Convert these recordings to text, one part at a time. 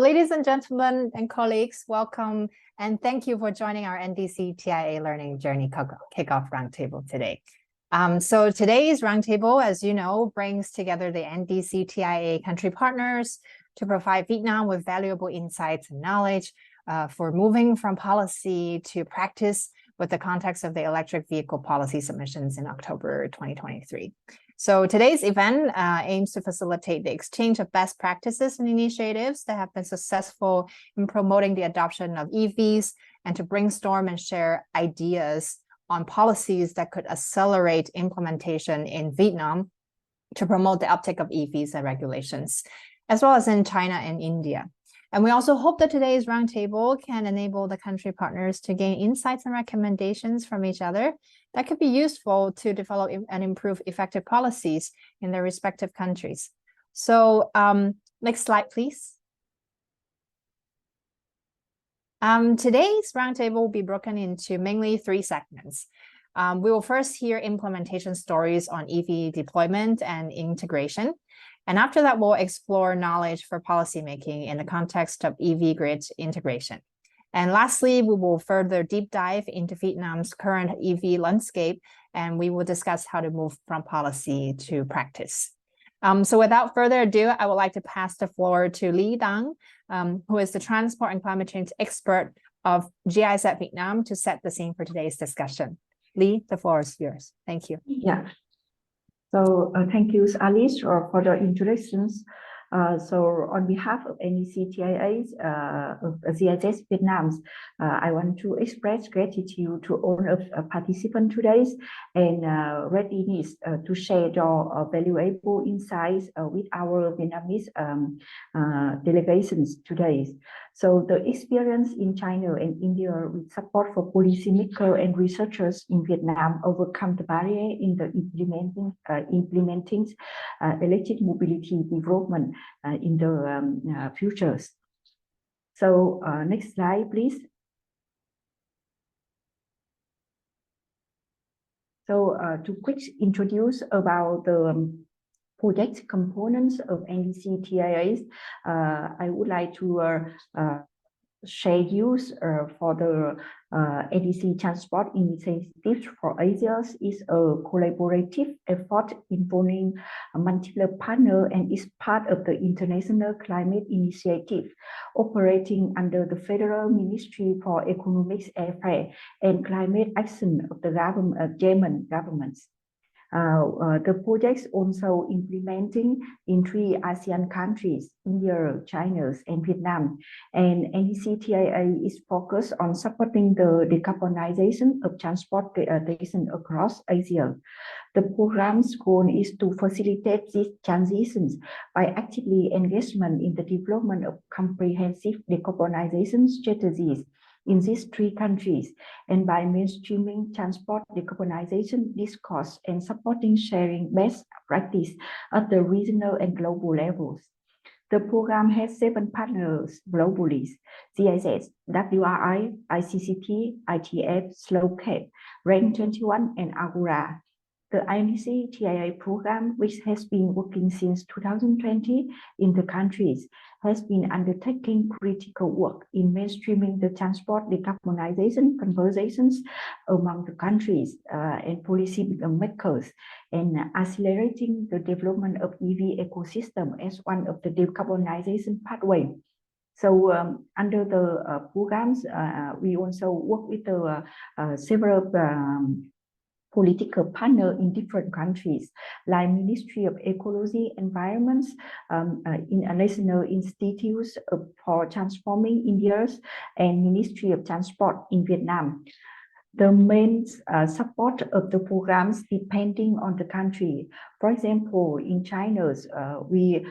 Ladies and gentlemen and colleagues, welcome and thank you for joining our NDC TIA Learning Journey Kickoff Roundtable today. So today's roundtable, as you know, brings together the NDC TIA country partners to provide Vietnam with valuable insights and knowledge for moving from policy to practice with the context of the electric vehicle policy submissions in October 2023. So today's event aims to facilitate the exchange of best practices and initiatives that have been successful in promoting the adoption of EVs and to brainstorm and share ideas on policies that could accelerate implementation in Vietnam to promote the uptake of EVs and regulations, as well as in China and India. And we also hope that today's roundtable can enable the country partners to gain insights and recommendations from each other that could be useful to develop and improve effective policies in their respective countries. So next slide, please. Today's roundtable will be broken into mainly 3 segments. We will first hear implementation stories on EV deployment and integration. And after that, we'll explore knowledge for policymaking in the context of EV grid integration. And lastly, we will further deep dive into Vietnam's current EV landscape, and we will discuss how to move from policy to practice. So without further ado, I would like to pass the floor to Lý Đăng, who is the transport and climate change expert of GIZ Vietnam, to set the scene for today's discussion. Lý, the floor is yours. Thank you. Yeah. So thank you, Alice, for the introductions. So on behalf of NDC TIAs of GIZ Vietnam, I want to express gratitude to all of participants today and readiness to share your valuable insights with our Vietnamese delegations today. So the experience in China and India with support for policymakers and researchers in Vietnam overcome the barrier in the implementing electric mobility development in the futures. So next slide, please. So to quickly introduce about the project components of NDC TIAs, I would like to share use for the NDC Transport Initiative for Asia is a collaborative effort involving multiple partners and is part of the International Climate Initiative operating under the Federal Ministry for Economic Affairs and Climate Action of the German government. The projects also implementing in 3 ASEAN countries, India, China, and Vietnam. And NDC TIA is focused on supporting the decarbonization of transportation across Asia. The program's goal is to facilitate these transitions by actively engagement in the development of comprehensive decarbonization strategies in these 3 countries, and by mainstreaming transport decarbonization discourse and supporting sharing best practice at the regional and global levels. The program has 7 partners globally: GIZ, WRI, ICCT, ITF, SlowCap, Rank 21, and Agora. The NDC TIA program, which has been working since 2020 in the countries, has been undertaking critical work in mainstreaming the transport decarbonization conversations among the countries and policy makers, and accelerating the development of EV ecosystem as one of the decarbonization pathway. So under the programs, we also work with the several political partner in different countries, like Ministry of Ecology, Environment, National Institutes for Transforming India, and Ministry of Transport in Vietnam. The main support of the programs depending on the country. For example, in China, we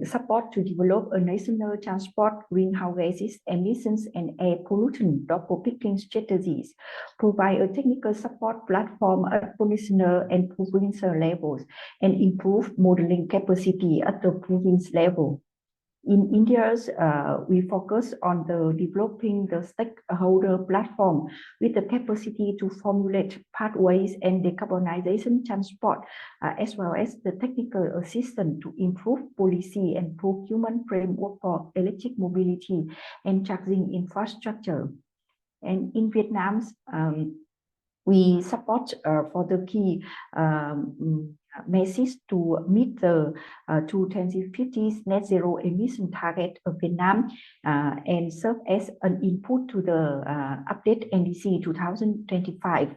support to develop a national transport greenhouse gases emissions and air pollutant double-picking strategies, provide a technical support platform at national and provincial levels, and improve modeling capacity at the province level. In India, we focus on developing the stakeholder platform with the capacity to formulate pathways and decarbonization transport, as well as the technical assistance to improve policy and procurement framework for electric mobility and charging infrastructure. And in Vietnam, we support for the key message to meet the 2050 net zero emission target of Vietnam and serve as an input to the update NDC 2025.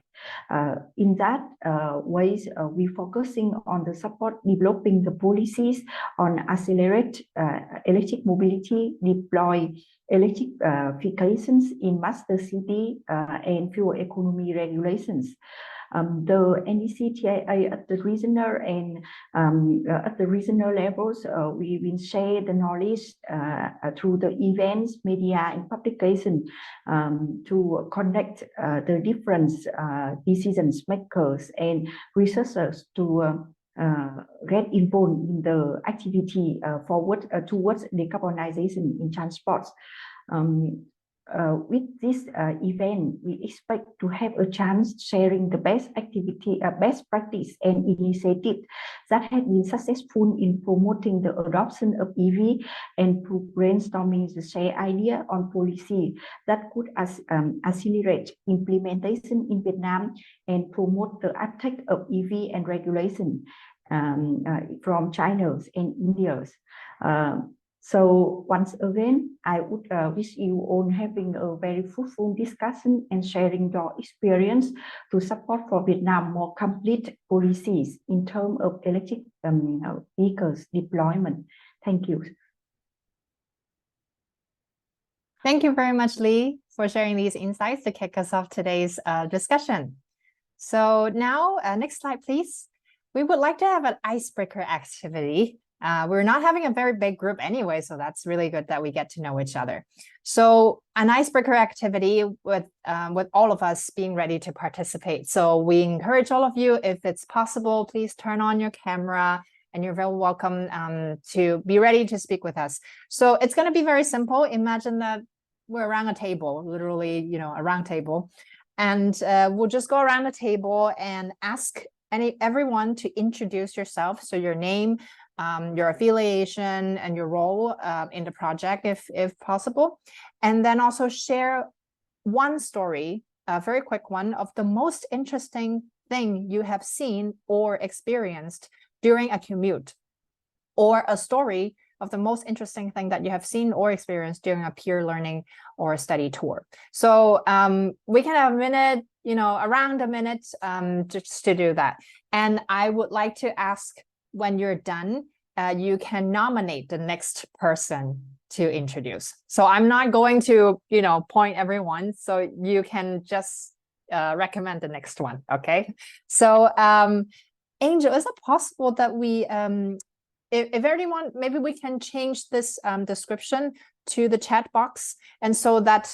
In that ways, we focusing on the support developing the policies on accelerate electric mobility, deploy electrifications in master city and fuel economy regulations. The NDC TIA at the regional and at the regional levels, we will share the knowledge through the events, media, and publication to connect the different decision makers and researchers to get involved in the activity forward towards decarbonization in transports. With this event, we expect to have a chance sharing the best activity, best practice and initiative that have been successful in promoting the adoption of EV and to brainstorming the shared idea on policy that could accelerate implementation in Vietnam and promote the uptake of EV and regulation from China and India. So once again, I would wish you all having a very fruitful discussion and sharing your experience to support for Vietnam more complete policies in terms of electric vehicles deployment. Thank you. Thank you very much, Lee, for sharing these insights to kick us off today's discussion. So now, next slide, please. We would like to have an icebreaker activity. We're not having a very big group anyway, so that's really good that we get to know each other. So an icebreaker activity with all of us being ready to participate. So we encourage all of you, if it's possible, please turn on your camera and you're very welcome to be ready to speak with us. So it's going to be very simple. Imagine that we're around a table, literally, you know, a round table. And we'll just go around the table and ask everyone to introduce yourself. So your name, your affiliation and your role in the project if possible, and then also share one story, a very quick one, of the most interesting thing you have seen or experienced during a commute, or a story of the most interesting thing that you have seen or experienced during a peer learning or a study tour. So we can have a minute, you know, around a minute just to do that. And I would like to ask, when you're done, you can nominate the next person to introduce. So I'm not going to, you know, point everyone, so you can just recommend the next one, okay? So Angel, is it possible that we, if anyone, maybe we can change this description to the chat box, and so that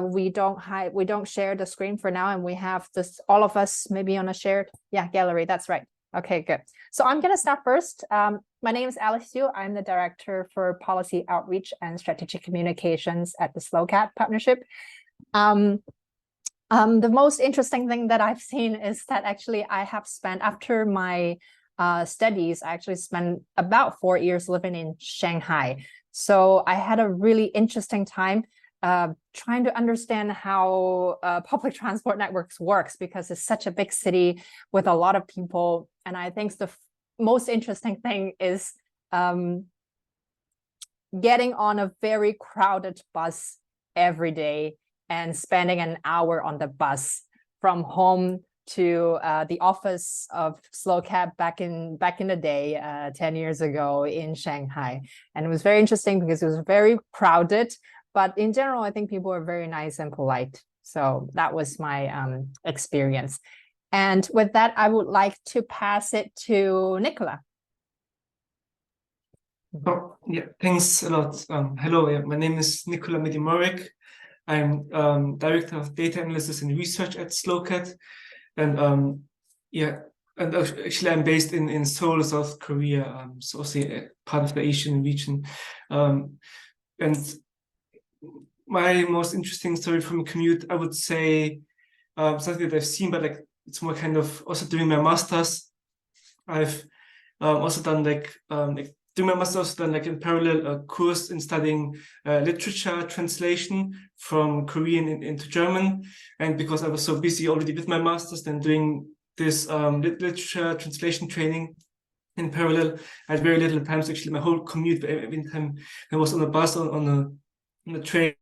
we don't share the screen for now, and we have this, all of us maybe on a shared, gallery. That's right. Okay, good. So I'm going to start first. My name is Alice Yu. I'm the Director for Policy Outreach and Strategic Communications at the SLOCAT Partnership. The most interesting thing that I've seen is that actually I have spent, after my studies, I actually spent about 4 years living in Shanghai. So I had a really interesting time trying to understand how public transport networks works, because it's such a big city with a lot of people. And I think the most interesting thing is getting on a very crowded bus every day and spending an hour on the bus from home to the office of SLOCAT back in the day, 10 years ago in Shanghai. And it was very interesting because it was very crowded. But in general, I think people are very nice and polite. So that was my experience. And with that, I would like to pass it to Nicola. Oh, yeah, thanks a lot. Hello, my name is Nicola Medimorek. I'm Director of Data Analysis and Research at SLOCAT. And and actually I'm based in Seoul, South Korea, so also part of the Asian region. And my most interesting story from a commute, I would say, something that I've seen, but like it's more kind of also during my master's. I've also done like doing my master's, also done like in parallel a course in studying literature translation from Korean into German. And because I was so busy already with my master's, then doing this literature translation training in parallel, I had very little time. So actually, my whole commute, every time I was on a bus on the train,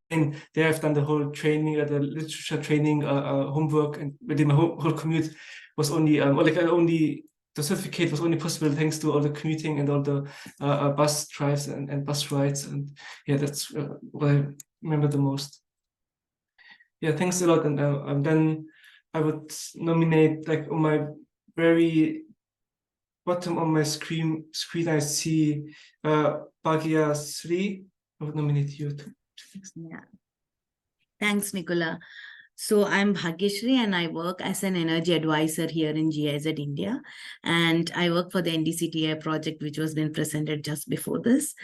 there I've done the whole training, the literature training, homework, and really my whole commute was only, or like I only, the certificate was only possible thanks to all the commuting and all the bus drives and bus rides. And yeah, that's what I remember the most. Yeah, thanks a lot. And then I would nominate, like, on my very bottom on my screen I see Bhagia Sri. I would nominate you too. Yeah. Thanks, Nicola. So I'm Bhagyashree and I work as an energy advisor here in GIZ India. And I work for the NDC TI project, which was been presented just before this.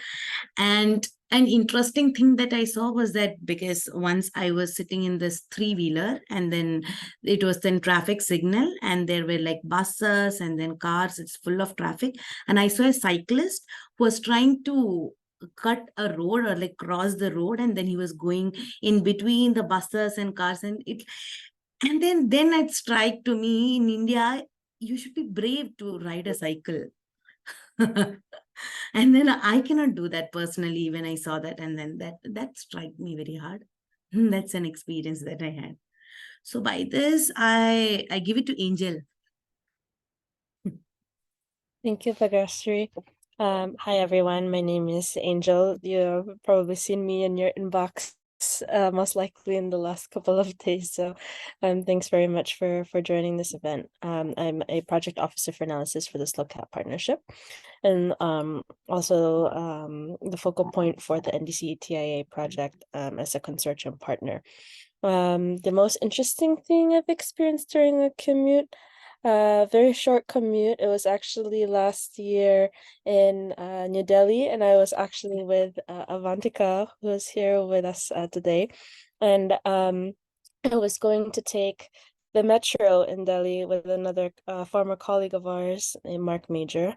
And an interesting thing that I saw was that because once I was sitting in this three-wheeler and then it was then traffic signal and there were like buses and then cars, it's full of traffic. And I saw a cyclist who was trying to cut a road or like cross the road, and then he was going in between the buses and cars, and then it struck to me, in India you should be brave to ride a cycle. And then I cannot do that personally when I saw that, and then that struck me very hard. That's an experience that I had. So by this I give it to Angel. Thank you, Bhagyashree. Hi, everyone. My name is Angel. You've probably seen me in your inbox, most likely in the last couple of days. So thanks very much for joining this event. I'm a project officer for analysis for the SLOCAT partnership, and also the focal point for the NDC TIA project as a consortium partner. The most interesting thing I've experienced during the commute, very short commute. It was actually last year in New Delhi, and I was actually with Avantika, who is here with us today. And I was going to take the metro in Delhi with another former colleague of ours named Mark Major.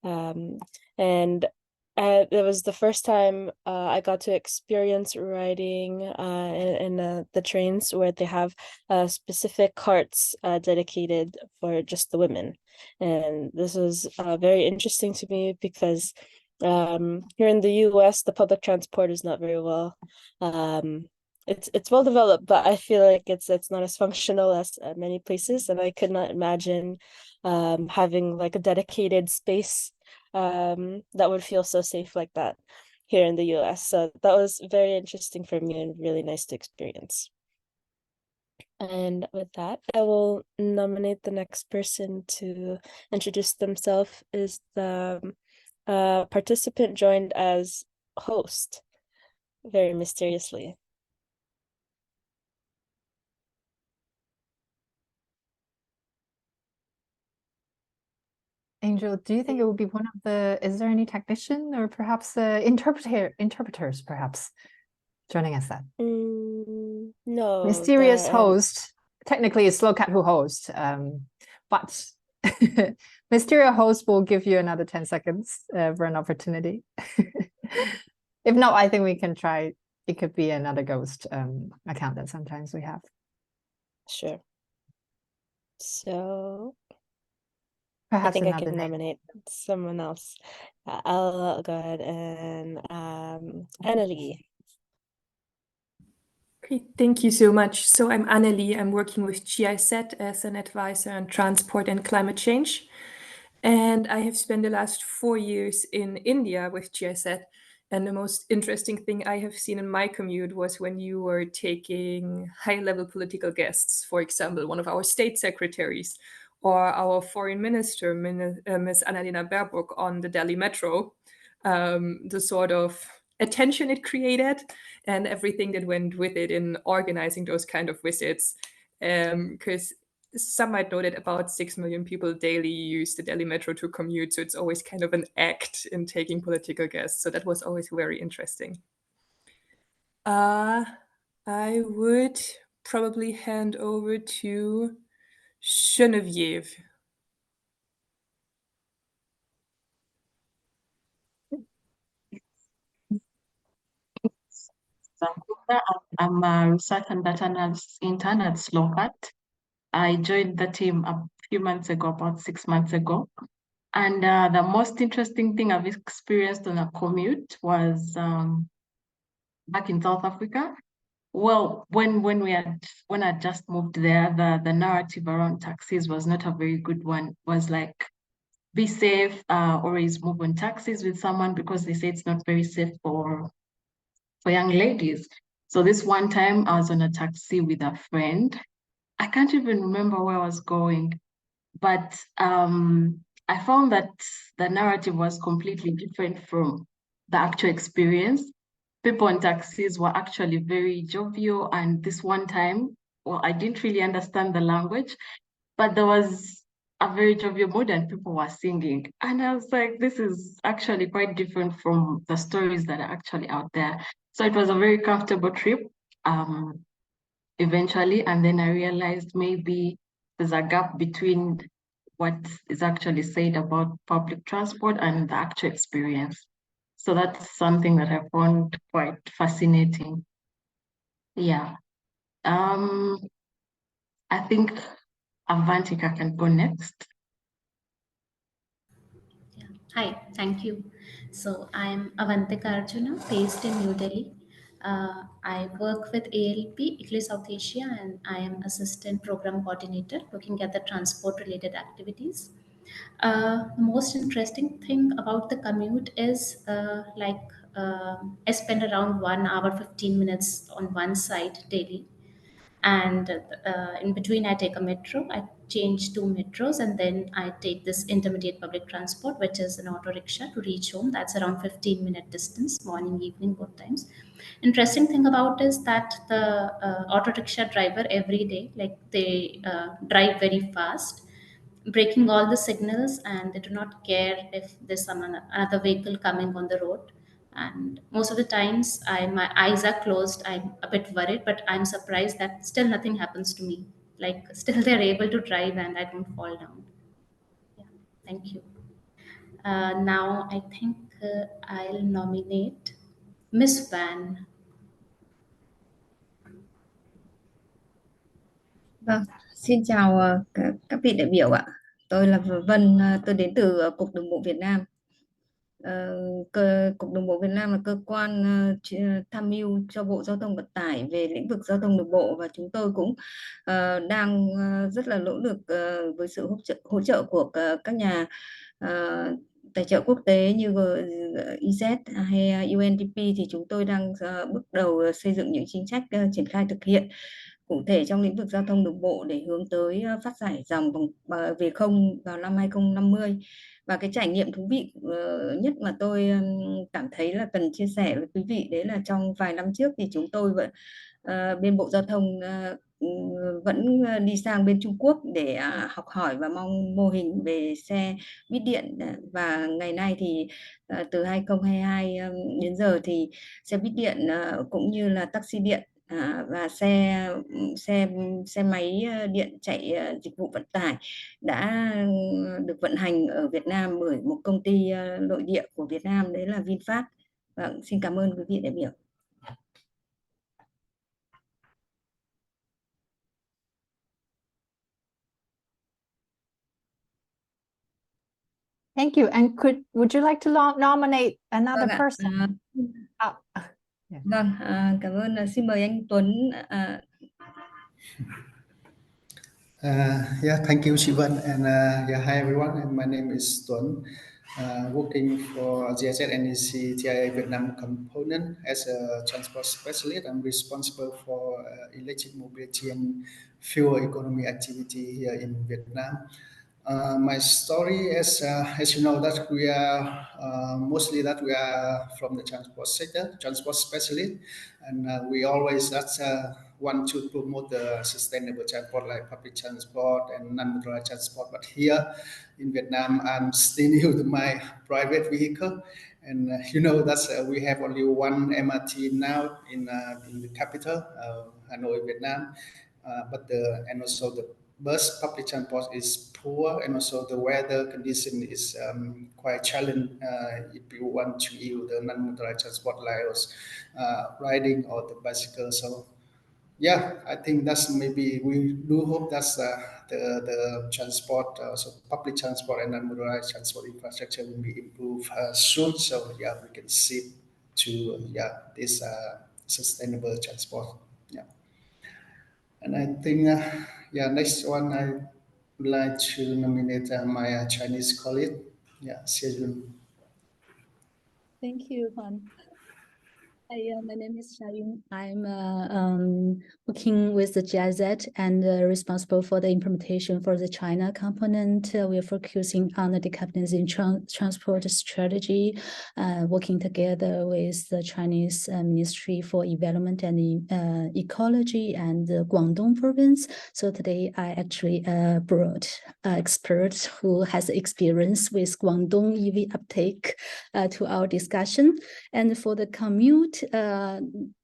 And it was the first time I got to experience riding in the trains where they have specific carts dedicated for just the women. And this was very interesting to me because here in the US, the public transport is not very well. It's well developed, but I feel like it's not as functional as many places, and I could not imagine having like a dedicated space that would feel so safe like that here in the US. So that was very interesting for me and really nice to experience. And with that, I will nominate the next person to introduce themselves. Is the participant joined as host, very mysteriously. Angel, do you think it would be one of the, is there any technician or perhaps interpreters perhaps joining us then? No. Mysterious host. Technically it's SLOCAT who hosts, but mysterious host will give you another 10 seconds for an opportunity. If not, I think we can try, it could be another ghost account that sometimes we have. Sure. So Perhaps I think I another can name. nominate someone else. I'll go ahead and Annalie. Great, thank you so much. So I'm Annalie. I'm working with GIZ as an advisor on transport and climate change. And I have spent the last 4 years in India with GIZ. And the most interesting thing I have seen in my commute was when you were taking high-level political guests, for example, one of our state secretaries or our foreign minister, Ms. Annalena Baerbock, on the Delhi metro, the sort of attention it created and everything that went with it in organizing those kind of visits. Because some might know that about 6 million people daily use the Delhi metro to commute. So it's always kind of an act in taking political guests. So that was always very interesting. I would probably hand over to Genevieve. I'm a research and data analysis intern at Slokat. I joined the team a few months ago, about 6 months ago. And the most interesting thing I've experienced on a commute was back in South Africa. Well, when I just moved there, the narrative around taxis was not a very good one. It was like, be safe, always move on taxis with someone because they say it's not very safe for young ladies. So this one time I was on a taxi with a friend. I can't even remember where I was going, but I found that the narrative was completely different from the actual experience. People on taxis were actually very jovial, and this one time, well, I didn't really understand the language, but there was a very jovial mood and people were singing. And I was like, this is actually quite different from the stories that are actually out there. So it was a very comfortable trip eventually. And then I realized maybe there's a gap between what is actually said about public transport and the actual experience. So that's something that I found quite fascinating. Yeah. I think Avantika can go next. Hi, thank you. So I'm Avantika Arjuna, based in New Delhi. I work with ALP, ICLEI South Asia, and I am Assistant Program Coordinator looking at the transport related activities. The most interesting thing about the commute is I spend around 1 hour 15 minutes on one side daily, and in between I take a metro. I change two metros, and then I take this intermediate public transport, which is an auto rickshaw, to reach home. That's around 15-minute distance, morning evening both times. Interesting thing about is that the auto rickshaw driver every day, like, they drive very fast, breaking all the signals, and they do not care if there's another vehicle coming on the road. And most of the times my eyes are closed, I'm a bit worried, but I'm surprised that still nothing happens to me. Like, still they're able to drive and I don't fall down. Yeah, thank you. Now I think I'll nominate Miss Van. Vâng, xin chào các vị đại biểu ạ. Tôi là Vân, tôi đến từ Cục Đường bộ Việt Nam. Cục Đường bộ Việt Nam là cơ quan tham mưu cho Bộ Giao thông Vận tải về lĩnh vực giao thông đường bộ, và chúng tôi cũng đang rất là nỗ lực với sự hỗ trợ của các nhà tài trợ quốc tế như GIZ hay UNDP, thì chúng tôi đang bước đầu xây dựng những chính sách triển khai thực hiện cụ thể trong lĩnh vực giao thông đường bộ để hướng tới phát giải dòng về không vào năm 2050. Và cái trải nghiệm thú vị nhất mà tôi cảm thấy là cần chia sẻ với quý vị, đấy là trong vài năm trước thì chúng tôi vẫn bên Bộ Giao thông vẫn đi sang bên Trung Quốc để học hỏi và mong mô hình về xe buýt điện, và ngày nay thì từ 2022 đến giờ thì xe buýt điện cũng như là taxi điện và xe máy điện chạy dịch vụ vận tải đã được vận hành ở Việt Nam bởi một công ty nội địa của Việt Nam, đấy là VinFast. Vâng, xin cảm ơn quý vị đại biểu. Thank you. And would you like to nominate another Vâng person? Yeah. Vâng, cảm ơn. Xin mời anh Tuấn. Yeah, thank you, Sivan. And yeah, hi everyone. And my name is Tuấn, working for GIZ NDC TIA Vietnam component as a transport specialist. I'm responsible for electric mobility and fuel economy activity here in Vietnam. My story, as you know, that we are mostly that we are from the transport sector, transport specialist, and we always want to promote the sustainable transport like public transport and non-motorized transport. But here in Vietnam, I'm still new to my private vehicle. And that's we have only one MRT now in the capital, Hanoi, Vietnam. And also the bus public transport is poor, and also the weather condition is quite challenging if you want to use the non-motorized transport like riding or the bicycle. So yeah, I think that's maybe we do hope that's the transport, so public transport and non-motorized transport infrastructure will be improved soon. So yeah, we can see to this sustainable transport. Yeah, and I think next one I would like to nominate my Chinese colleague. Yeah, Xie Yun. Thank you, Juan. Hi, my name is Xiaoyun. I'm working with the GIZ and responsible for the implementation for the China component. We're focusing on the decarbonization transport strategy, working together with the Chinese Ministry for Environment and Ecology and the Guangdong province. So today I actually brought experts who has experience with Guangdong EV uptake to our discussion. And for the commute,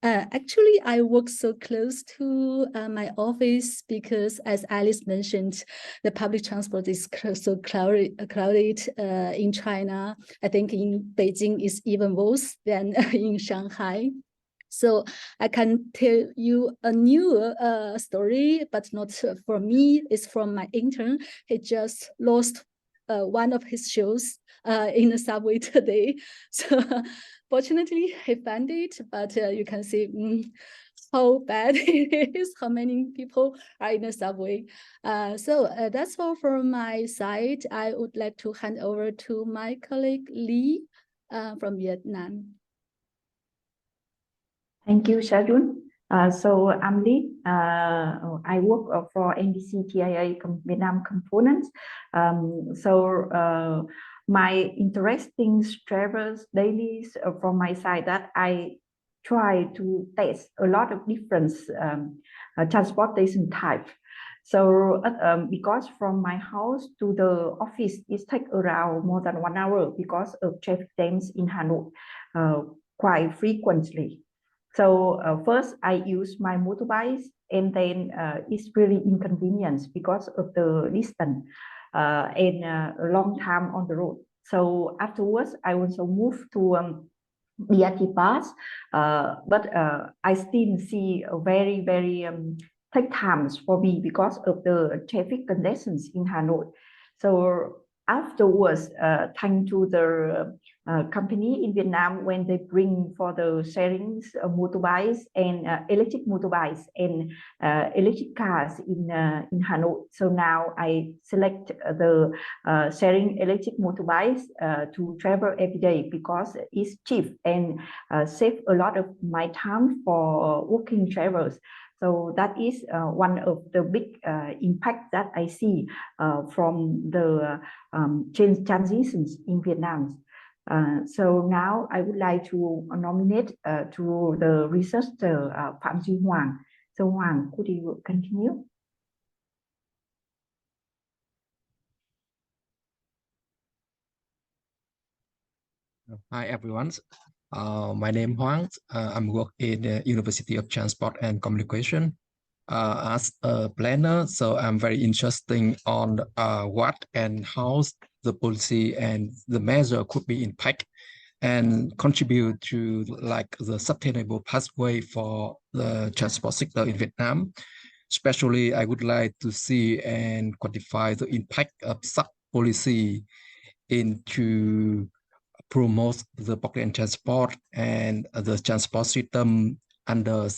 actually, I work so close to my office because, as Alice mentioned, the public transport is so crowded in China. I think in Beijing is even worse than in Shanghai. So I can tell you a new story, but not for me. It's from my intern. He just lost one of his shoes in the subway today. So fortunately, he found it, but you can see how bad it is, how many people are in the subway. So that's all from my side. I would like to hand over to my colleague Lee from Vietnam. Thank you, Shajun. So I'm Lee. I work for NDC TIA Vietnam components. My interesting travels daily from my side that I try to test a lot of different transportation type. So because from my house to the office, it takes around more than 1 hour because of traffic jams in Hanoi quite frequently. So first I use my motorbike, and then it's really inconvenient because of the distance and a long time on the road. So afterwards, I also moved to BRT bus, but I still see a very, very take times for me because of the traffic conditions in Hanoi. So afterwards, thanks to the company in Vietnam when they bring for the sharing motorbikes and electric motorbikes and electric cars in Hanoi. So now I select the sharing electric motorbikes to travel every day because it's cheap and save a lot of my time for working travels. So that is one of the big impact that I see from the transitions in Vietnam. So now I would like to nominate to the researcher Phạm Duy Hoàng. So Hoàng, could you continue? Hi everyone. My name is Hoang. I'm working in the University of Transport and Communication as a planner. So I'm very interested on what and how the policy and the measure could be impact and contribute to like the sustainable pathway for the transport sector in Vietnam. Especially, I would like to see and quantify the impact of such policy into promote the public transport and the transport system under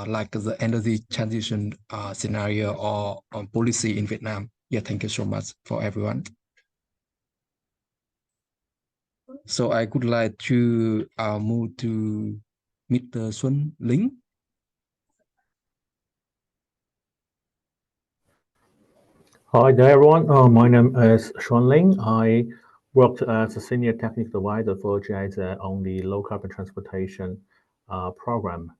like the energy transition scenario or policy in Vietnam. Yeah, thank you so much for everyone. So I would like to move to Mr. Xuân Linh. Hi there, everyone. My name is Xuân Linh. I worked as a senior technical advisor for GIZ on the low carbon transportation program.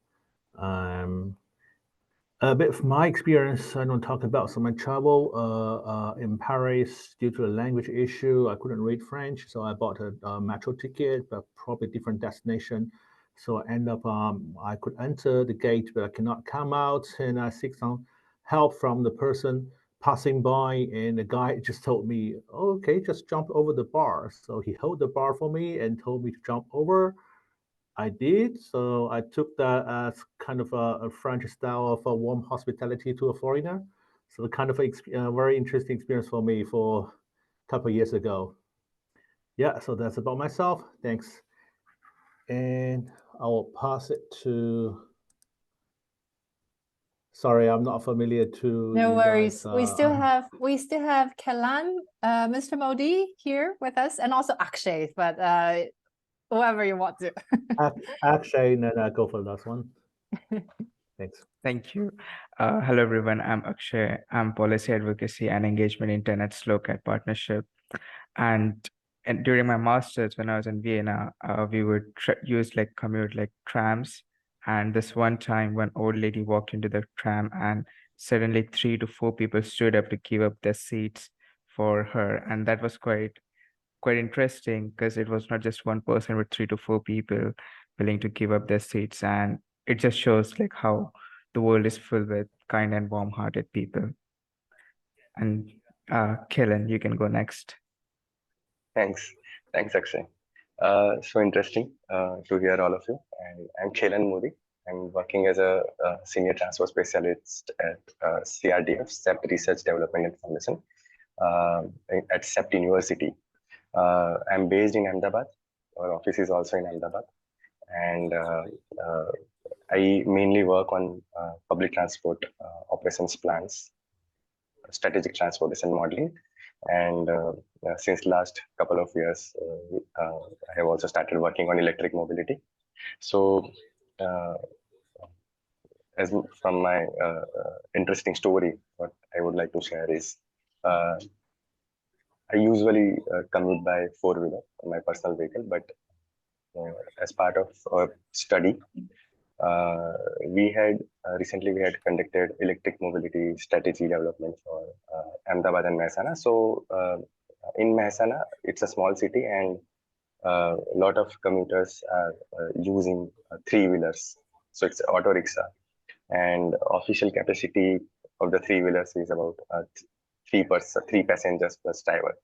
A bit of my experience, I don't talk about some travel in Paris due to a language issue. I couldn't read French, so I bought a metro ticket, but probably different destination. So I end up, I could enter the gate, but I cannot come out, and I seek some help from the person passing by, and the guy just told me, oh, okay, just jump over the bar. So he held the bar for me and told me to jump over. I did. So I took that as kind of a French style of a warm hospitality to a foreigner. So the kind of a very interesting experience for me for a couple of years ago. Yeah, so that's about myself. Thanks. And I will pass it to. Sorry, I'm not familiar to. No you worries. guys, we still have Kellan, Mr. Modi here with us, and also Akshay, but whoever you want to. Akshay, and then I go for the last one. Thanks. Thank you. Hello, everyone. I'm Akshay. I'm Policy Advocacy and Engagement Intern at Slowcat Partnership. And during my master's, when I was in Vienna, we would use commute trams. And this one time, one old lady walked into the tram, and suddenly 3 to 4 people stood up to give up their seats for her. And that was quite interesting, because it was not just one person, but 3 to 4 people willing to give up their seats. And it just shows how the world is filled with kind and warm-hearted people. And Kellan, you can go next. Thanks, Akshay. So interesting to hear all of you. And I'm Kellan Modi. I'm working as a senior transport specialist at CRDF, CEPT Research Development Information, at CEPT University. I'm based in Ahmedabad. Our office is also in Ahmedabad. And I mainly work on public transport operations plans, strategic transportation modeling. And since last couple of years, I have also started working on electric mobility. So as from my interesting story, what I would like to share is I usually commute by four-wheeler, my personal vehicle, but as part of our study, we had recently conducted electric mobility strategy development for Ahmedabad and Mehsana. So in Mehsana, it's a small city, and a lot of commuters are using three-wheelers. So it's auto rickshaw, and official capacity of the three-wheelers is about 3 passengers plus driver.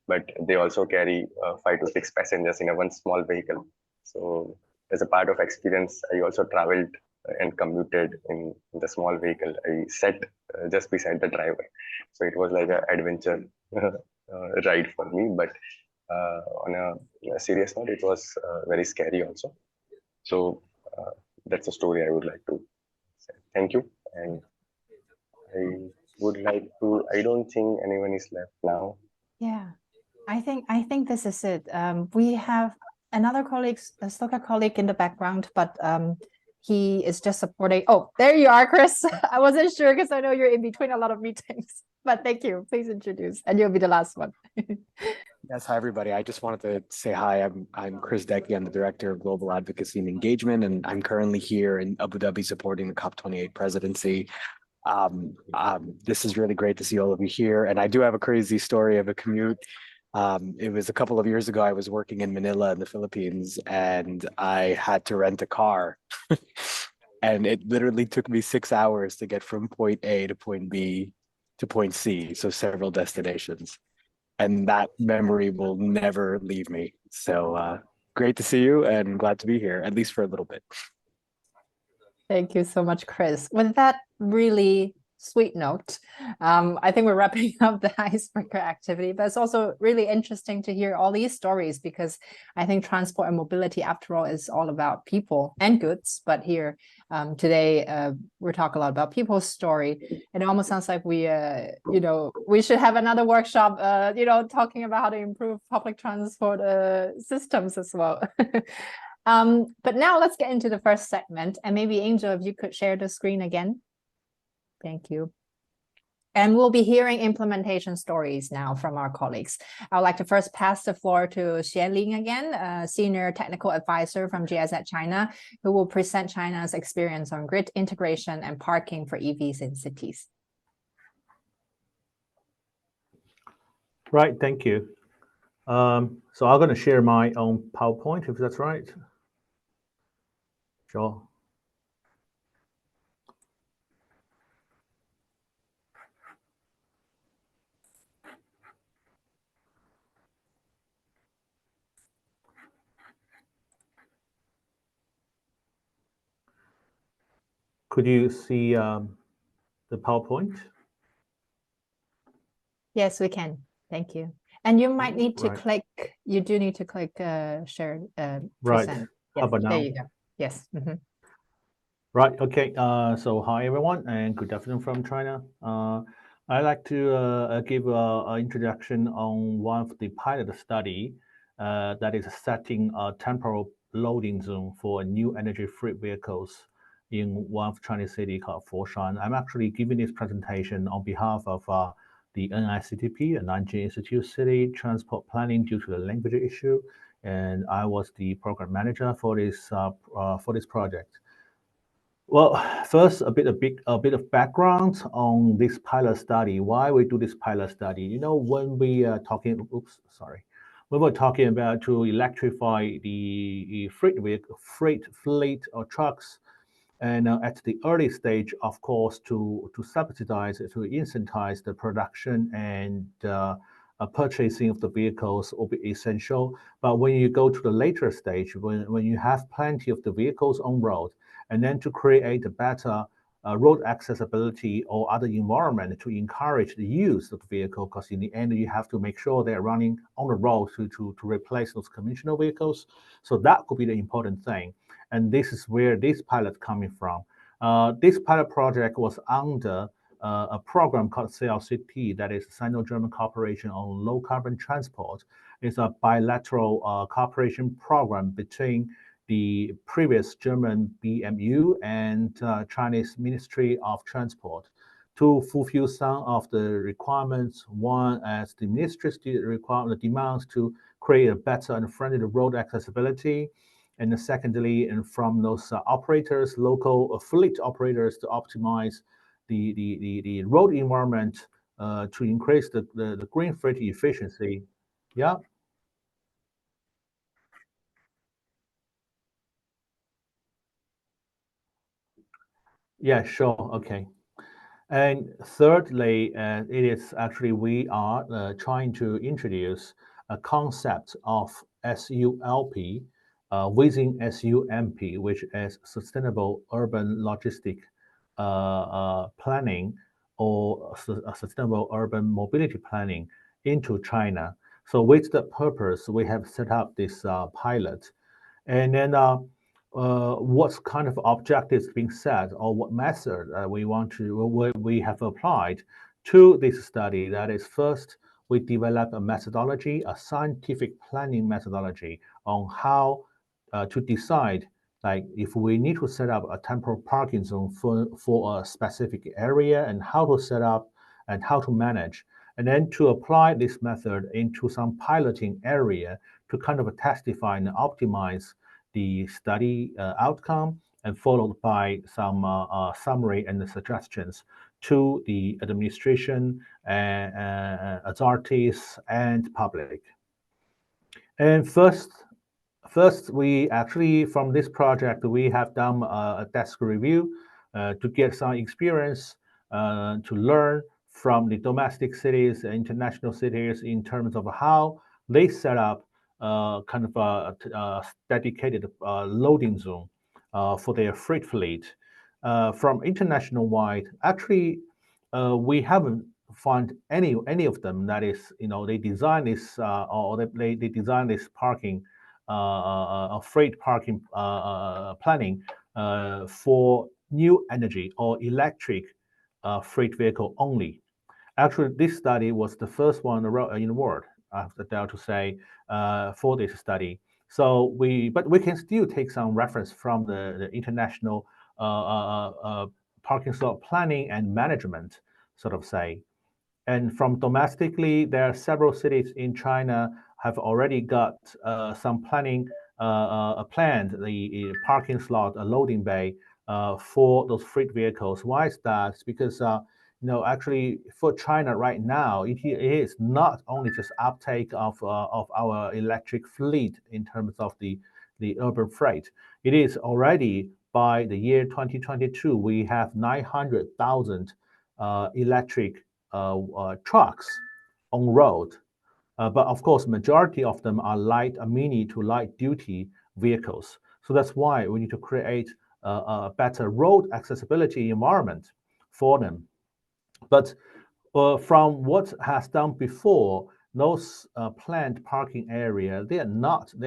But they also carry 5 to 6 passengers in a one small vehicle. So as a part of experience, I also traveled and commuted in the small vehicle. I sat just beside the driver. So it was like an adventure ride for me. But on a serious note, it was very scary also. So that's a story I would like to say. Thank you. And I would like to, I don't think anyone is left now. Yeah, I think this is it. We have another colleague, a Slowcat colleague in the background, but he is just supporting. Oh, there you are, Chris. I wasn't sure because I know you're in between a lot of meetings, but thank you. Please introduce, and you'll be the last one. Yes, hi everybody. I just wanted to say hi. I'm Chris Decky. I'm the Director of Global Advocacy and Engagement, and I'm currently here in Abu Dhabi supporting the COP28 presidency. This is really great to see all of you here, and I do have a crazy story of a commute. It was a couple of years ago. I was working in Manila in the Philippines, and I had to rent a car. And it literally took me 6 hours to get from point A to point B to point C, so several destinations. And that memory will never leave me. So great to see you, and glad to be here, at least for a little bit. Thank you so much, Chris. With that really sweet note, I think we're wrapping up the icebreaker activity, but it's also really interesting to hear all these stories, because I think transport and mobility, after all, is all about people and goods. But here today, we're talking a lot about people's story. It almost sounds like we, we should have another workshop, talking about how to improve public transport systems as well. But now let's get into the first segment, and maybe Angel, if you could share the screen again. Thank you. And we'll be hearing implementation stories now from our colleagues. I would like to first pass the floor to Xianling again, a senior technical advisor from GIZ China, who will present China's experience on grid integration and parking for EVs in cities. Right, thank you. So I'm going to share my own PowerPoint, if that's right. Sure. Could you see the PowerPoint? Yes, we can. Thank you. And you might need to Right. click, you do need to click share, Right. present. How Yes, about now? there you go. Yes. Mhm. Right. Okay. So hi everyone, and good afternoon from China. I'd like to give an introduction on one of the pilot study that is setting a temporal loading zone for new energy-free vehicles in one of Chinese city called Foshan. I'm actually giving this presentation on behalf of the NICTP, the Nanjing Institute City Transport Planning, due to the language issue, and I was the program manager for this project. Well, first, a bit of background on this pilot study. Why we do this pilot study? You know, when we are talking, when we're talking about to electrify the freight fleet or trucks, and at the early stage, of course, to subsidize, to incentivize the production and purchasing of the vehicles will be essential. But when you go to the later stage, when you have plenty of the vehicles on road, and then to create a better road accessibility or other environment to encourage the use of the vehicle, because in the end you have to make sure they're running on the road to replace those conventional vehicles. So that could be the important thing. And this is where this pilot coming from. This pilot project was under a program called CLCT, that is Sino-German Cooperation on Low Carbon Transport. It's a bilateral cooperation program between the previous German BMU and Chinese Ministry of Transport to fulfill some of the requirements. One, as the ministry's demands to create a better and friendly road accessibility. And secondly, and from those operators, local fleet operators, to optimize the road environment to increase the green freight efficiency. Yeah. Yeah, sure. Okay. And thirdly, it is actually we are trying to introduce a concept of SULP within SUMP, which is Sustainable Urban Logistic Planning, or Sustainable Urban Mobility Planning into China. So with the purpose, we have set up this pilot. And then what kind of objectives being set, or what method we have applied to this study. That is, first, we develop a methodology, a scientific planning methodology on how to decide, like, if we need to set up a temporary parking zone for a specific area, and how to set up and how to manage, and then to apply this method into some piloting area to kind of testify and optimize the study outcome, and followed by some summary and suggestions to the administration, authorities, and public. And first, we actually, from this project, we have done a desk review to get some experience, to learn from the domestic cities and international cities in terms of how they set up kind of a dedicated loading zone for their freight fleet. From international wide, actually, we haven't found any of them that is, they design this or they design this parking freight parking planning for new energy or electric freight vehicle only. Actually, this study was the first one in the world, I have to dare to say, for this study. So but we can still take some reference from the international parking slot planning and management, sort of say. And from domestically, there are several cities in China have already got some planning planned the parking slot, a loading bay for those freight vehicles. Why is that? It's because actually for China right now, it is not only just uptake of our electric fleet in terms of the urban freight. It is already by the year 2022, we have 900,000 electric trucks on road. But of course, majority of them are mini to light duty vehicles. So that's why we need to create a better road accessibility environment for them. But from what has done before, those planned parking area, they're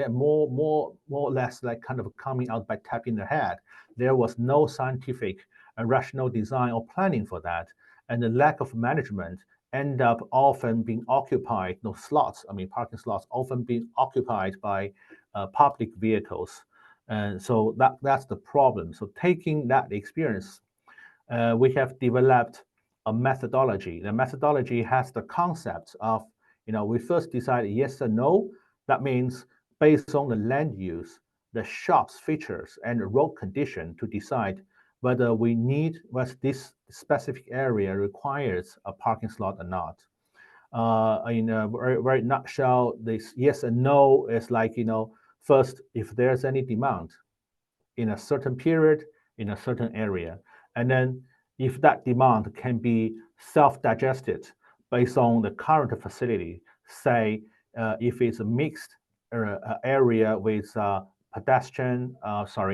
more or less like kind of coming out by tapping the head. There was no scientific and rational design or planning for that. And the lack of management end up often being occupied, those slots, parking slots often being occupied by public vehicles. And so that's the problem. So taking that experience, we have developed a methodology. The methodology has the concept of, we first decide yes or no. That means based on the land use, the shop's features, and the road condition to decide whether this specific area requires a parking slot or not. In a very nutshell, this yes and no is like, first, if there's any demand in a certain period, in a certain area, and then if that demand can be self-digested based on the current facility, say if it's a mixed area with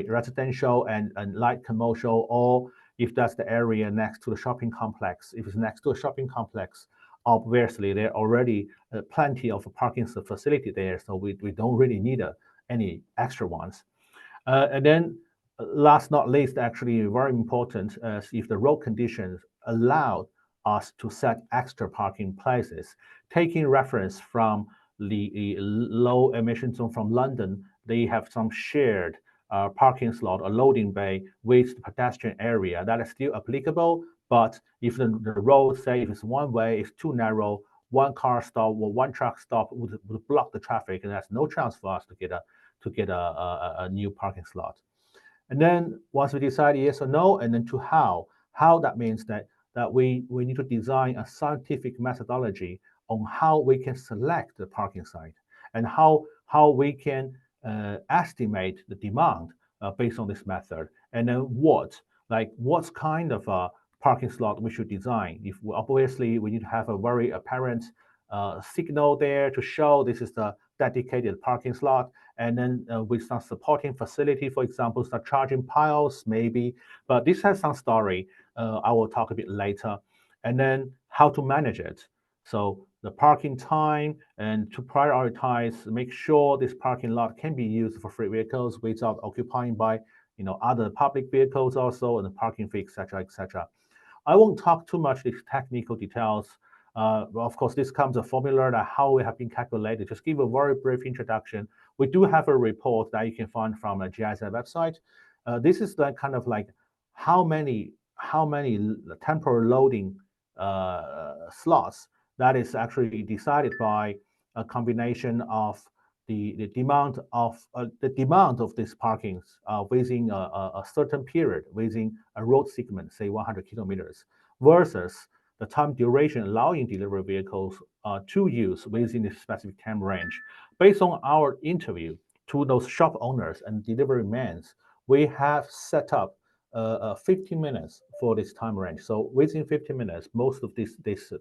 residential and light commercial, or if that's the area next to the shopping complex. If it's next to a shopping complex, obviously there are already plenty of parking facility there, so we don't really need any extra ones. And then last not least, actually very important, if the road conditions allow us to set extra parking places. Taking reference from the low emission zone from London, they have some shared parking slot or loading bay with the pedestrian area that is still applicable. But if the road, say if it's one way, it's too narrow, one car stop or one truck stop would block the traffic, and there's no chance for us to get a new parking slot. And then once we decide yes or no, and then to how that means that we need to design a scientific methodology on how we can select the parking site and how we can estimate the demand based on this method. And then what kind of a parking slot we should design. Obviously we need to have a very apparent signal there to show this is the dedicated parking slot, and then with some supporting facility, for example, some charging piles maybe, but this has some story. I will talk a bit later. And then how to manage it. So the parking time, and to prioritize, make sure this parking lot can be used for freight vehicles without occupying by other public vehicles also, and the parking fee, etc., etc. I won't talk too much these technical details. Of course, this comes a formula that how we have been calculated. Just give a very brief introduction. We do have a report that you can find from a GIZ website. This is the kind of like how many temporary loading slots that is actually decided by a combination of the demand of these parkings within a certain period, within a road segment, say 100 kilometers, versus the time duration allowing delivery vehicles to use within this specific time range. Based on our interview to those shop owners and delivery men, we have set up 15 minutes for this time range. So within 15 minutes, most of this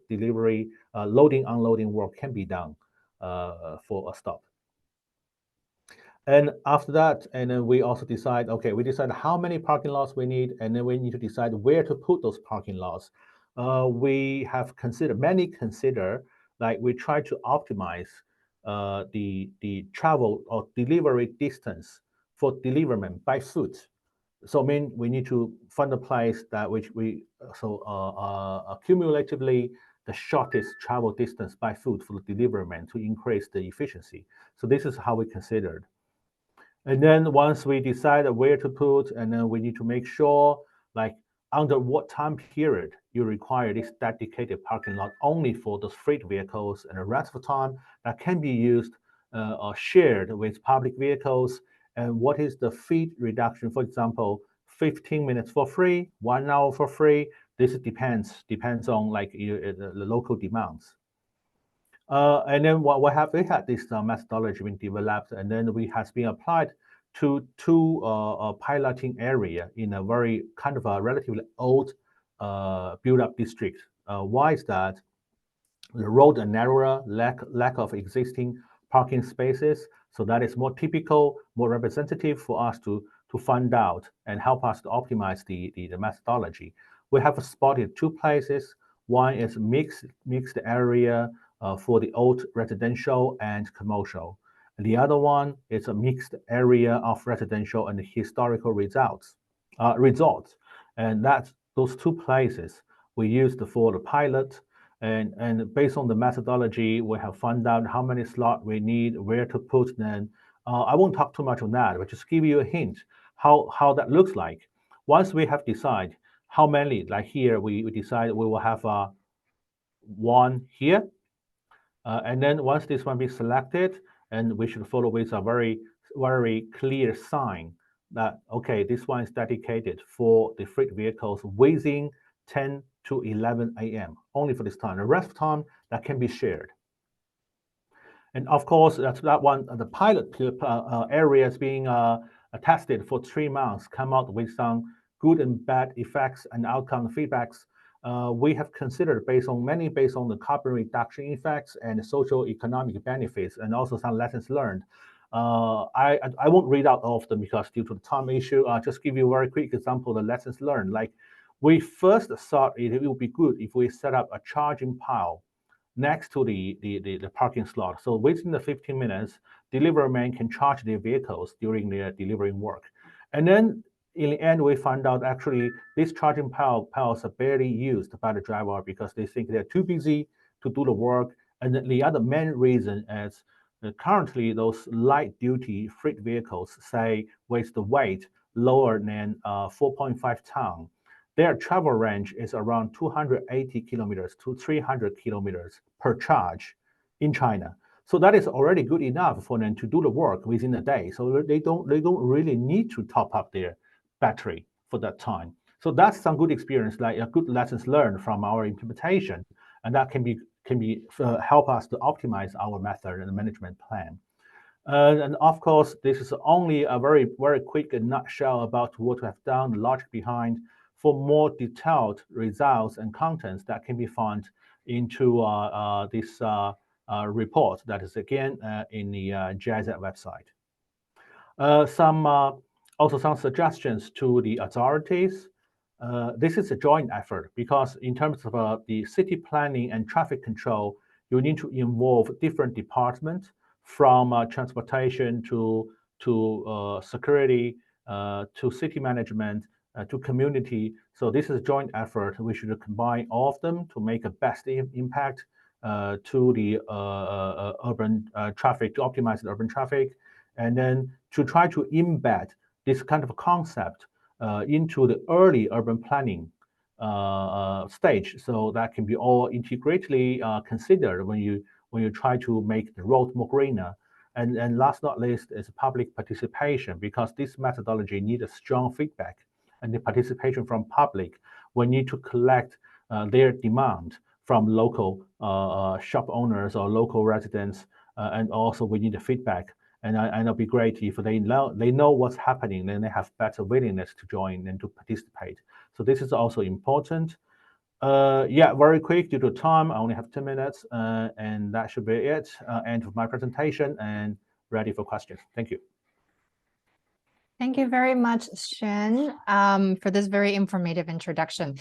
delivery, loading, unloading work can be done for a stop. And after that, and then we also decide, okay, we decide how many parking lots we need, and then we need to decide where to put those parking lots. We have many consider, like we try to optimize the travel or delivery distance for deliverment by foot. So I mean, we need to find a place that cumulatively the shortest travel distance by foot for the deliverment to increase the efficiency. So this is how we considered. And then once we decide where to put, and then we need to make sure, like under what time period you require this dedicated parking lot only for those freight vehicles, and the rest of the time that can be used or shared with public vehicles, and what is the fee reduction? For example, 15 minutes for free, 1 hour for free. This depends on like the local demands. And then we had this methodology been developed, and then we has been applied to two piloting area in a very kind of a relatively old built-up district. Why is that? The road are narrower, lack of existing parking spaces, so that is more typical, more representative for us to find out and help us to optimize the methodology. We have spotted two places. One is mixed area for the old residential and commercial. And the other one is a mixed area of residential and historical resorts. And that's those two places we used for the pilot. And based on the methodology, we have found out how many slots we need, where to put them. I won't talk too much on that, but just give you a hint how that looks like. Once we have decided how many, like here, we decide we will have one here. And then once this one be selected, and we should follow with a very, very clear sign that, okay, this one is dedicated for the freight vehicles within 10 to 11 a.m. only for this time. The rest of the time that can be shared. And of course, that's that one. The pilot areas being tested for 3 months, come out with some good and bad effects and outcome feedbacks. We have considered based on the carbon reduction effects and social economic benefits, and also some lessons learned. I won't read out all of them because due to the time issue. I'll just give you a very quick example of the lessons learned. Like, we first thought it would be good if we set up a charging pile next to the parking slot. So within the 15 minutes, delivery man can charge their vehicles during their delivering work. And then in the end, we found out actually these charging piles are barely used by the driver because they think they're too busy to do the work. And then the other main reason is currently those light duty freight vehicles, say with the weight lower than 4.5 tons, their travel range is around 280 kilometers to 300 kilometers per charge in China. So that is already good enough for them to do the work within a day. So they don't really need to top up their battery for that time. So that's some good experience, like a good lessons learned from our implementation, and that can be help us to optimize our method and management plan. And of course, this is only a very, very quick nutshell about what we have done, the logic behind. For more detailed results and contents that can be found into this report that is again in the GIZ website. Also some suggestions to the authorities. This is a joint effort because in terms of the city planning and traffic control, you need to involve different departments from transportation to security to city management to community. So this is a joint effort. We should combine all of them to make a best impact to the urban traffic, to optimize the urban traffic, and then to try to embed this kind of concept into the early urban planning stage, so that can be all integratedly considered when you try to make the road more greener. And last not least is public participation, because this methodology needs a strong feedback and the participation from public. We need to collect their demand from local shop owners or local residents, and also we need the feedback. And it'll be great if they know what's happening, then they have better willingness to join and to participate. So this is also important. Yeah, very quick due to time. I only have 10 minutes, and that should be it. End of my presentation and ready for questions. Thank you. Thank you very much, Xuan, for this very informative introduction.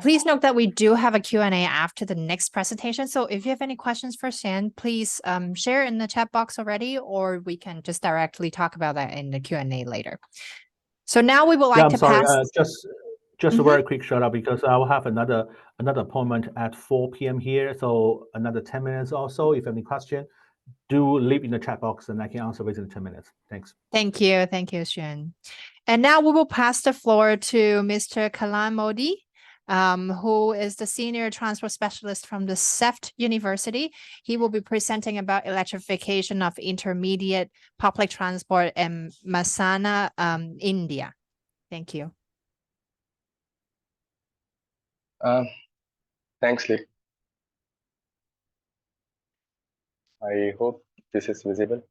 Please note that we do have a Q&A after the next presentation. So if you have any questions for Xuan, please share in the chat box already, or we can just directly talk about that in the Q&A later. So now we would like to pass. Just a very quick shout out, because I will have another appointment at 4 p.m. here. So another 10 minutes or so. If you have any question, do leave in the chat box and I can answer within 10 minutes. Thanks. Thank you, Xuan. And now we will pass the floor to Mr. Kalan Modi, who is the senior transport specialist from the CEFT University. He will be presenting about electrification of intermediate public transport in Mehsana, India. Thank you. Thanks, Lee. I hope this is visible.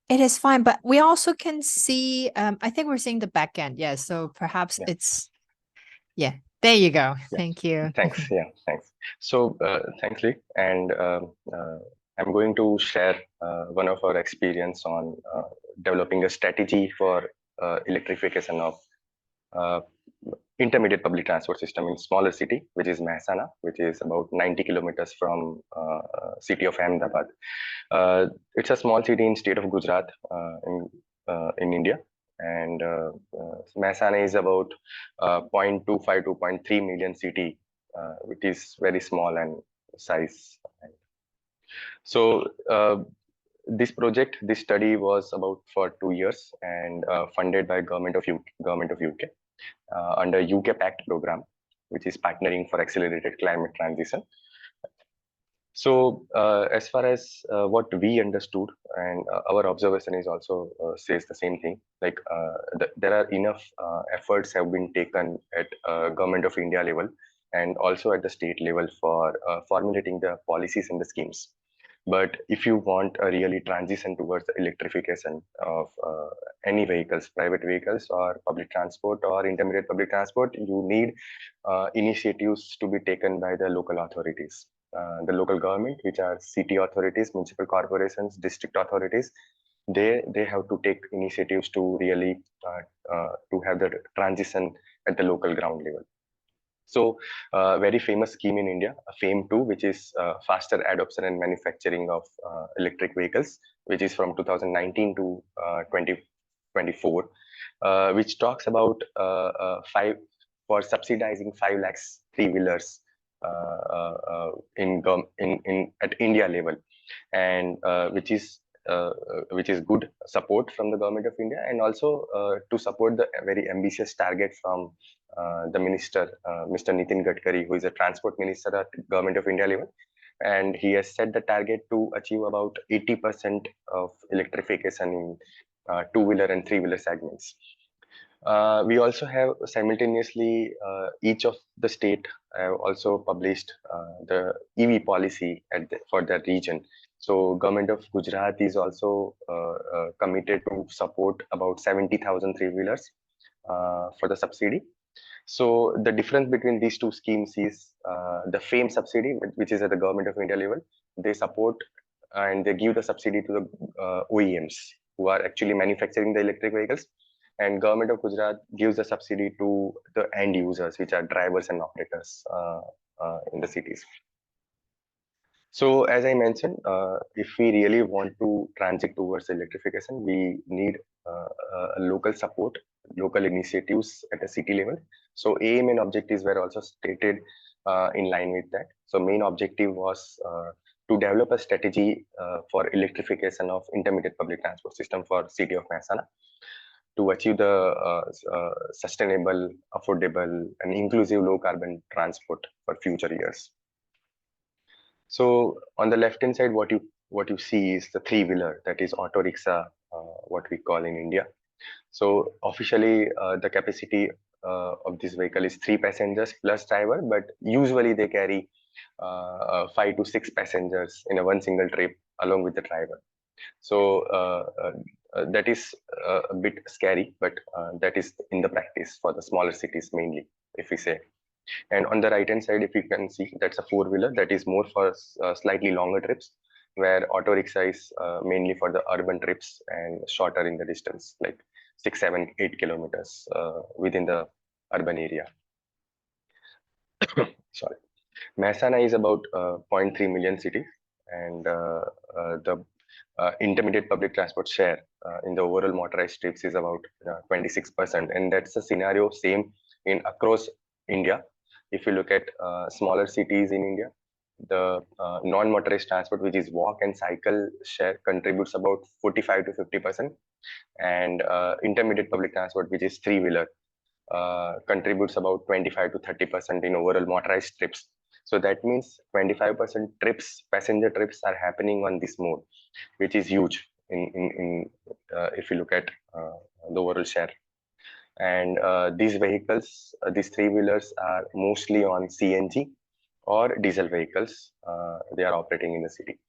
It is fine, but we also can see, I think we're seeing the back end. Yeah, so perhaps it's, yeah, there you go. Yeah. Thank you. Thanks. Yeah, thanks. So thanks, Lee. And I'm going to share one of our experience on developing a strategy for electrification of intermediate public transport system in smaller city, which is Mehsana, which is about 90 kilometers from city of Ahmedabad. It's a small city in state of Gujarat in India. And Mehsana is about 0.25 to 0.3 million city, which is very small and size. So this project, this study was about for 2 years and funded by government of UK under UK Pact program, which is partnering for accelerated climate transition. So as far as what we understood, and our observation is also says the same thing, like there are enough efforts have been taken at government of India level and also at the state level for formulating the policies and the schemes. But if you want a really transition towards the electrification of any vehicles, private vehicles or public transport or intermediate public transport, you need initiatives to be taken by the local authorities. The local government, which are city authorities, municipal corporations, district authorities, they have to take initiatives to really to have the transition at the local ground level. So very famous scheme in India, FAME 2, which is faster adoption and manufacturing of electric vehicles, which is from 2019 to 2024, which talks about for subsidizing 5 lakhs three-wheelers at India level, and which is good support from the government of India, and also to support the very ambitious target from the minister, Mr. Nitin Gadkari, who is a transport minister at government of India level, and he has set the target to achieve about 80% of electrification in two-wheeler and three-wheeler segments. We also have simultaneously each of the state have also published the EV policy for that region. So government of Gujarat is also committed to support about 70,000 three-wheelers for the subsidy. So the difference between these two schemes is the FAME subsidy, which is at the government of India level. They support and they give the subsidy to the OEMs who are actually manufacturing the electric vehicles. And government of Gujarat gives the subsidy to the end users, which are drivers and operators in the cities. So as I mentioned, if we really want to transit towards electrification, we need local support, local initiatives at a city level. So aim and objectives were also stated in line with that. So main objective was to develop a strategy for electrification of intermediate public transport system for city of Mehsana, to achieve the sustainable, affordable, and inclusive low carbon transport for future years. So on the left hand side, what you see is the three-wheeler, that is auto rickshaw, what we call in India. So officially the capacity of this vehicle is 3 passengers plus driver, but usually they carry 5 to 6 passengers in one single trip along with the driver. So that is a bit scary, but that is in the practice for the smaller cities mainly, if we say. And on the right hand side, if you can see, that's a four-wheeler that is more for slightly longer trips, where auto rickshaw is mainly for the urban trips and shorter in the distance, like 6, 7, 8 kilometers within the urban area. Sorry. Mehsana is about 0.3 million city, and the intermediate public transport share in the overall motorized trips is about 26%, and that's the scenario same in across India. If you look at smaller cities in India, the non-motorized transport, which is walk and cycle share, contributes about 45 to 50%, and intermediate public transport, which is three-wheeler, contributes about 25 to 30% in overall motorized trips. So that means 25% trips, passenger trips, are happening on this mode, which is huge in if you look at the overall share. And these vehicles, these three-wheelers, are mostly on CNG or diesel vehicles. They are operating in the city.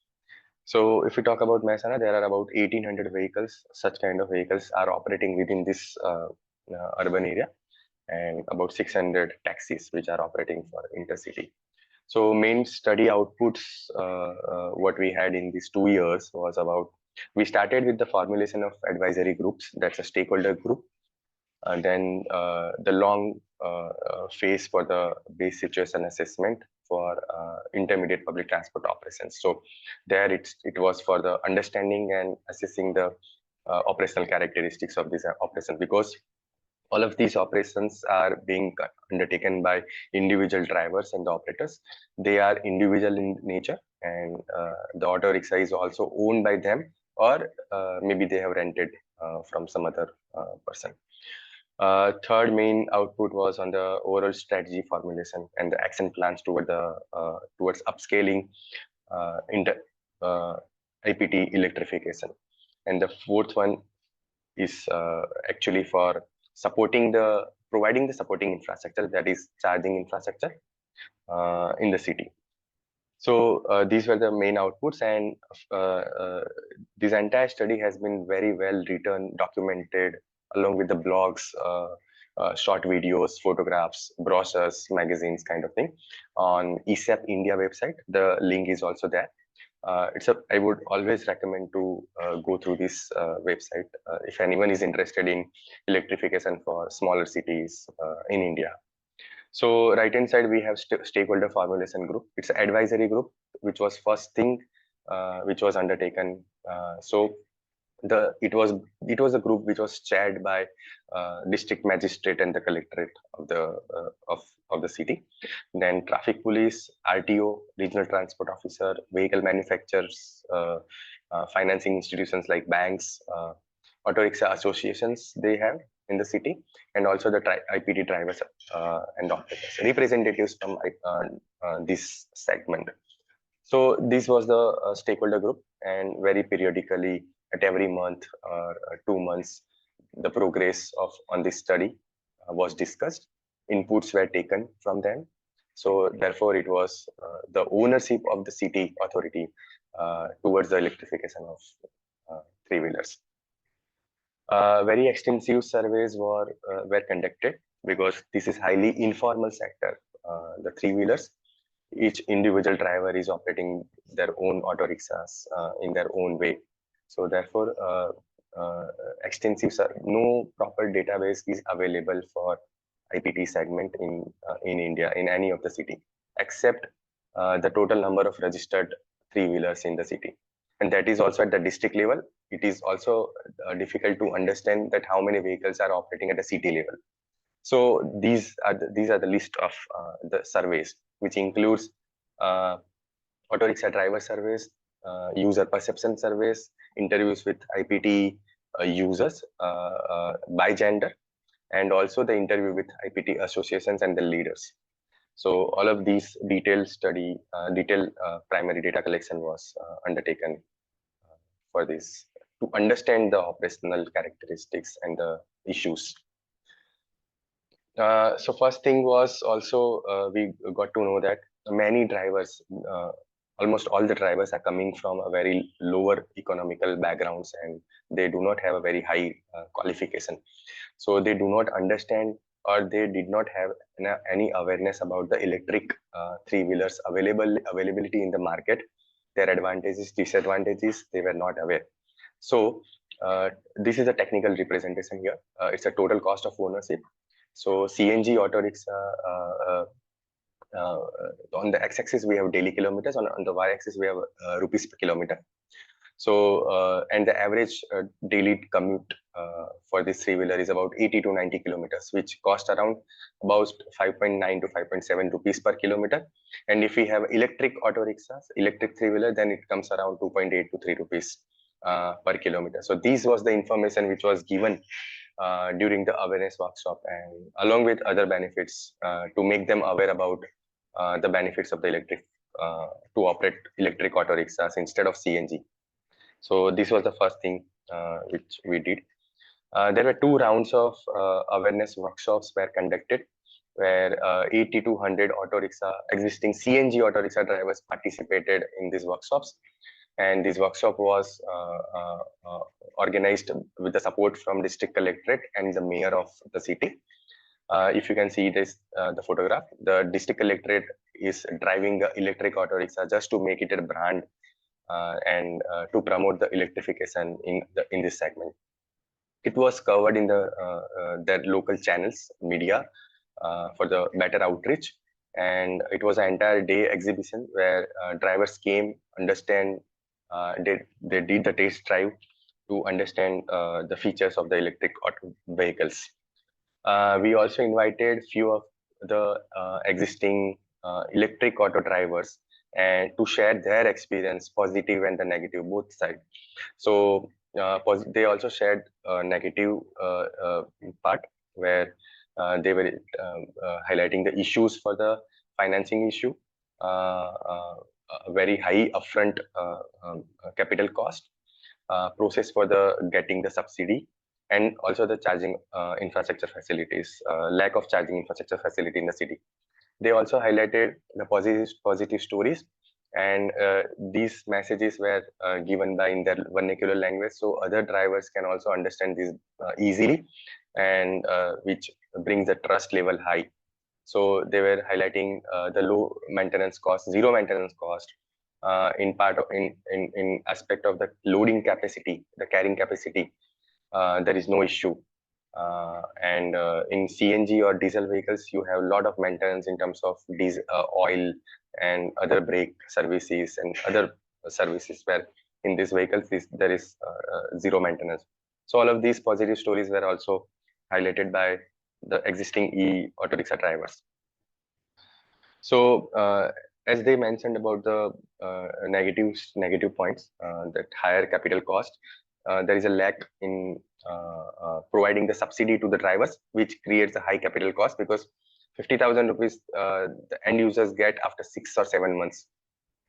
So if we talk about Mehsana, there are about 1,800 vehicles. Such kind of vehicles are operating within this urban area, and about 600 taxis which are operating for intercity. So main study outputs, what we had in these 2 years was about, we started with the formulation of advisory groups, that's a stakeholder group. And then the long phase for the base situation assessment for intermediate public transport operations. So there it was for the understanding and assessing the operational characteristics of these operations, because all of these operations are being undertaken by individual drivers and the operators. They are individual in nature, and the auto rickshaw is also owned by them, or maybe they have rented from some other person. Third main output was on the overall strategy formulation and the action plans toward the towards upscaling IPT electrification. And the fourth one is actually for providing the supporting infrastructure, that is charging infrastructure in the city. So these were the main outputs, and this entire study has been very well written, documented, along with the blogs, short videos, photographs, brochures, magazines, kind of thing, on ESAP India website. The link is also there. I would always recommend to go through this website if anyone is interested in electrification for smaller cities in India. So right hand side, we have stakeholder formulation group. It's an advisory group, which was first thing which was undertaken. So it was a group which was chaired by district magistrate and the collectorate of the city. Then traffic police, RTO, regional transport officer, vehicle manufacturers, financing institutions like banks, auto rickshaw associations they have in the city, and also the IPT drivers and operators, representatives from this segment. So this was the stakeholder group, and very periodically, at every month or 2 months, the progress on this study was discussed. Inputs were taken from them. So therefore, it was the ownership of the city authority towards the electrification of three-wheelers. Very extensive surveys were conducted, because this is highly informal sector. The three-wheelers, each individual driver is operating their own auto rickshaws in their own way. So therefore, no proper database is available for IPT segment in India, in any of the city, except the total number of registered three-wheelers in the city. And that is also at the district level. It is also difficult to understand that how many vehicles are operating at the city level. So these are the list of the surveys, which includes auto rickshaw driver surveys, user perception surveys, interviews with IPT users by gender, and also the interview with IPT associations and the leaders. So all of these detailed primary data collection was undertaken for this, to understand the operational characteristics and the issues. So first thing was also we got to know that many drivers, almost all the drivers, are coming from a very lower economical backgrounds, and they do not have a very high qualification. So they do not understand, or they did not have any awareness about the electric three-wheelers availability in the market, their advantages, disadvantages. They were not aware. So this is a technical representation here. It's a total cost of ownership. So CNG auto rickshaw, on the x-axis we have daily kilometers, on the y-axis we have rupees per kilometer. So and the average daily commute for this three-wheeler is about 80 to 90 kilometers, which cost around about 5.9 to 5.7 rupees per kilometer. And if we have electric auto rickshaws, electric three-wheeler, then it comes around 2.8 to 3 rupees per kilometer. So this was the information which was given during the awareness workshop, and along with other benefits to make them aware about the benefits of the electric to operate electric auto rickshaws instead of CNG. So this was the first thing which we did. There were 2 rounds of awareness workshops were conducted, where 80 to 100 auto rickshaw existing CNG auto rickshaw drivers participated in these workshops. And this workshop was organized with the support from district collectorate and the mayor of the city. If you can see this, the photograph, the district collectorate is driving the electric auto rickshaw just to make it a brand and to promote the electrification in this segment. It was covered in their local channels, media, for the better outreach. And it was an entire day exhibition where drivers came, understand, they did the test drive to understand the features of the electric auto vehicles. We also invited few of the existing electric auto drivers and to share their experience, positive and the negative, both sides. So they also shared negative part where they were highlighting the issues for the financing issue, a very high upfront capital cost, process for the getting the subsidy, and also the charging infrastructure facilities, lack of charging infrastructure facility in the city. They also highlighted the positive stories, and these messages were given by in their vernacular language, so other drivers can also understand this easily, and which brings the trust level high. So they were highlighting the low maintenance cost, zero maintenance cost, in aspect of the loading capacity, the carrying capacity. There is no issue. And in CNG or diesel vehicles, you have a lot of maintenance in terms of diesel, oil and other brake services and other services, where in these vehicles there is zero maintenance. So all of these positive stories were also highlighted by the existing e-auto rickshaw drivers. So as they mentioned about the negative points, that higher capital cost, there is a lack in providing the subsidy to the drivers, which creates a high capital cost, because 50,000 rupees the end users get after 6 or 7 months,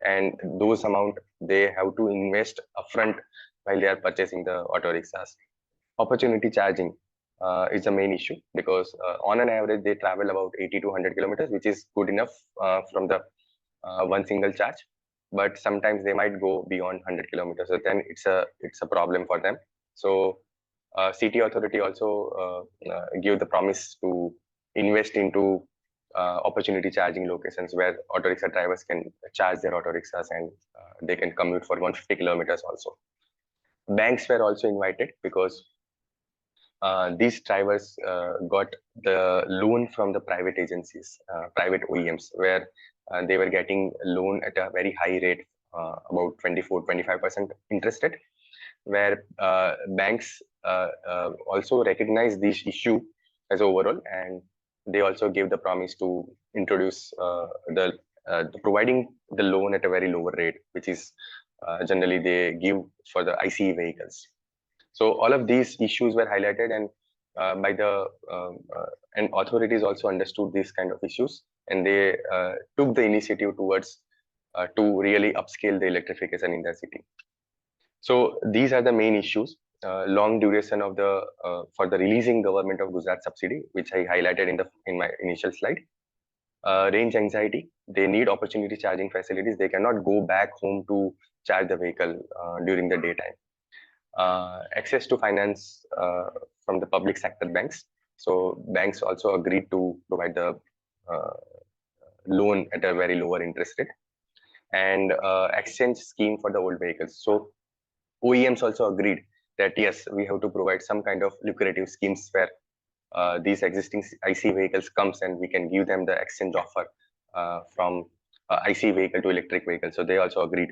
and those amount they have to invest upfront while they are purchasing the auto rickshaws. Opportunity charging is the main issue, because on an average they travel about 80 to 100 kilometers, which is good enough from the one single charge, but sometimes they might go beyond 100 kilometers, so then it's a problem for them. So city authority also give the promise to invest into opportunity charging locations where auto rickshaw drivers can charge their auto rickshaws, and they can commute for 150 kilometers also. Banks were also invited, because these drivers got the loan from the private agencies, private OEMs, where they were getting loan at a very high rate, about 24-25% interest rate, where banks also recognize this issue as overall, and they also gave the promise to introduce the providing the loan at a very lower rate, which is generally they give for the ICE vehicles. So all of these issues were highlighted, and by the and authorities also understood these kind of issues, and they took the initiative towards to really upscale the electrification in the city. So these are the main issues. Long duration of the for the releasing government of Gujarat subsidy, which I highlighted in my initial slide. Range anxiety, they need opportunity charging facilities. They cannot go back home to charge the vehicle during the daytime. Access to finance from the public sector banks. So banks also agreed to provide the loan at a very lower interest rate, and exchange scheme for the old vehicles. So OEMs also agreed that yes, we have to provide some kind of lucrative schemes where these existing IC vehicles comes and we can give them the exchange offer from IC vehicle to electric vehicle. So they also agreed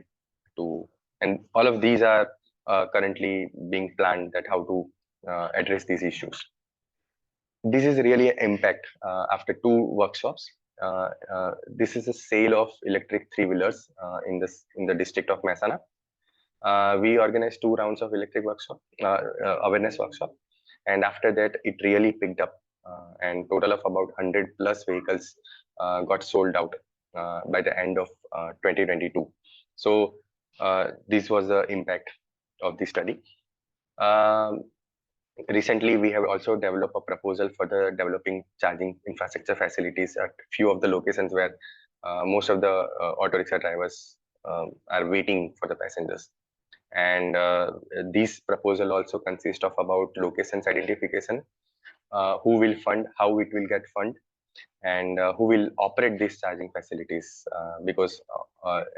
to, and all of these are currently being planned, that how to address these issues. This is really an impact after 2 workshops. This is a sale of electric 3-wheelers in the district of Mehsana. We organized 2 rounds of electric workshop, awareness workshop, and after that it really picked up, and total of about 100 plus vehicles got sold out by the end of 2022. So this was the impact of the study. Recently, we have also developed a proposal for the developing charging infrastructure facilities at few of the locations where most of the auto rickshaw drivers are waiting for the passengers. And this proposal also consists of about locations identification, who will fund, how it will get funded, and who will operate these charging facilities, because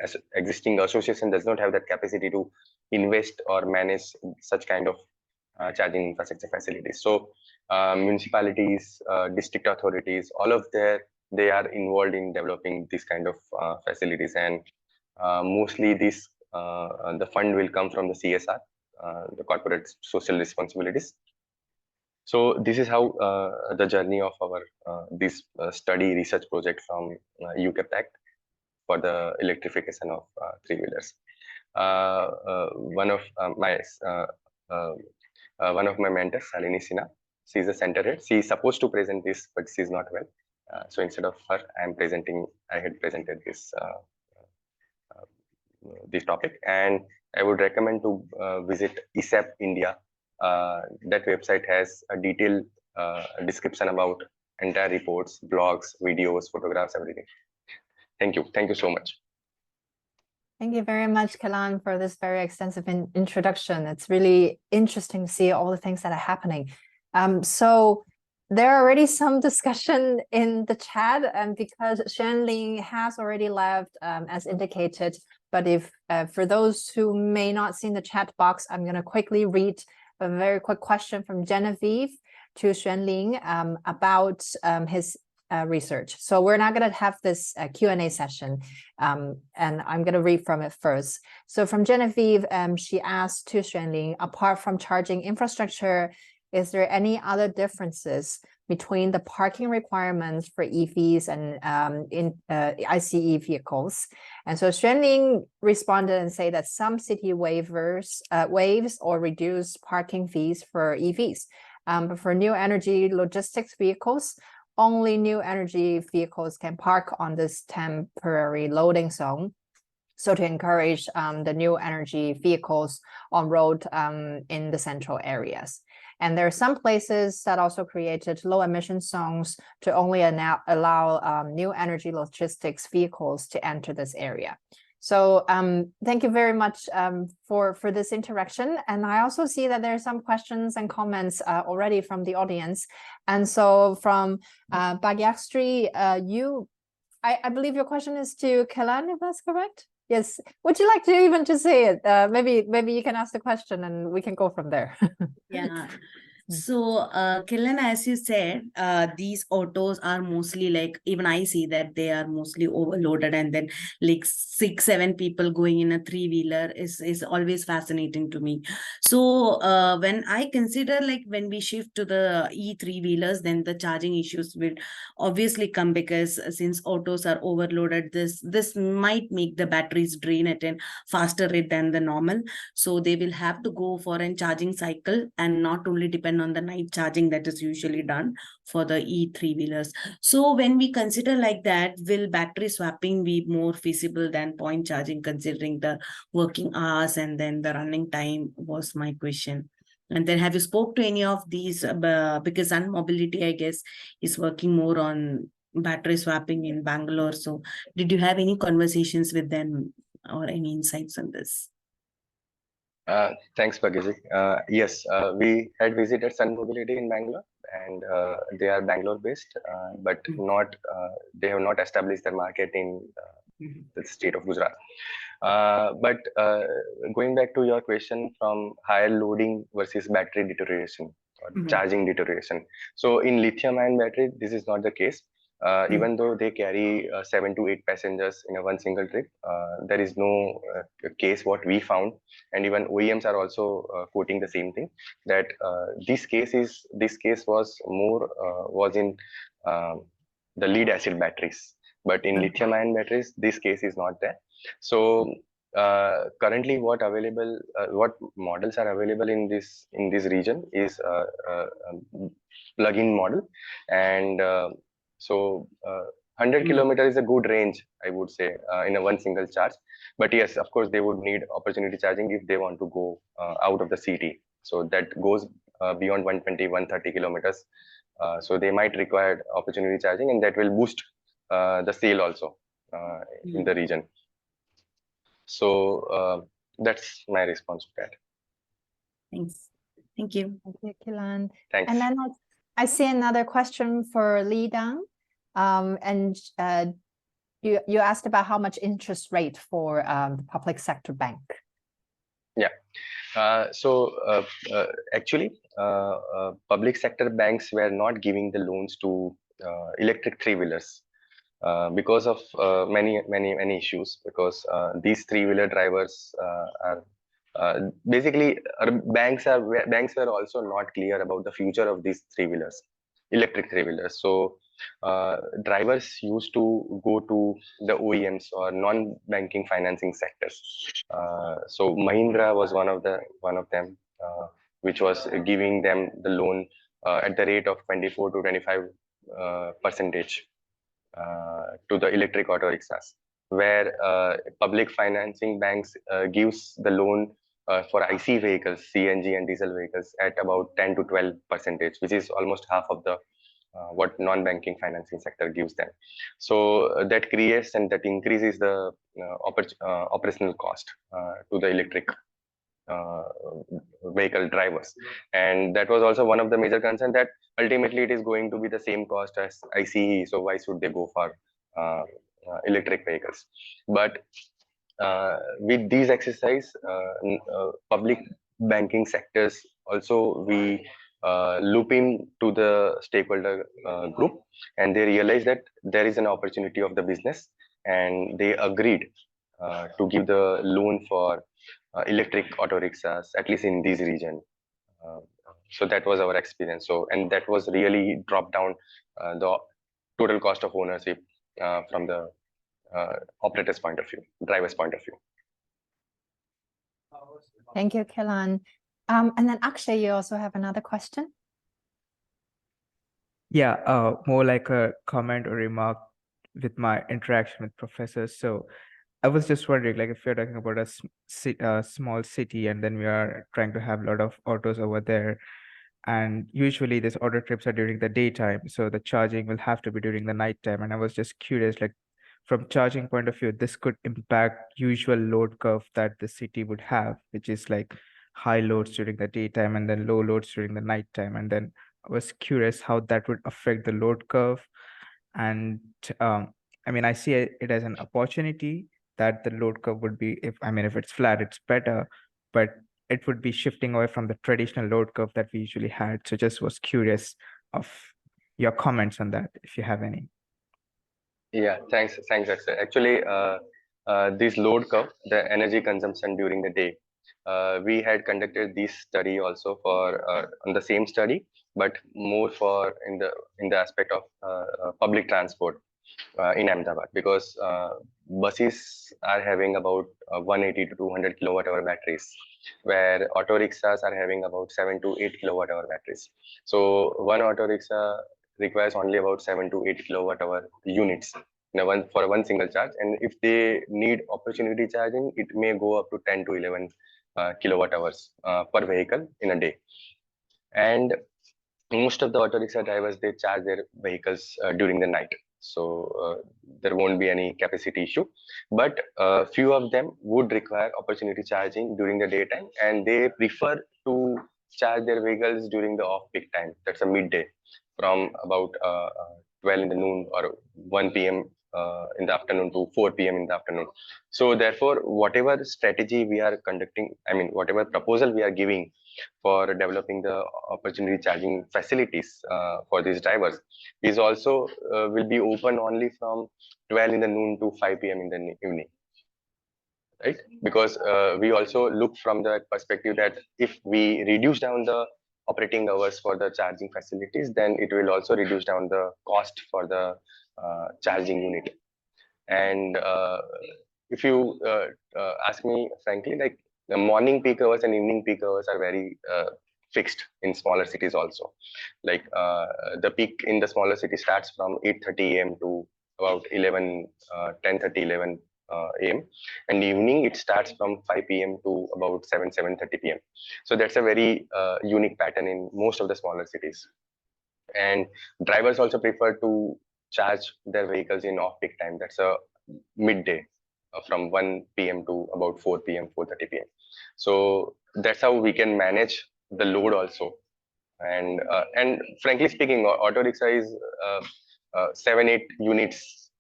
as existing association does not have that capacity to invest or manage such kind of charging infrastructure facilities. So municipalities, district authorities, all of they are involved in developing this kind of facilities, and mostly this the fund will come from the CSR, the corporate social responsibilities. So this is how the journey of our this study research project from UK Pact for the electrification of 3-wheelers. One of my mentors, Shalini Sinha, she is a center head. She is supposed to present this, but she is not well. So instead of her, I had presented this topic, and I would recommend to visit ESAP India. That website has a detailed description about entire reports, blogs, videos, photographs, everything. Thank you so much. Thank you very much, Kalan, for this very extensive introduction. It's really interesting to see all the things that are happening. So there are already some discussion in the chat, and because Xuanling has already left, as indicated. But if for those who may not see in the chat box, I'm going to quickly read a very quick question from Genevieve to Xuanling about his research. So we're not going to have this Q&A session, and I'm going to read from it first. So from Genevieve, she asked to Xuanling, apart from charging infrastructure, is there any other differences between the parking requirements for EVs and ICE vehicles? And so Xuanling responded and said that some city waives or reduce parking fees for EVs. But for new energy logistics vehicles, only new energy vehicles can park on this temporary loading zone. So to encourage the new energy vehicles on road in the central areas. And there are some places that also created low emission zones to only allow new energy logistics vehicles to enter this area. So thank you very much for this interaction. And I also see that there are some questions and comments already from the audience. And so from Bhagyasri, I believe your question is to Kalan, if that's correct? Yes. Would you like to even to say it? Maybe you can ask the question and we can go from there. Yeah. So, Killen, as you said, these autos are mostly like, even I see that they are mostly overloaded, and then like 6-7 people going in a 3-wheeler is always fascinating to me. So, when I consider like when we shift to the E3-wheelers, then the charging issues will obviously come, because since autos are overloaded, this might make the batteries drain at a faster rate than the normal. So they will have to go for a charging cycle and not only depend on the night charging that is usually done for the E3-wheelers. So when we consider like that, will battery swapping be more feasible than point charging, considering the working hours and then the running time, was my question. And then have you spoke to any of these, because Sun Mobility, I guess, is working more on battery swapping in Bangalore. So did you have any conversations with them or any insights on this? Thanks, Bhagyasri. Yes, we had visited Sun Mobility in Bangalore, and they are Bangalore based, but not they have not established their market in the state of Gujarat. But going back to your question from higher loading versus battery deterioration or charging deterioration. So in lithium-ion battery, this is not the case. Even though they carry 7 to 8 passengers in a one single trip, there is no case what we found, and even OEMs are also quoting the same thing, that this case was more was in the lead acid batteries, but in lithium ion batteries this case is not there. So currently what models are available in this region is plug-in model, and so 100 kilometers is a good range, I would say, in a one single charge. But yes, of course, they would need opportunity charging if they want to go out of the city. So that goes beyond 120, 130 kilometers. So they might require opportunity charging, and that will boost the sale also in the region. So that's my response to that. Thanks. Thank you. Thank you, Kilan. Thanks. And then I see another question for Li Dang. And you asked about how much interest rate for the public sector bank. Yeah. Actually, public sector banks were not giving the loans to electric three-wheelers because of many issues. Because these three-wheeler drivers are basically banks were also not clear about the future of these three-wheelers, electric three-wheelers. So drivers used to go to the OEMs or non-banking financing sectors. So Mahindra was one of them, which was giving them the loan at the rate of 24 to 25 percentage to the electric auto rickshaws, where public financing banks gives the loan for IC vehicles, CNG and diesel vehicles at about 10 to 12 percentage, which is almost half of the what non-banking financing sector gives them. So that creates and that increases the operational cost to the electric vehicle drivers, and that was also one of the major concerns, that ultimately it is going to be the same cost as ICE, so why should they go for electric vehicles? But with these exercise, public banking sectors also we loop in to the stakeholder group, and they realize that there is an opportunity of the business, and they agreed to give the loan for electric auto rickshaws, at least in this region. So that was our experience. So, and that was really dropped down the total cost of ownership from the operator's point of view, driver's point of view. Thank you, Kilan. And then Akshay, you also have another question? Yeah, more like a comment or remark with my interaction with professors. So I was just wondering, like, if you're talking about a small city and then we are trying to have a lot of autos over there, and usually these auto trips are during the daytime, so the charging will have to be during the nighttime. And I was just curious, like, from charging point of view, this could impact usual load curve that the city would have, which is like high loads during the daytime and then low loads during the nighttime. And then I was curious how that would affect the load curve. And I mean, I see it as an opportunity that the load curve would be, if it's flat, it's better, but it would be shifting away from the traditional load curve that we usually had. So just was curious of your comments on that, if you have any. Yeah, thanks, Akshay. Actually, this load curve, the energy consumption during the day, we had conducted this study also for on the same study, but more for in the aspect of public transport in Ahmedabad, because buses are having about 180 to 200 kilowatt hour batteries, where auto rickshaws are having about 7 to 8 kilowatt hour batteries. So one auto rickshaw requires only about 7 to 8 kilowatt hour units for one single charge, and if they need opportunity charging, it may go up to 10 to 11 kilowatt hours per vehicle in a day. And most of the auto rickshaw drivers, they charge their vehicles during the night, so there won't be any capacity issue. But few of them would require opportunity charging during the daytime, and they prefer to charge their vehicles during the off-peak time. That's a midday, from about 12 in the noon or 1 p.m. in the afternoon to 4 p.m. in the afternoon. So therefore, whatever strategy we are conducting, whatever proposal we are giving for developing the opportunity charging facilities for these drivers is also will be open only from 12 in the noon to 5 p.m. in the evening. Right, because we also look from the perspective that if we reduce down the operating hours for the charging facilities, then it will also reduce down the cost for the charging unit. And if you ask me frankly, like the morning peak hours and evening peak hours are very fixed in smaller cities also. Like the peak in the smaller city starts from 8:30 a.m. to about 10:30, 11 a.m. and evening it starts from 5 p.m. to about 7:30 p.m. So that's a very unique pattern in most of the smaller cities. And drivers also prefer to charge their vehicles in off-peak time. That's a midday from 1 p.m. to about 4 p.m., 4:30 p.m. So that's how we can manage the load also. And frankly speaking, auto rickshaw is 7-8 units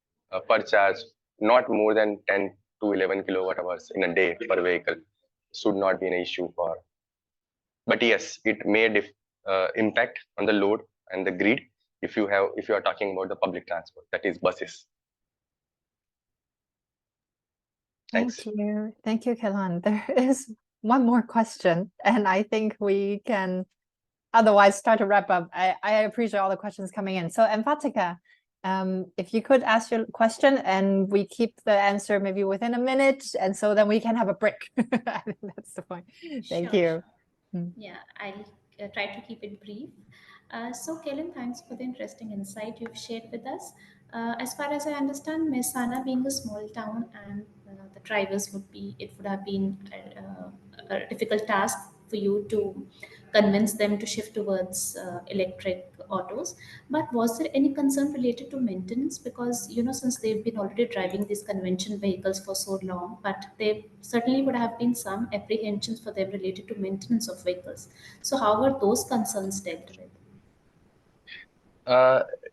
per charge, not more than 10 to 11 kilowatt hours in a day per vehicle. Should not be an issue for. But yes, it may impact on the load and the grid if you are talking about the public transport, that is buses. Thanks. Thank you, Kelan. There is one more question, and I think we can otherwise start to wrap up. I appreciate all the questions coming in. So Emphatica, if you could ask your question and we keep the answer maybe within a minute, and so then we can have a break. I think that's the point. Thank you. Yeah, I'll try to keep it brief. So Kellen, thanks for the interesting insight you've shared with us. As far as I understand, Mehsana being a small town and the drivers it would have been a difficult task for you to convince them to shift towards electric autos. But was there any concern related to maintenance? Because, since they've been already driving these conventional vehicles for so long, but there certainly would have been some apprehensions for them related to maintenance of vehicles. So how were those concerns dealt with?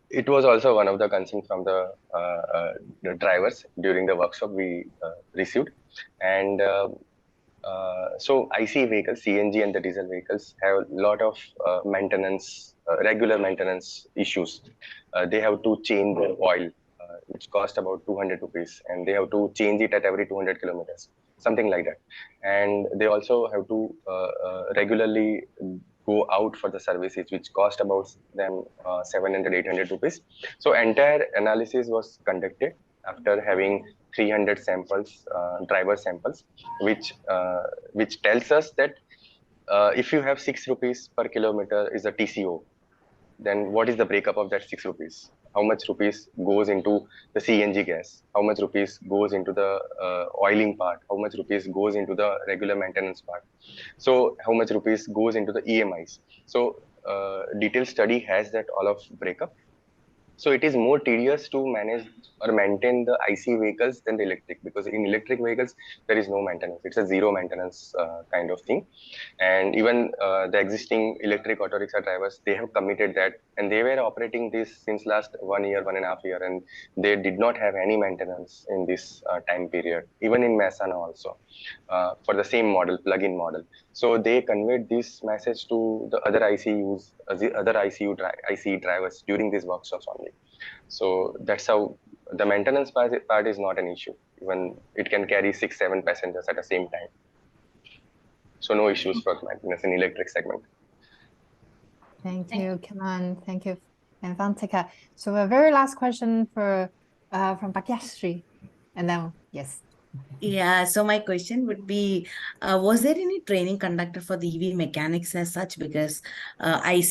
It was also one of the concerns from the drivers during the workshop we received. And so IC vehicles, CNG and the diesel vehicles have a lot of maintenance, regular maintenance issues. They have to change the oil, which cost about 200 rupees, and they have to change it at every 200 kilometers, something like that. And they also have to regularly go out for the services, which cost about them 700, 800 rupees. So entire analysis was conducted after having 300 samples, driver samples, which tells us that if you have 6 rupees per kilometer is a TCO, then what is the breakup of that 6 rupees? How much rupees goes into the CNG gas? How much rupees goes into the oiling part? How much rupees goes into the regular maintenance part? So how much rupees goes into the EMIs? So detailed study has that all of breakup. So it is more tedious to manage or maintain the IC vehicles than the electric, because in electric vehicles, there is no maintenance. It's a zero maintenance kind of thing. And even the existing electric auto rickshaw drivers, they have committed that, and they were operating this since last 1 year, 1.5 years, and they did not have any maintenance in this time period, even in Mehsana also, for the same model, plug-in model. So they conveyed this message to the other ICUs, the other ICE drivers during these workshops only. So that's how the maintenance part is not an issue. Even it can carry 6-7 passengers at the same time. So no issues for maintenance in electric segment. Thank you, Kelan. Thank you, Emphatica. So a very last question from Bhagyashree, and then yes. Yeah, so my question would be, was there any training conducted for the EV mechanics as such? Because I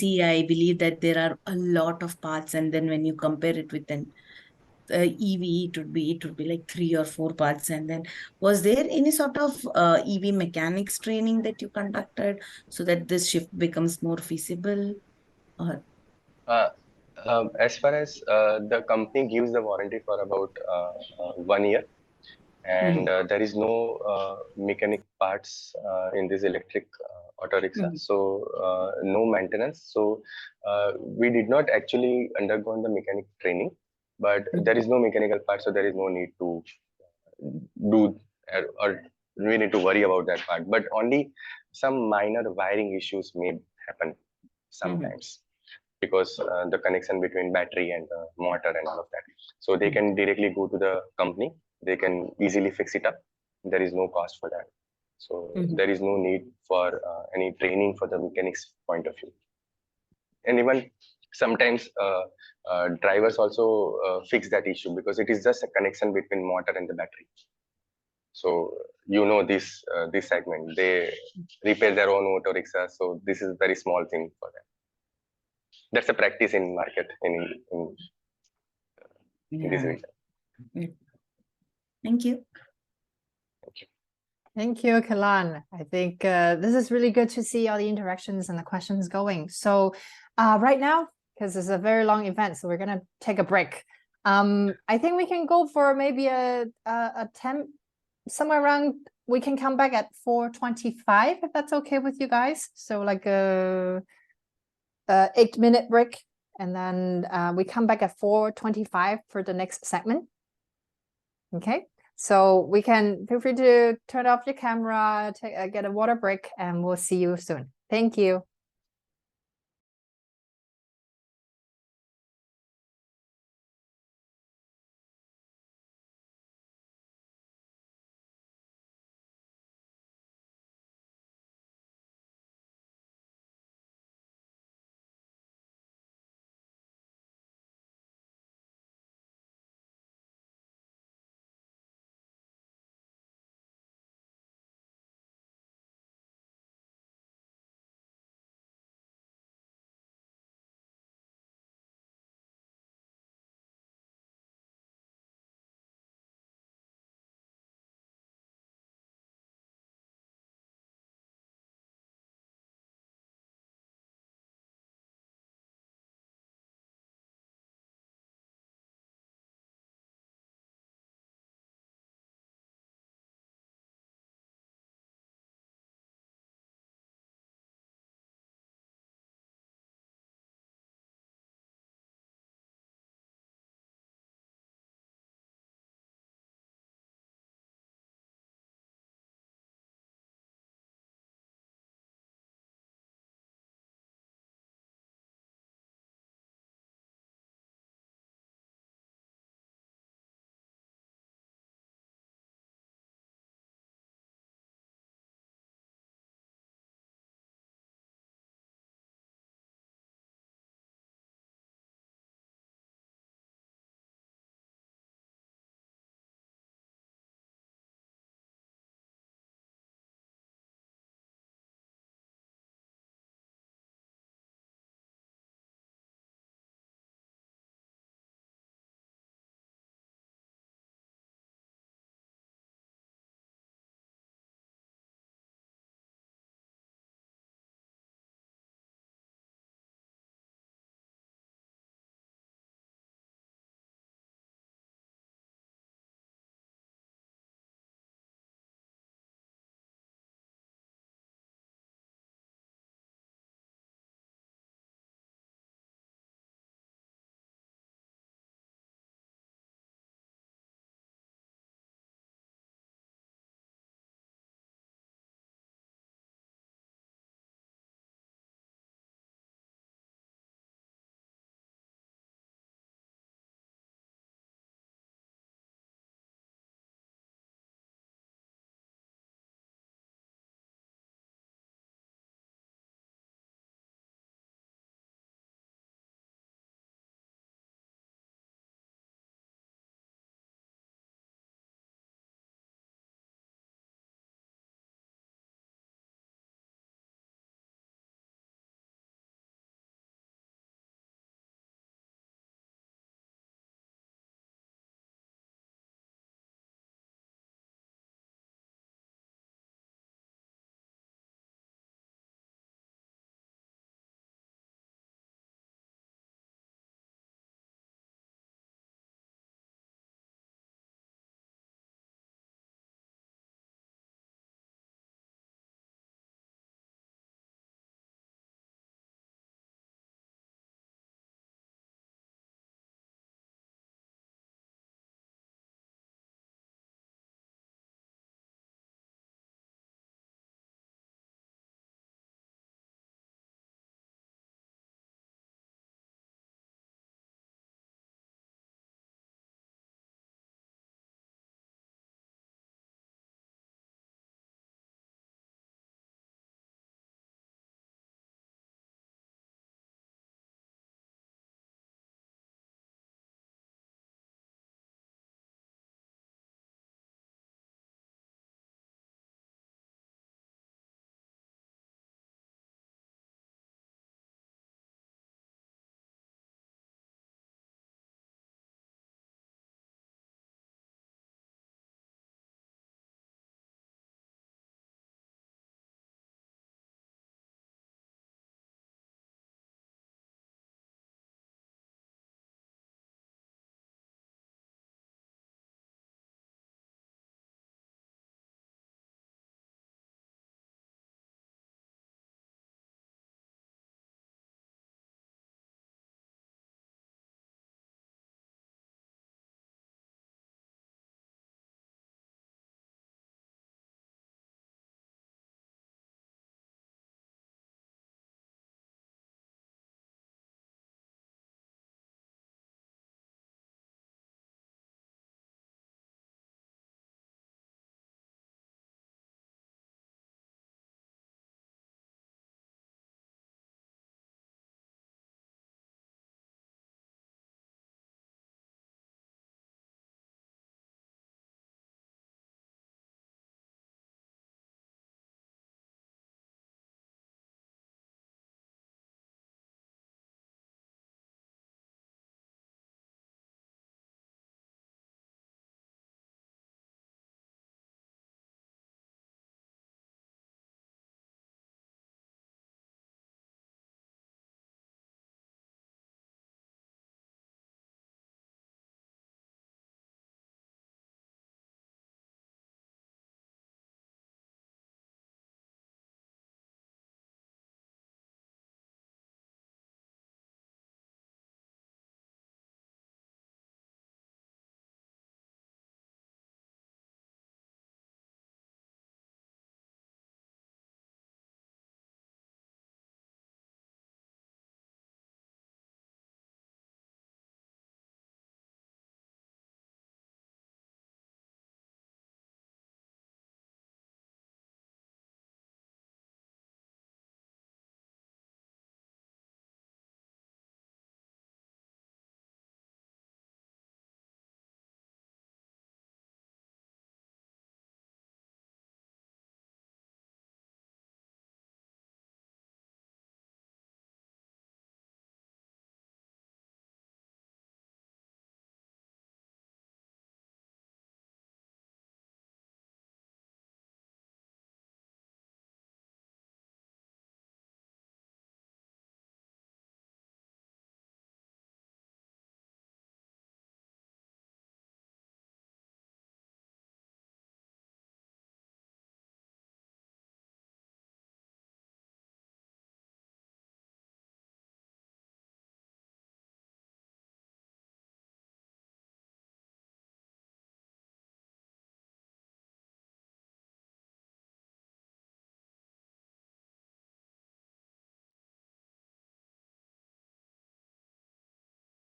believe that there are a lot of parts, and then when you compare it with an EV, it would be like 3 or 4 parts. And then was there any sort of EV mechanics training that you conducted so that this shift becomes more feasible? Or As far as the company gives the warranty for about 1 year, and there is no mechanic parts in this electric auto rickshaw, so no maintenance. So we did not actually undergo the mechanic training, but there is no mechanical part, so there is no need to do or we need to worry about that part. But only some minor wiring issues may happen sometimes because the connection between battery and the motor and all of that. So they can directly go to the company. They can easily fix it up. There is no cost for that. So there is no need for any training for the mechanics point of view. And even sometimes drivers also fix that issue because it is just a connection between motor and the battery. So this segment, they repair their own auto rickshaw. So this is very small thing for them. That's a practice in market in this region. Thank you. Thank you, Kalan. I think this is really good to see all the interactions and the questions going. So right now, because it's a very long event, so we're going to take a break. I think we can go for maybe a 10, somewhere around, we can come back at 4:25, if that's okay with you guys. So like a 8-minute break. And then we come back at 4:25 for the next segment. Okay. So we can feel free to turn off your camera, get a water break, and we'll see you soon. Thank you.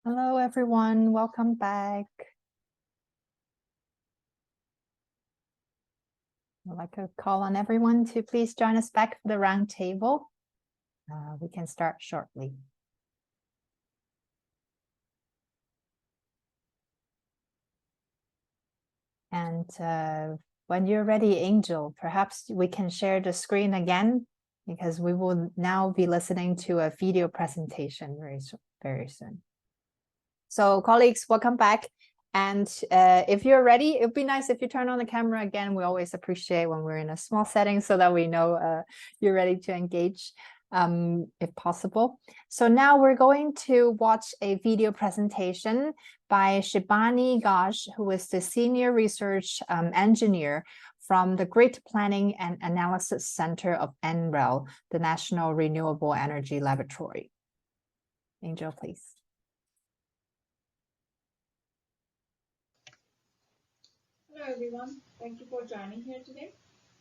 Hello, everyone. Welcome back. I'd like to call on everyone to please join us back for the roundtable. We can start shortly. And when you're ready, Angel, perhaps we can share the screen again, because we will now be listening to a video presentation very soon. So colleagues, welcome back. And if you're ready, it would be nice if you turn on the camera again. We always appreciate when we're in a small setting so that we know you're ready to engage if possible. So now we're going to watch a video presentation by Shibani Ghosh, who is the Senior Research Engineer from the Grid Planning and Analysis Center of NREL, the National Renewable Energy Laboratory. Angel, please. Hello everyone, thank you for joining here today.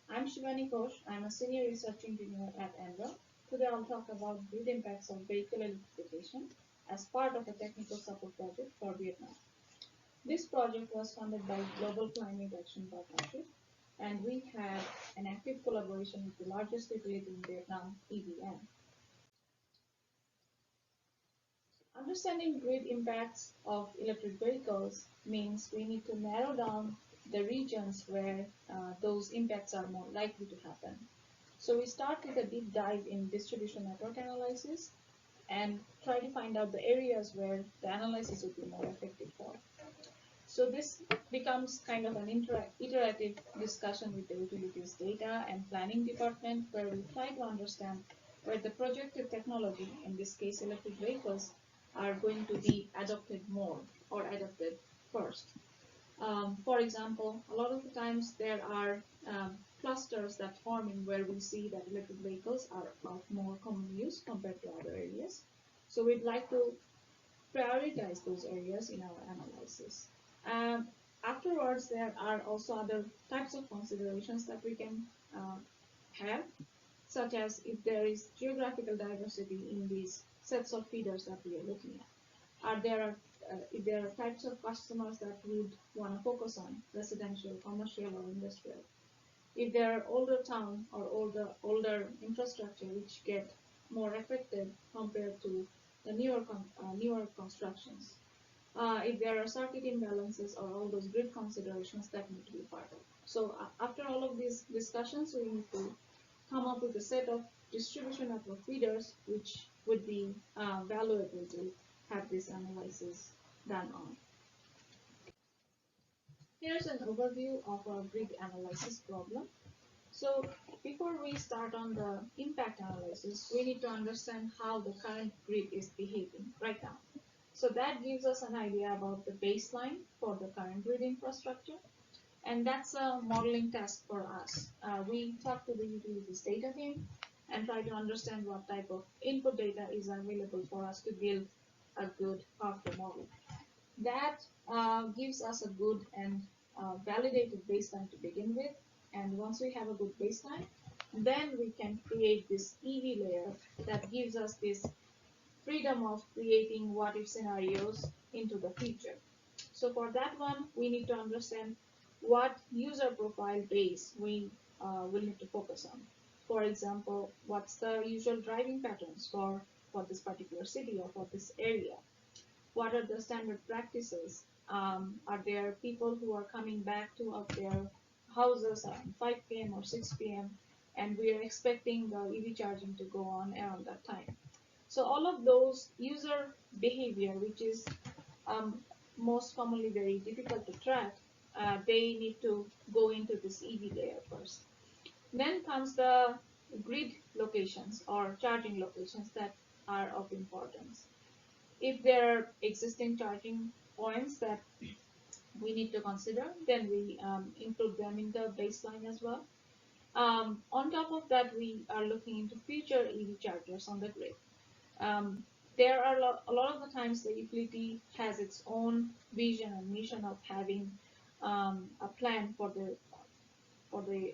I'm Shibani Ghosh. I'm a Senior Research Engineer at NREL. Today I'll talk about grid impacts of vehicle electrification as part of a technical support project for Vietnam. This project was funded by Global Climate Action Partnership, and we had an active collaboration with the largest utility in Vietnam, EVN. Understanding grid impacts of electric vehicles means we need to narrow down the regions where those impacts are more likely to happen. So we start with a deep dive in distribution network analysis and try to find out the areas where the analysis would be more effective for. So this becomes kind of an iterative discussion with the utilities data and planning department, where we try to understand where the projected technology, in this case electric vehicles, are going to be adopted more or adopted first. For example, a lot of the times there are clusters that form in where we see that electric vehicles are of more common use compared to other areas. So we'd like to prioritize those areas in our analysis. Afterwards, there are also other types of considerations that we can have, such as if there is geographical diversity in these sets of feeders that we are looking at. If there are types of customers that we would want to focus on, residential, commercial, or industrial. If there are older town or older infrastructure which get more affected compared to the newer constructions. If there are circuit imbalances or all those grid considerations that need to be part of. So after all of these discussions, we need to come up with a set of distribution network feeders which would be valuable to have this analysis done on. Here's an overview of our grid analysis problem. So before we start on the impact analysis, we need to understand how the current grid is behaving right now. So that gives us an idea about the baseline for the current grid infrastructure. And that's a modeling task for us. We talk to the utilities data team and try to understand what type of input data is available for us to build a good powerful model. That gives us a good and validated baseline to begin with. And once we have a good baseline, then we can create this EV layer that gives us this freedom of creating what-if scenarios into the future. So for that one, we need to understand what user profile base we will need to focus on. For example, what's the usual driving patterns for this particular city or for this area? What are the standard practices? Are there people who are coming back to their houses at 5 p.m. or 6 p.m. and we are expecting the EV charging to go on around that time? So all of those user behavior, which is most commonly very difficult to track, they need to go into this EV layer first. Then comes the grid locations or charging locations that are of importance. If there are existing charging points that we need to consider, then we include them in the baseline as well. On top of that, we are looking into future EV chargers on the grid. There are a lot of the times the utility has its own vision and mission of having a plan for the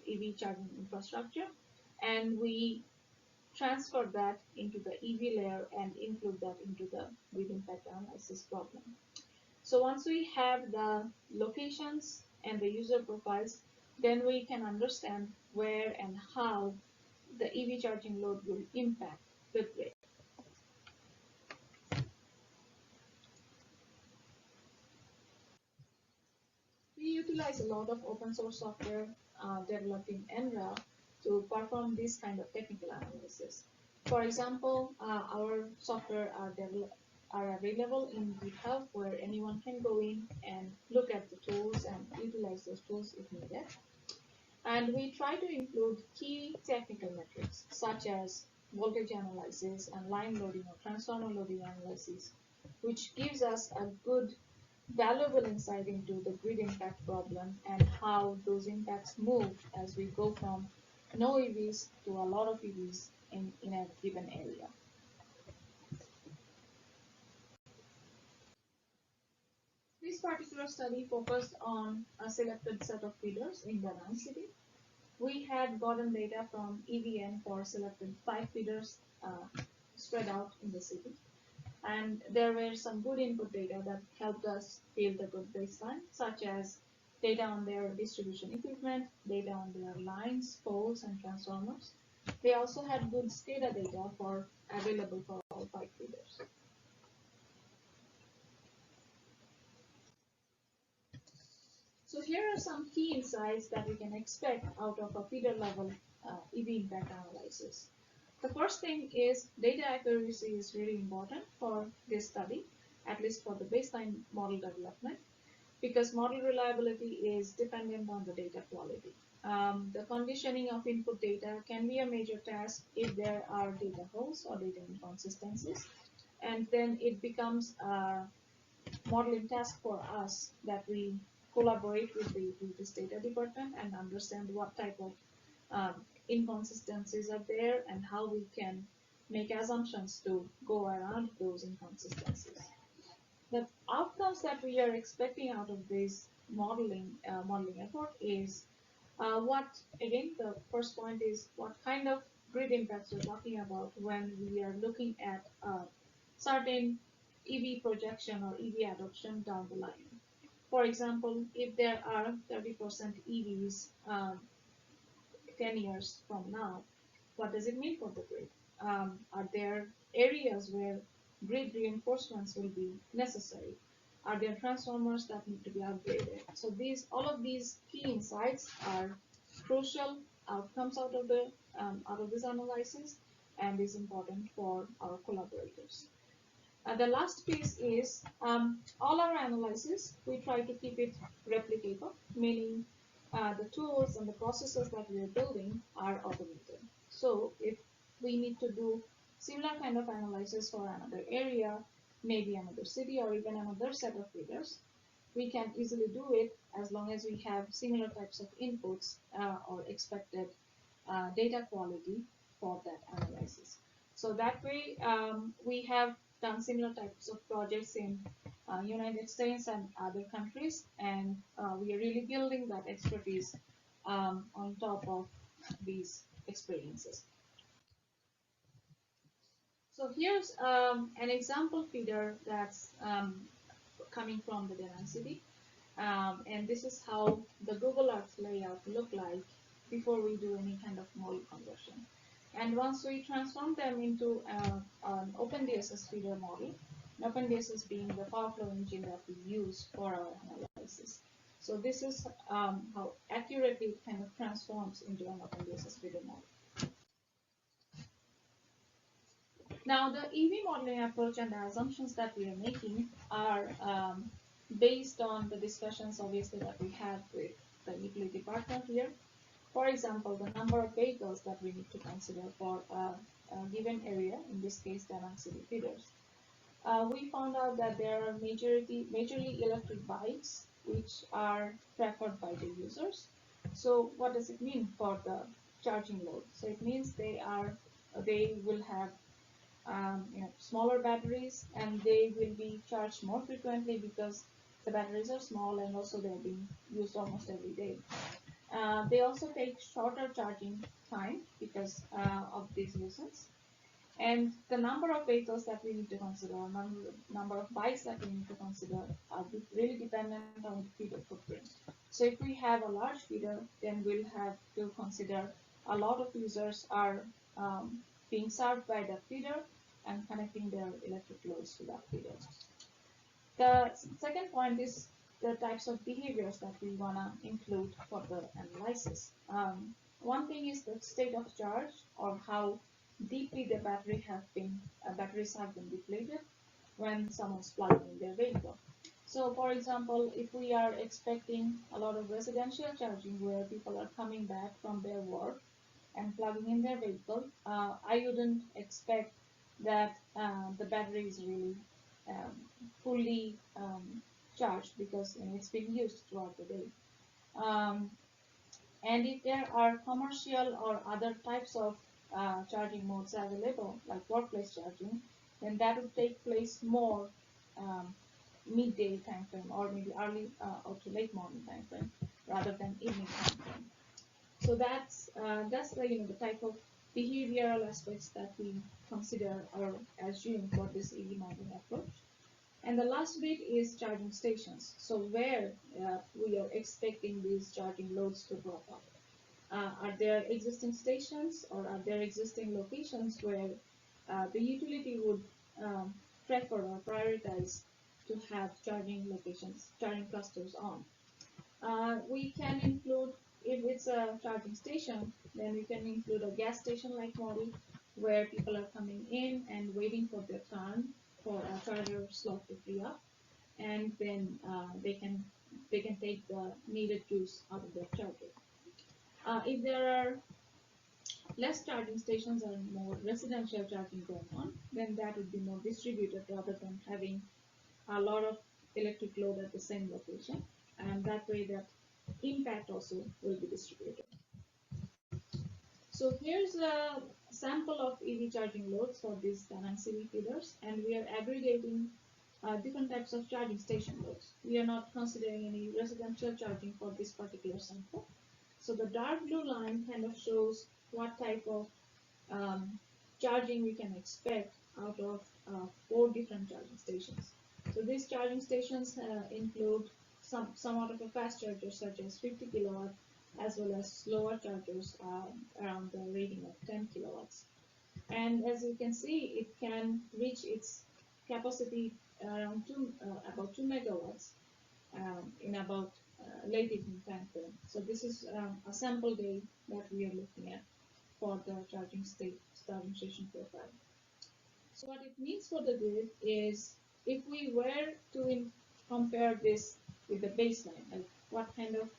EV charging infrastructure, and we transfer that into the EV layer and include that into the grid impact analysis problem. So once we have the locations and the user profiles, then we can understand where and how the EV charging load will impact the grid. We utilize a lot of open source software developed in NRA to perform this kind of technical analysis. For example, our software are available in GitHub, where anyone can go in and look at the tools and utilize those tools if needed. And we try to include key technical metrics such as voltage analysis and line loading or transformer loading analysis, which gives us a good valuable insight into the grid impact problem and how those impacts move as we go from no EVs to a lot of EVs in a given area. This particular study focused on a selected set of feeders in the city. We had gotten data from EVN for selected 5 feeders spread out in the city. And there were some good input data that helped us build a good baseline, such as data on their distribution equipment, data on their lines, poles, and transformers. They also had good SCADA data available for all 5 feeders. So here are some key insights that we can expect out of a feeder level EV impact analysis. The first thing is data accuracy is really important for this study, at least for the baseline model development, because model reliability is dependent on the data quality. The conditioning of input data can be a major task if there are data holes or data inconsistencies, and then it becomes a modeling task for us that we collaborate with the utilities data department and understand what type of inconsistencies are there and how we can make assumptions to go around those inconsistencies. The outcomes that we are expecting out of this modeling effort is again, the first point is what kind of grid impacts we're talking about when we are looking at certain EV projection or EV adoption down the line. For example, if there are 30% EVs 10 years from now, what does it mean for the grid? Are there areas where grid reinforcements will be necessary? Are there transformers that need to be upgraded? So all of these key insights are crucial outcomes out of this analysis, and is important for our collaborators. The last piece is all our analysis, we try to keep it replicable, meaning the tools and the processes that we are building are automated. So if we need to do similar kind of analysis for another area, maybe another city or even another set of feeders, we can easily do it as long as we have similar types of inputs or expected data quality for that analysis. So that way we have done similar types of projects in United States and other countries, and we are really building that expertise on top of these experiences. So here's an example feeder that's coming from the density, and this is how the Google Earth layout look like before we do any kind of model conversion. And once we transform them into an OpenDSS feeder model, OpenDSS being the power flow engine that we use for our analysis. So this is how accurately it kind of transforms into an OpenDSS feeder model. Now, the EV modeling approach and the assumptions that we are making are based on the discussions, obviously, that we had with the utility partner here. For example, the number of vehicles that we need to consider for a given area, in this case, the city feeders. We found out that there are majorly electric bikes which are preferred by the users. So what does it mean for the charging load? So it means they will have smaller batteries, and they will be charged more frequently because the batteries are small and also they're being used almost every day. They also take shorter charging time because of these reasons. And the number of vehicles that we need to consider, number of bikes that we need to consider, are really dependent on the feeder footprint. So if we have a large feeder, then we'll have to consider a lot of users are being served by that feeder and connecting their electric loads to that feeder. The second point is the types of behaviors that we want to include for the analysis. One thing is the state of charge, or how deeply the batteries have been depleted when someone's plugging in their vehicle. So, for example, if we are expecting a lot of residential charging where people are coming back from their work and plugging in their vehicle, I wouldn't expect that the battery is really fully charged, because it's being used throughout the day. And if there are commercial or other types of charging modes available, like workplace charging, then that would take place more midday time frame, or maybe early or to late morning time frame, rather than evening time frame. So that's the type of behavioral aspects that we consider or assume for this EV modeling approach. And the last bit is charging stations. So where we are expecting these charging loads to drop up. Are there existing stations, or are there existing locations where the utility would prefer or prioritize to have charging locations, charging clusters on? We can include, if it's a charging station, then we can include a gas station-like model where people are coming in and waiting for their turn for a charger slot to free up, and then they can take the needed juice out of their charger. If there are less charging stations and more residential charging going on, then that would be more distributed rather than having a lot of electric load at the same location, and that way that impact also will be distributed. So here's a sample of EV charging loads for these Danang feeders, and we are aggregating different types of charging station loads. We are not considering any residential charging for this particular sample. So the dark blue line kind of shows what type of charging we can expect out of 4 different charging stations. So these charging stations include somewhat of a fast charger, such as 50 kilowatt, as well as slower chargers around the rating of 10 kilowatts. And as you can see, it can reach its capacity around about 2 megawatts in about late evening time frame. So this is a sample day that we are looking at for the charging station profile. So what it means for the grid is, if we were to compare this with the baseline, like what kind of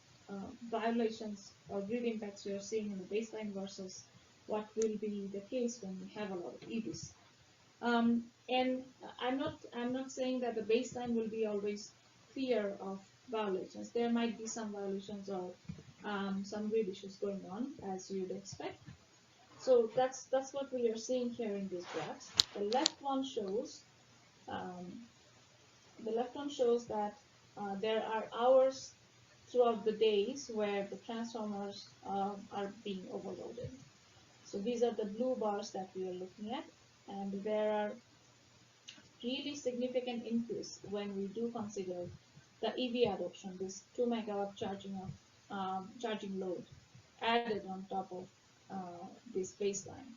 violations or grid impacts we are seeing in the baseline versus what will be the case when we have a lot of EVs. And I'm not saying that the baseline will be always clear of violations. There might be some violations or some grid issues going on, as you'd expect. So that's what we are seeing here in these graphs. The left one shows that there are hours throughout the days where the transformers are being overloaded. So these are the blue bars that we are looking at, and there are really significant increase when we do consider the EV adoption, this 2 megawatt charging load added on top of this baseline,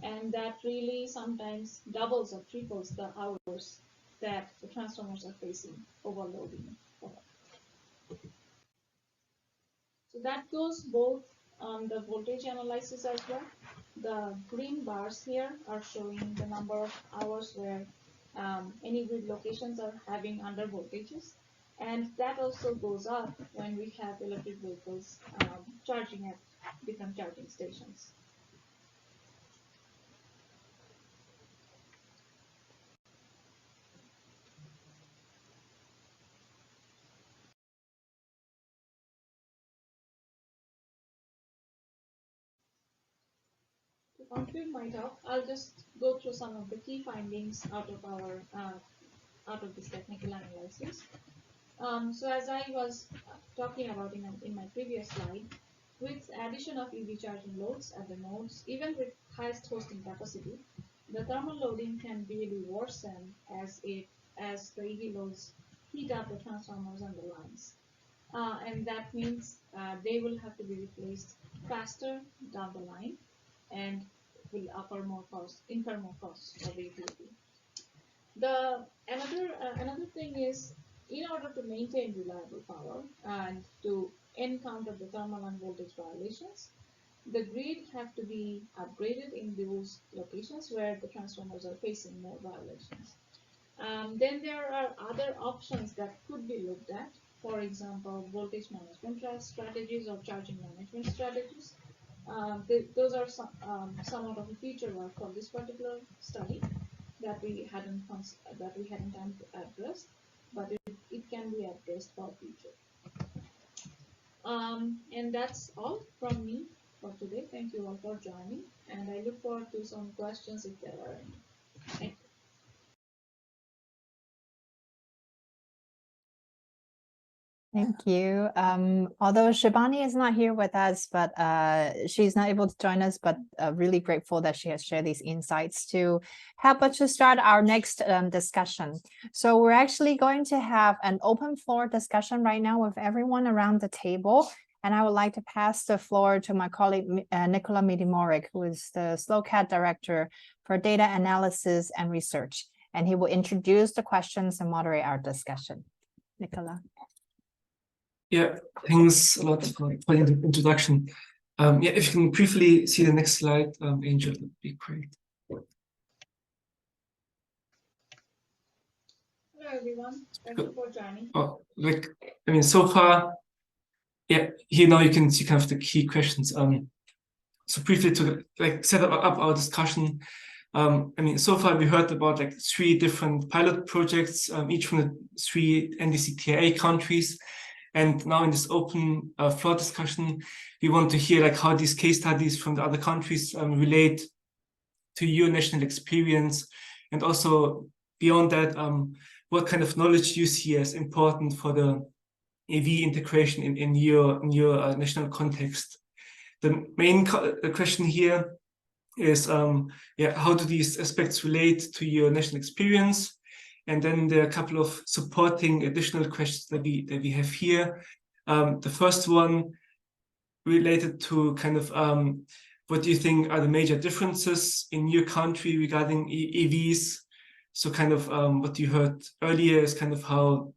and that really sometimes doubles or triples the hours that the transformers are facing overloading. So that goes both on the voltage analysis as well. The green bars here are showing the number of hours where any grid locations are having under voltages, and that also goes up when we have electric vehicles charging at different charging stations. To conclude my talk, I'll just go through some of the key findings out of this technical analysis. So as I was talking about in my previous slide, With addition of EV charging loads at the nodes, even with highest hosting capacity, the thermal loading can really worsen as the EV loads heat up the transformers and the lines. And that means they will have to be replaced faster down the line and will incur more costs for the utility. Another thing is, in order to maintain reliable power and to encounter the thermal and voltage violations, the grid have to be upgraded in those locations where the transformers are facing more violations. Then there are other options that could be looked at. For example, voltage management strategies or charging management strategies. Those are somewhat of a future work for this particular study that we hadn't addressed, but it can be addressed for future. And that's all from me for today. Thank you all for joining, and I look forward to some questions if there are any. Thank you. Thank you. Although Shibani is not here with us, but she's not able to join us, but really grateful that she has shared these insights to help us to start our next discussion. So we're actually going to have an open floor discussion right now with everyone around the table. And I would like to pass the floor to my colleague, Nicola Midimoric, who is the SLOCAT Director for Data Analysis and Research. And he will introduce the questions and moderate our discussion. Nicola. Yeah, thanks a lot for the introduction. Yeah, if you can briefly see the next slide, Angel, that would be great. Hello, everyone. Thank you for joining. Oh, I mean, so far, yeah, here now you can see kind of the key questions. So briefly to set up our discussion. I mean, so far we heard about 3 different pilot projects, each from the 3 NDC TIA countries. And now in this open floor discussion, we want to hear how these case studies from the other countries relate to your national experience, and also beyond that, what kind of knowledge you see as important for the EV integration in your national context. The main question here is, how do these aspects relate to your national experience? And then there are a couple of supporting additional questions that we have here. The first one related to kind of what do you think are the major differences in your country regarding EVs? So kind of what you heard earlier is kind of how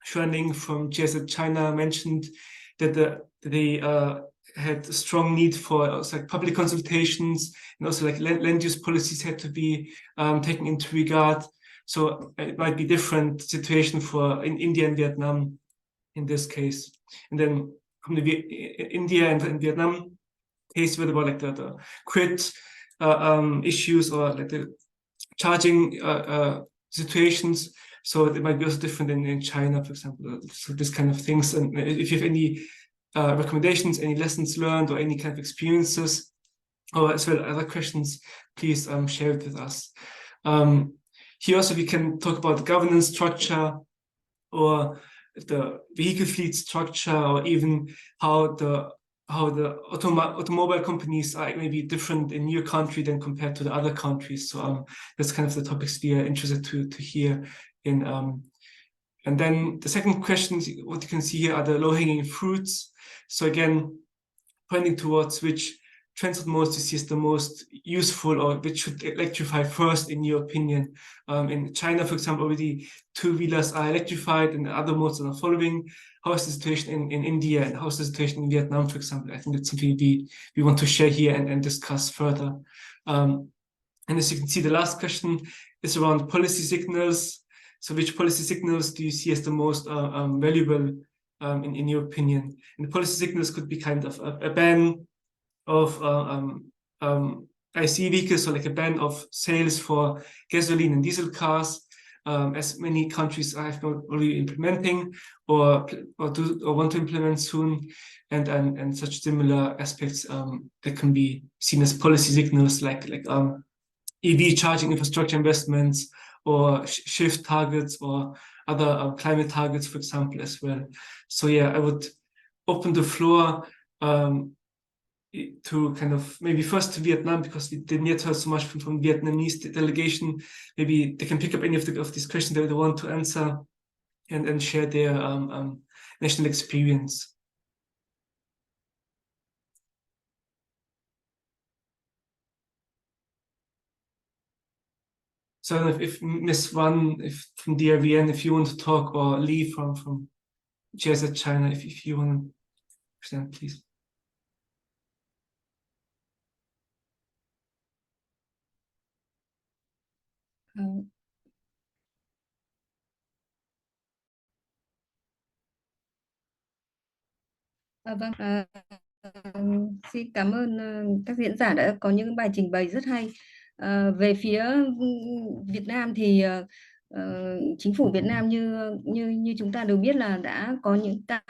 Xuanling from GIZ China mentioned that they had a strong need for public consultations, and also land use policies had to be taken into regard. So it might be different situation in India and Vietnam in this case. And then from the India and Vietnam case, what about the grid issues or the charging situations? So it might be also different in China, for example. So this kind of things. And if you have any recommendations, any lessons learned, or any kind of experiences, or as well other questions, please share it with us. Here also we can talk about the governance structure, or the vehicle fleet structure, or even how the automobile companies are maybe different in your country than compared to the other countries. So that's kind of the topics we are interested to hear in. And then the second question, what you can see here are the low-hanging fruits. So again, pointing towards which transport modes you see as the most useful, or which should electrify first in your opinion. In China, for example, already 2-wheelers are electrified and other modes are following. How is the situation in India, and how is the situation in Vietnam, for example? I think that's something we want to share here and discuss further. And as you can see, the last question is around policy signals. So which policy signals do you see as the most valuable in your opinion? And the policy signals could be kind of a ban of ICE vehicles, so a ban of sales for gasoline and diesel cars, as many countries are already implementing or want to implement soon, and such similar aspects that can be seen as policy signals, like EV charging infrastructure investments, or shift targets, or other climate targets, for example, as well. So yeah, I would open the floor to kind of maybe first to Vietnam, because we didn't yet hear so much from Vietnamese delegation. Maybe they can pick up any of these questions that they want to answer and share their national experience. So I don't know if Ms. Wan, if from DRVN, if you want to talk, or Lee from GIZ China, if you want to present, please. Xin cảm ơn các diễn giả đã có những bài trình bày rất hay. Về phía Việt Nam thì chính phủ Việt Nam như chúng ta đều biết là đã có những cam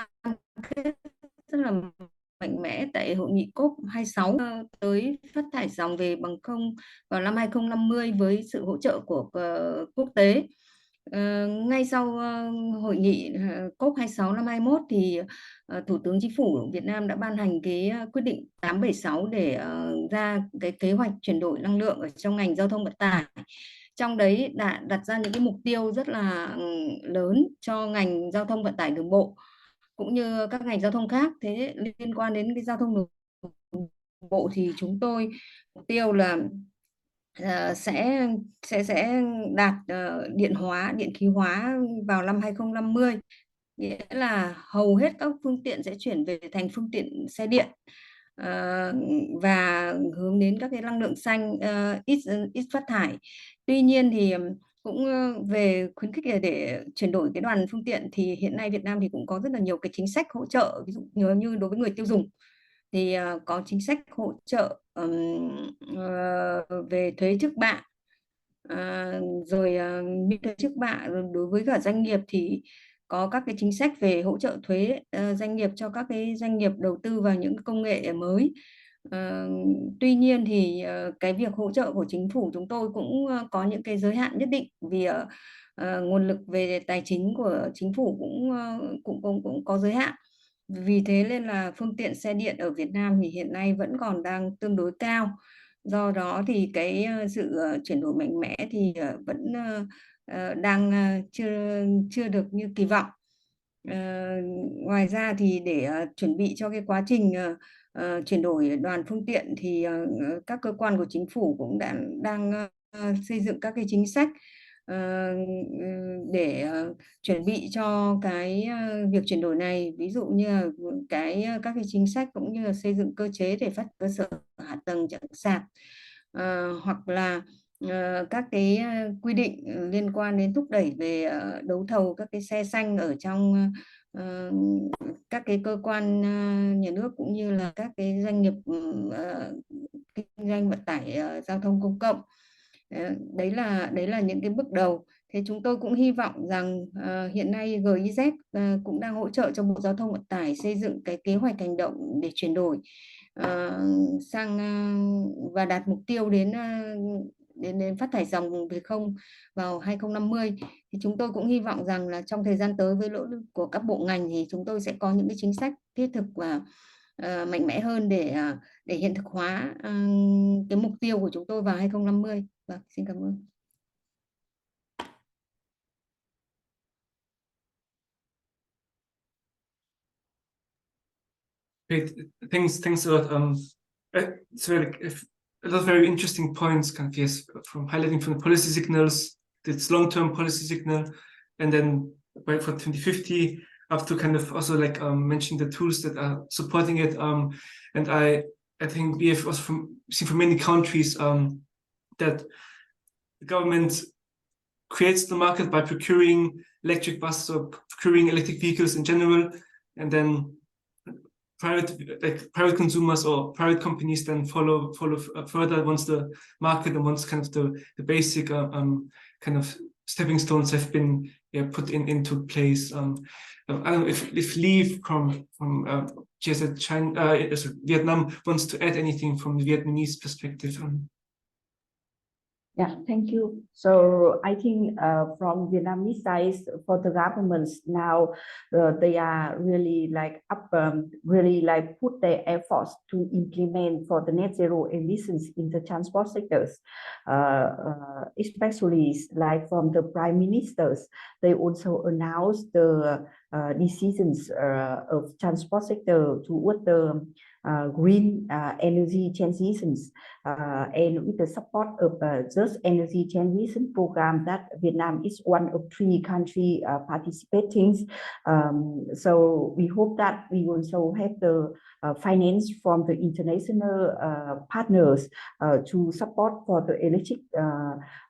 kết rất là mạnh mẽ tại hội nghị COP26 tới phát thải ròng về bằng không vào năm 2050 với sự hỗ trợ của quốc tế. Ngay sau hội nghị COP26 năm 21 thì Thủ tướng Chính phủ Việt Nam đã ban hành cái quyết định 876 để ra cái kế hoạch chuyển đổi năng lượng ở trong ngành giao thông vận tải. Trong đấy đã đặt ra những cái mục tiêu rất là lớn cho ngành giao thông vận tải đường bộ cũng như các ngành giao thông khác. Thế liên quan đến cái giao thông đường bộ thì chúng tôi mục tiêu là sẽ đạt điện khí hóa vào năm 2050, nghĩa là hầu hết các phương tiện sẽ chuyển về thành phương tiện xe điện và hướng đến các cái năng lượng xanh, ít phát thải. Tuy nhiên thì cũng về khuyến khích để chuyển đổi cái đoàn phương tiện thì hiện nay Việt Nam thì cũng có rất là nhiều cái chính sách hỗ trợ, ví dụ như đối với người tiêu dùng thì có chính sách hỗ trợ về thuế trước bạ, rồi miễn thuế trước bạ. Đối với cả doanh nghiệp thì có các cái chính sách về hỗ trợ thuế doanh nghiệp cho các cái doanh nghiệp đầu tư vào những công nghệ mới. Tuy nhiên thì cái việc hỗ trợ của chính phủ chúng tôi cũng có những cái giới hạn nhất định, vì nguồn lực về tài chính của chính phủ cũng có giới hạn. Vì thế nên là phương tiện xe điện ở Việt Nam thì hiện nay vẫn còn đang tương đối cao. Do đó thì cái sự chuyển đổi mạnh mẽ thì vẫn đang chưa được như kỳ vọng. Ngoài ra thì để chuẩn bị cho cái quá trình chuyển đổi đoàn phương tiện thì các cơ quan của chính phủ cũng đang xây dựng các cái chính sách để chuẩn bị cho cái việc chuyển đổi này, ví dụ như là các cái chính sách cũng như là xây dựng cơ chế để phát cơ sở hạ tầng chạm sạc, hoặc là các cái quy định liên quan đến thúc đẩy về đấu thầu các cái xe xanh ở trong các cái cơ quan nhà nước cũng như là các cái doanh nghiệp kinh doanh vận tải giao thông công cộng. Đấy là những cái bước đầu. Thế chúng tôi cũng hy vọng rằng hiện nay GIZ cũng đang hỗ trợ cho Bộ Giao thông Vận tải xây dựng cái kế hoạch hành động để chuyển đổi sang và đạt mục tiêu đến phát thải ròng về không vào 2050. Thì chúng tôi cũng hy vọng rằng là trong thời gian tới với nỗ lực của các bộ ngành thì chúng tôi sẽ có những cái chính sách thiết thực và mạnh mẽ hơn để hiện thực hóa cái mục tiêu của chúng tôi vào 2050. Vâng, xin cảm ơn. Great, thanks a lot. So like a lot of very interesting points, kind of, yes, from highlighting from the policy signals, this long-term policy signal, and then right for 2050 up to kind of also like mentioning the tools that are supporting it. And I think we have also seen from many countries that the government creates the market by procuring electric buses or procuring electric vehicles in general, and then private consumers or private companies then follow further once the market and once kind of the basic kind of stepping stones have been put into place. I don't know if Lee from GIZ China, Vietnam wants to add anything from the Vietnamese perspective. Yeah, thank you. So I think from Vietnamese side, for the governments now, they are really like really like put their efforts to implement for the net zero emissions in the transport sectors, especially like from the prime ministers. They also announced the decisions of transport sector toward the green energy transitions, and with the support of Just Energy Transition Program that Vietnam is one of 3 countries participating. So we hope that we also have the finance from the international partners to support for the electric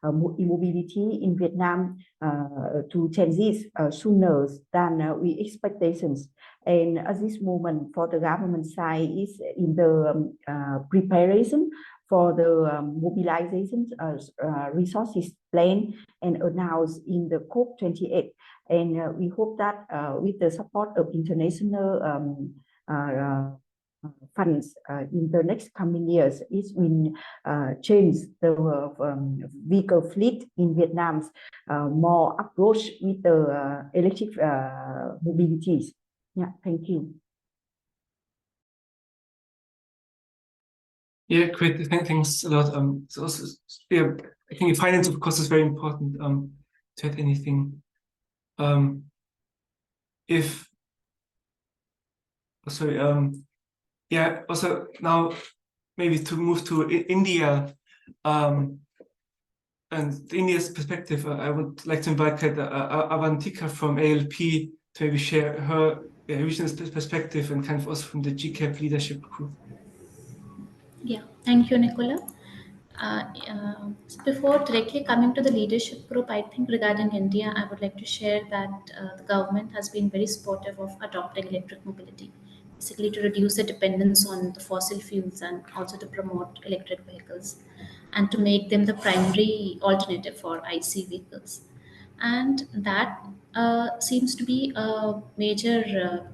mobility in Vietnam to transit sooner than we expectations. And at this moment, for the government side, is in the preparation for the mobilization resources plan and announced in the COP28. And we hope that with the support of international funds in the next coming years, it will change the vehicle fleet in Vietnam's more approach with the electric mobilities. Yeah, thank you. Yeah, great. Thanks a lot. So also, yeah, I think finance, of course, is very important to add anything. Yeah, also now maybe to move to India, and India's perspective, I would like to invite Avantika from ALP to maybe share her regional perspective and kind of also from the GCAP leadership group. Yeah, thank you, Nicola. So before directly coming to the leadership group, I think regarding India, I would like to share that the government has been very supportive of adopting electric mobility, basically to reduce the dependence on the fossil fuels and also to promote electric vehicles and to make them the primary alternative for IC vehicles. And that seems to be a major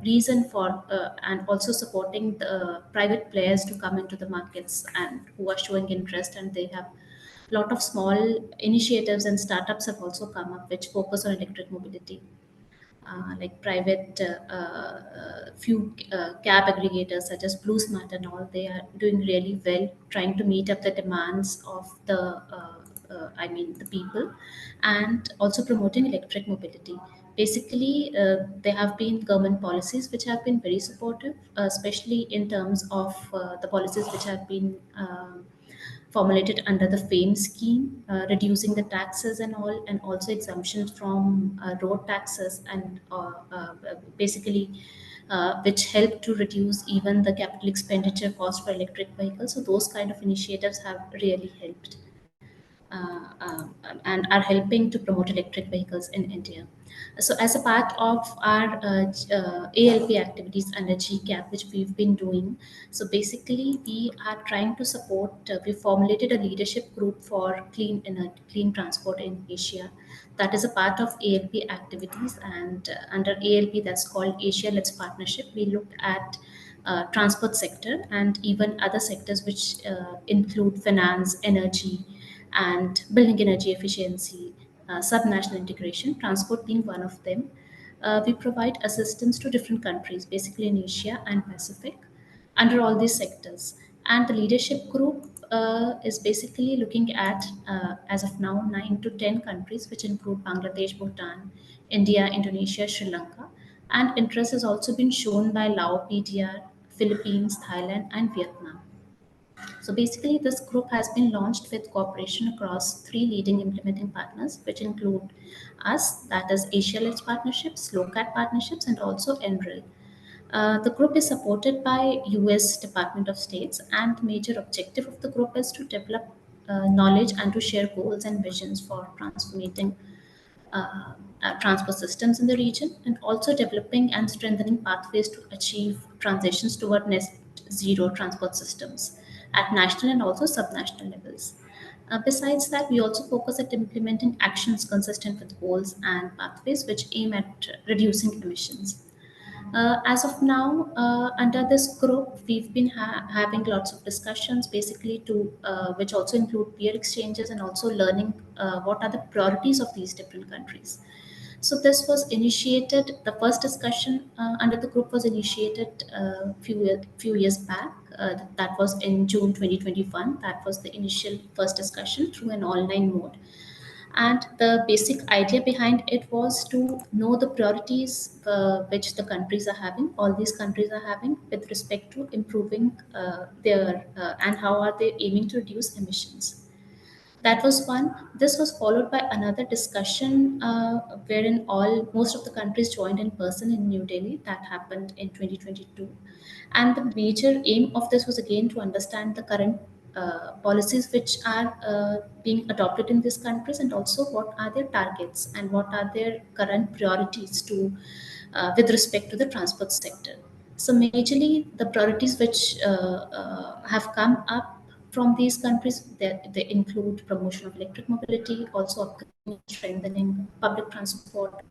reason for and also supporting the private players to come into the markets and who are showing interest, and they have a lot of small initiatives and startups have also come up which focus on electric mobility, like private few cab aggregators such as Blue Smart and all. They are doing really well trying to meet up the demands of the people, and also promoting electric mobility. Basically, there have been government policies which have been very supportive, especially in terms of the policies which have been formulated under the FAME scheme, reducing the taxes and all, and also exemptions from road taxes, and basically which help to reduce even the capital expenditure cost for electric vehicles. So those kind of initiatives have really helped and are helping to promote electric vehicles in India. So as a part of our ALP activities under GCAP, which we've been doing, so basically we are trying to support, we formulated a leadership group for clean transport in Asia. That is a part of ALP activities, and under ALP that's called Asia Let's Partnership, we looked at transport sector and even other sectors which include finance, energy, and building energy efficiency, subnational integration, transport being one of them. We provide assistance to different countries, basically in Asia and Pacific, under all these sectors. And the leadership group is basically looking at, as of now, 9 to 10 countries, which include Bangladesh, Bhutan, India, Indonesia, Sri Lanka. And interest has also been shown by Lao, PDR, Philippines, Thailand, and Vietnam. So basically, this group has been launched with cooperation across 3 leading implementing partners, which include us, that is Asia Let's Partnerships, SLOCAT Partnerships, and also NREL. The group is supported by US Department of States, and the major objective of the group is to develop knowledge and to share goals and visions for transforming transport systems in the region, and also developing and strengthening pathways to achieve transitions toward net zero transport systems at national and also subnational levels. Besides that, we also focus at implementing actions consistent with goals and pathways which aim at reducing emissions. As of now, under this group, we've been having lots of discussions, basically which also include peer exchanges and also learning what are the priorities of these different countries. So this was initiated. The first discussion under the group was initiated a few years back. That was in June 2021. That was the initial first discussion through an online mode. And the basic idea behind it was to know the priorities which the countries are having, all these countries are having, with respect to improving their and how are they aiming to reduce emissions. That was one. This was followed by another discussion wherein most of the countries joined in person in New Delhi. That happened in 2022. And the major aim of this was again to understand the current policies which are being adopted in these countries, and also what are their targets and what are their current priorities with respect to the transport sector. So majorly the priorities which have come up from these countries, they include promotion of electric mobility, also upgrading, strengthening public transport,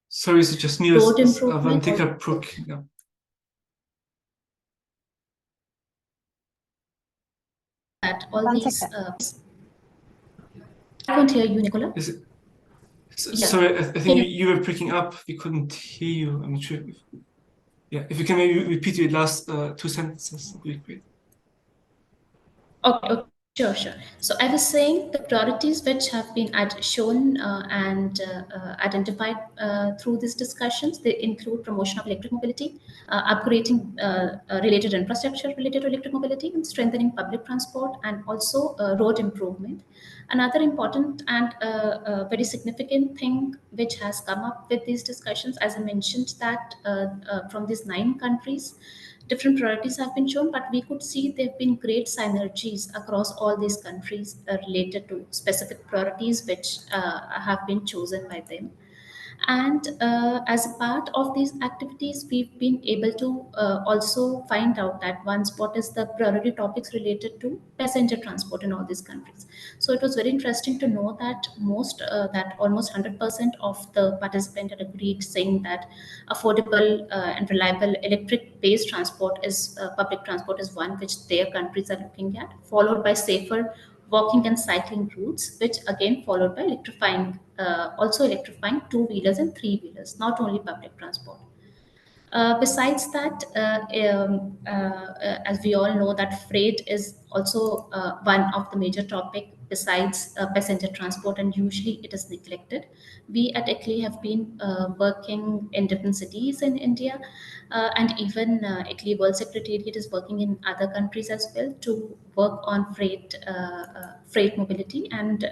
Sorry, is it just me? Road improvement. That all these. I can't hear you, Nicola. Sorry, I think you were picking up. We couldn't hear you. I'm not sure. If you can maybe repeat your last two sentences, that would be great. Okay, sure. So I was saying the priorities which have been shown and identified through these discussions, they include promotion of electric mobility, upgrading related infrastructure related to electric mobility, and strengthening public transport, and also road improvement. Another important and very significant thing which has come up with these discussions, as I mentioned, that from these 9 countries, different priorities have been shown, but we could see there have been great synergies across all these countries related to specific priorities which have been chosen by them. And as a part of these activities, we've been able to also find out that what is the priority topics related to passenger transport in all these countries. So it was very interesting to know that almost 100% of the participants had agreed, saying that affordable and reliable electric-based public transport is one which their countries are looking at, followed by safer walking and cycling routes, which again followed by electrifying 2-wheelers and 3-wheelers, not only public transport. Besides that, as we all know, that freight is also one of the major topic besides passenger transport, and usually it is neglected. We at ECLI have been working in different cities in India, and even ECLI World Secretariat is working in other countries as well to work on freight mobility. And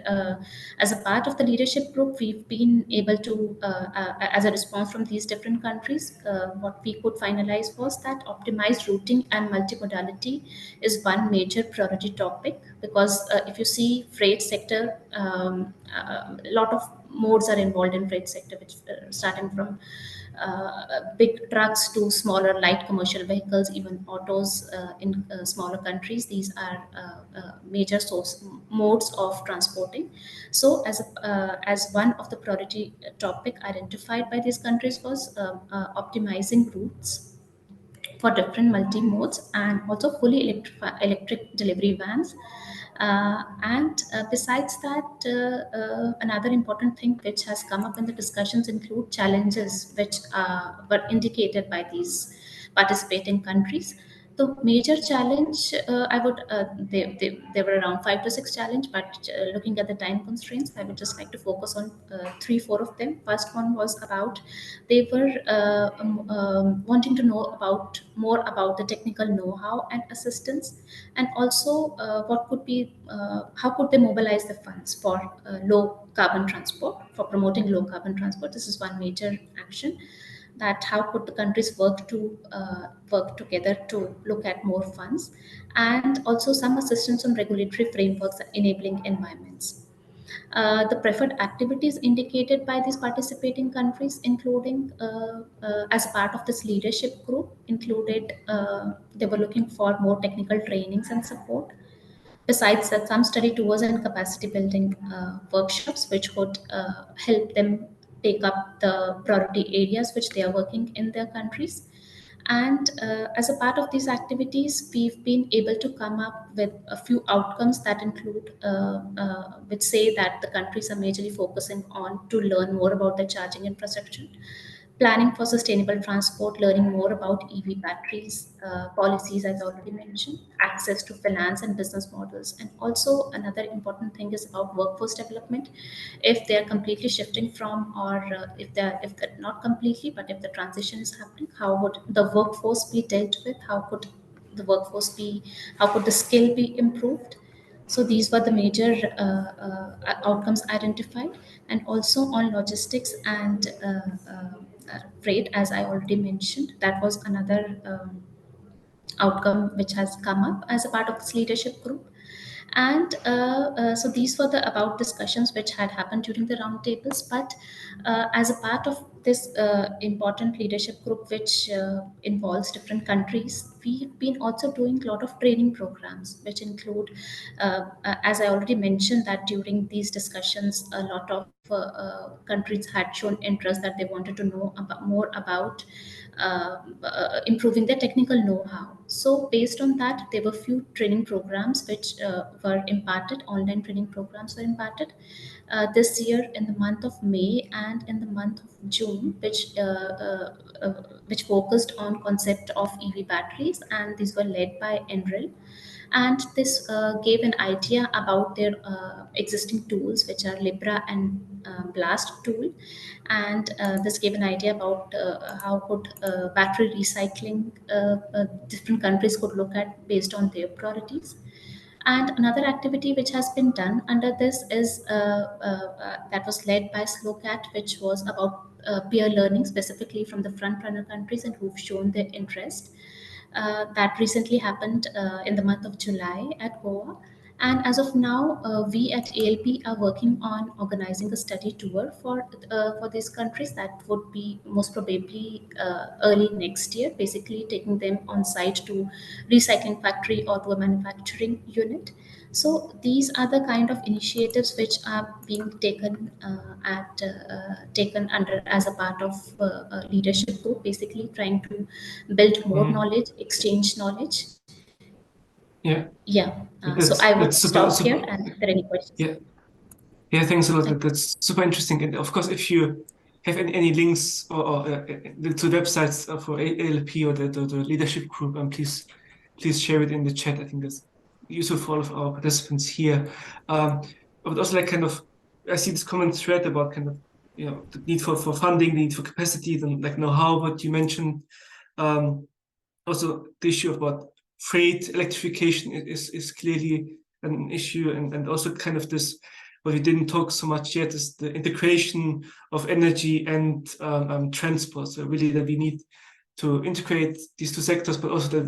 as a part of the leadership group, we've been able to, as a response from these different countries, what we could finalize was that optimized routing and multimodality is one major priority topic, because if you see freight sector, a lot of modes are involved in freight sector, which starting from big trucks to smaller light commercial vehicles, even autos in smaller countries. These are major modes of transporting. So as one of the priority topic identified by these countries was optimizing routes for different multi-modes, and also fully electric delivery vans. And besides that, another important thing which has come up in the discussions include challenges which were indicated by these participating countries. The major challenge, there were around 5 to 6 challenge, but looking at the time constraints, I would just like to focus on 3-4 of them. First one was about, they were wanting to know more about the technical know-how and assistance, and also how could they mobilize the funds for low carbon transport, for promoting low carbon transport. This is one major action, that how could the countries work together to look at more funds, and also some assistance on regulatory frameworks enabling environments. The preferred activities indicated by these participating countries, including as part of this leadership group, included they were looking for more technical trainings and support, Besides that, some study tours and capacity building workshops, which would help them take up the priority areas which they are working in their countries. And as a part of these activities, we've been able to come up with a few outcomes that include, which say that the countries are majorly focusing on to learn more about the charging infrastructure, planning for sustainable transport, learning more about EV batteries, policies, as I already mentioned, access to finance and business models. And also another important thing is about workforce development. If they're completely shifting from, or if they're not completely, but if the transition is happening, how would the workforce be dealt with? How could the skill be improved? So these were the major outcomes identified. And also on logistics and freight, as I already mentioned, that was another outcome which has come up as a part of this leadership group. And so these were the about discussions which had happened during the roundtables. But as a part of this important leadership group, which involves different countries, we've been also doing a lot of training programs, which include, as I already mentioned, that during these discussions, a lot of countries had shown interest that they wanted to know more about improving their technical know-how. So based on that, there were few training programs which were imparted, online training programs were imparted this year in the month of May and in the month of June, which focused on concept of EV batteries, and these were led by NREL. And this gave an idea about their existing tools, which are Libra and Blast tool. And this gave an idea about how could battery recycling different countries could look at based on their priorities. And another activity which has been done under this is that was led by SLOCAT, which was about peer learning, specifically from the front runner countries and who've shown their interest. That recently happened in the month of July at Goa. And as of now, we at ALP are working on organizing a study tour for these countries that would be most probably early next year, basically taking them on site to recycling factory or to a manufacturing unit. So these are the kind of initiatives which are being taken taken under as a part of a leadership group, basically trying to build more knowledge, exchange knowledge. Yeah. Yeah. So I would stop super. here. And if there are any questions? Yeah. Yeah. Thanks a lot. That's super interesting. And of course, if you have any links or to websites for ALP or the leadership group, please share it in the chat. I think that's useful for all of our participants here. I would also like I see this common thread about the need for funding, the need for capacity, and like know-how, what you mentioned. Also the issue about freight electrification is clearly an issue, and also this, what we didn't talk so much yet, is the integration of energy and transport. So really that we need to integrate these two sectors, but also that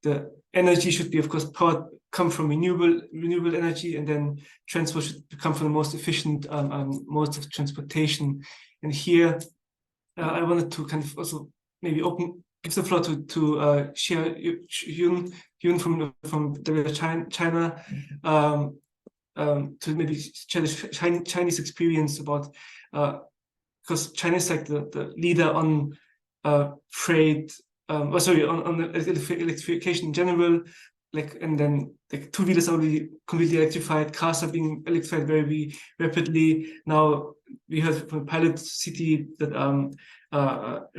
the energy should be, of course, come from renewable energy, and then transport should come from the most efficient modes of transportation. And here, I wanted to also maybe give the floor to Xia Yun from China, to maybe share the Chinese experience about, because China is like the leader on freight, on electrification in general, and then two-wheelers are already completely electrified, cars are being electrified very rapidly. Now we heard from a pilot city that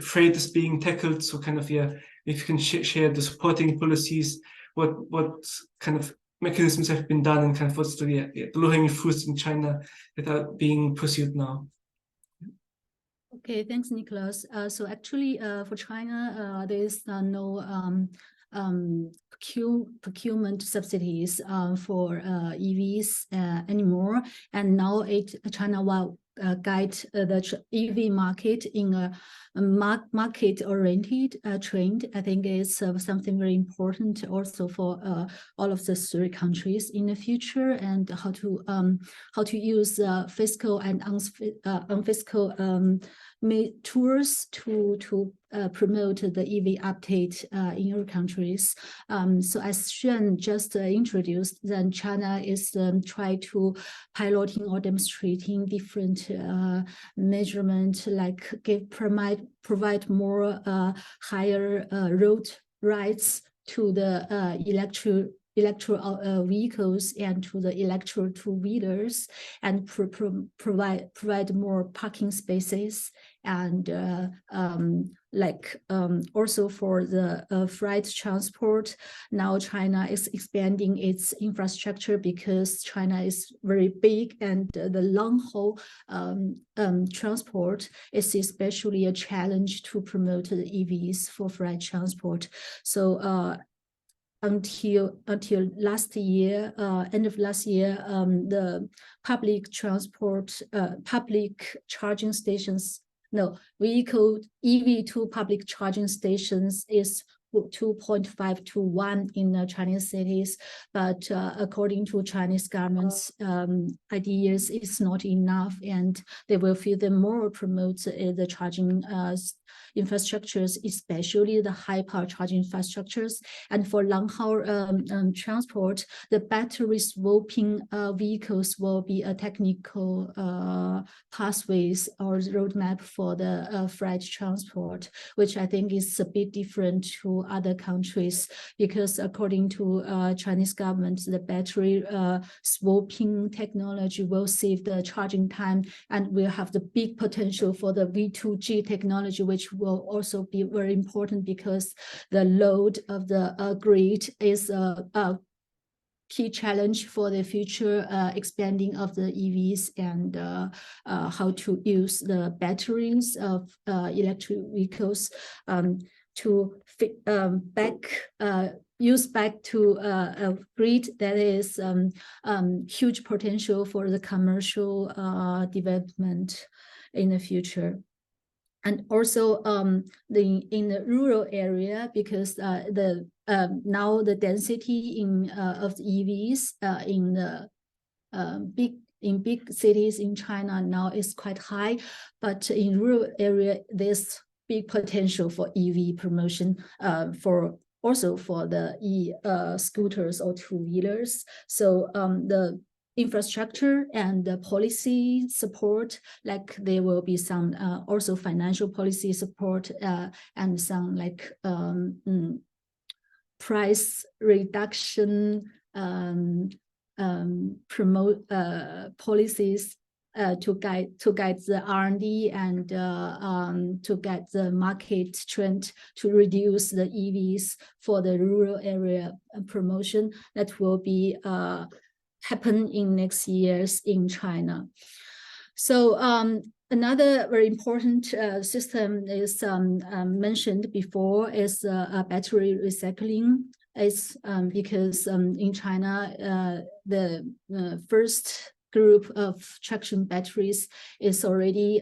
freight is being tackled. So if you can share the supporting policies, what kind of mechanisms have been done, and what's the low-hanging fruits in China that are being pursued now. Okay, thanks, Nicholas. So actually, for China, there is no procurement subsidies for EVs anymore. And now China guide the EV market in a market-oriented trend. I think is something very important also for all of the 3 countries in the future, and how to use fiscal and unfiscal tools to promote the EV uptake in your countries. So as Xuan just introduced, then China is trying to piloting or demonstrating different measurement, like provide more higher road rights to the electric vehicles and to the electric two-wheelers, and provide more parking spaces, and also for the freight transport. Now China is expanding its infrastructure because China is very big, and the long haul transport is especially a challenge to promote the EVs for freight transport. So until last year, end of last year, the public charging stations, vehicle EV to public charging stations is 2.5 to 1 in Chinese cities, but according to Chinese government's ideas, it's not enough, and they will further more promote the charging infrastructures, especially the high power charging infrastructures. And for long haul transport, the battery swapping vehicles will be a technical pathways or roadmap for the freight transport, which I think is a bit different to other countries, because according to Chinese government, the battery swapping technology will save the charging time, and will have the big potential for the V2G technology, which will also be very important because the load of the grid is a key challenge for the future expanding of the EVs, and how to use the batteries of electric vehicles to use back to a grid that is huge potential for the commercial development in the future. And also in the rural area, because now the density of the EVs in the big cities in China now is quite high, but in rural area there's big potential for EV promotion also for the scooters or two-wheelers. So the infrastructure and the policy support, like there will be some also financial policy support and some like price reduction promote policies to guide the R&D and to guide the market trend to reduce the EVs for the rural area promotion. That will be happen in next years in China. So another very important system is mentioned before is battery recycling. It's because in China the first group of traction batteries is already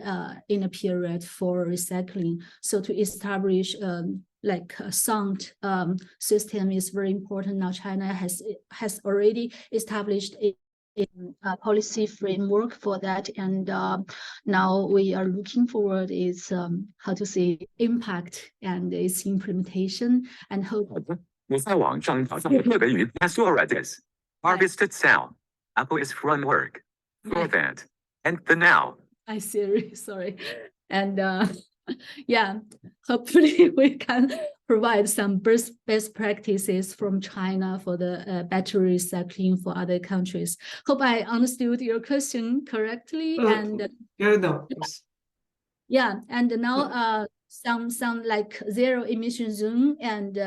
in a period for recycling. So to establish like a sound system is very important. Now China has already established a policy framework for that, and now we are looking forward is how to say impact and its implementation, and hope. 我在网上找到日本语 harvested sound. Apple is framework for that, and the now. I see. Sorry, and yeah, hopefully we can provide some best practices from China for the battery recycling for other countries. Hope I understood your question correctly. And yeah, and now some like zero emission zone and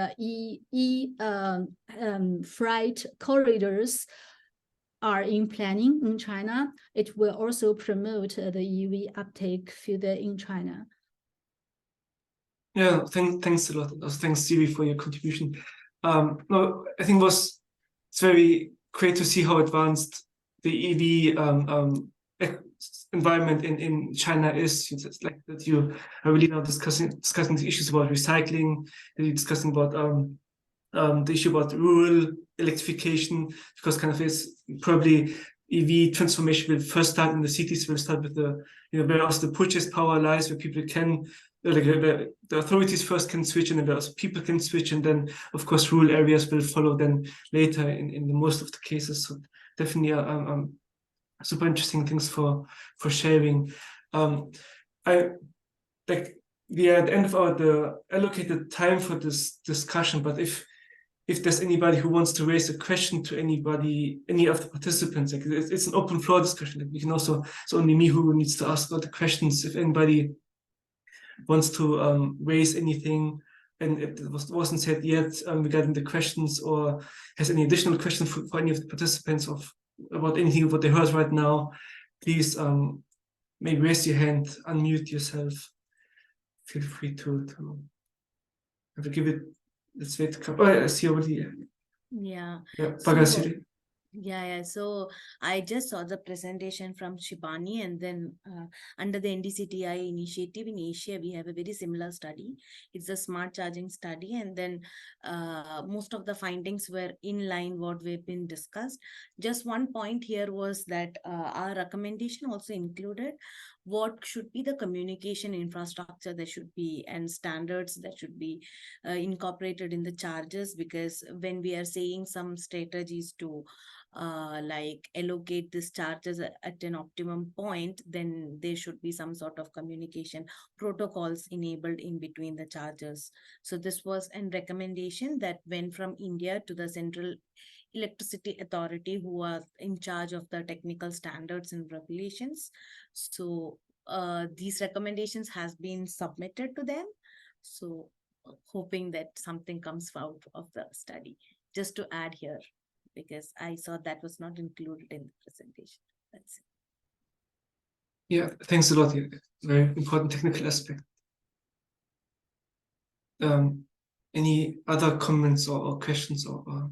freight corridors are in planning in China. It will also promote the EV uptake further in China. Yeah, thanks a lot. Thanks, Siri, for your contribution. No, I think it's very great to see how advanced the EV environment in China is. It's like that you are really now discussing the issues about recycling, that you're discussing about the issue about rural electrification, because kind of is probably EV transformation will first start in the cities, will start with the, where also the purchase power lies, where people can, like the authorities first can switch, and then also people can switch, and then of course rural areas will follow then later in the most of the cases. So definitely super interesting things for sharing. I like we are at the end of the allocated time for this discussion, but if there's anybody who wants to raise a question to anybody, any of the participants, like it's an open floor discussion. Like we can also, it's only me who needs to ask all the questions. If anybody wants to raise anything, and if it wasn't said yet regarding the questions, or has any additional questions for any of the participants about anything of what they heard right now, please maybe raise your hand, unmute yourself. Feel free to give it. Let's wait. Oh, I see already. Yeah. Yeah, So, Pagasiri. yeah. So I just saw the presentation from Shibani, and then under the NDC-TIA initiative in Asia, we have a very similar study. It's a smart charging study, and then most of the findings were in line what we've been discussed. Just one point here was that our recommendation also included what should be the communication infrastructure there should be, and standards that should be incorporated in the charges, because when we are saying some strategies to like allocate these charges at an optimum point, then there should be some sort of communication protocols enabled in between the charges. So this was a recommendation that went from India to the Central Electricity Authority, who are in charge of the technical standards and regulations. So these recommendations has been submitted to them. So hoping that something comes out of the study. Just to add here, because I saw that was not included in the presentation. That's it. Yeah, thanks a lot. Very important technical aspect. Any other comments or questions or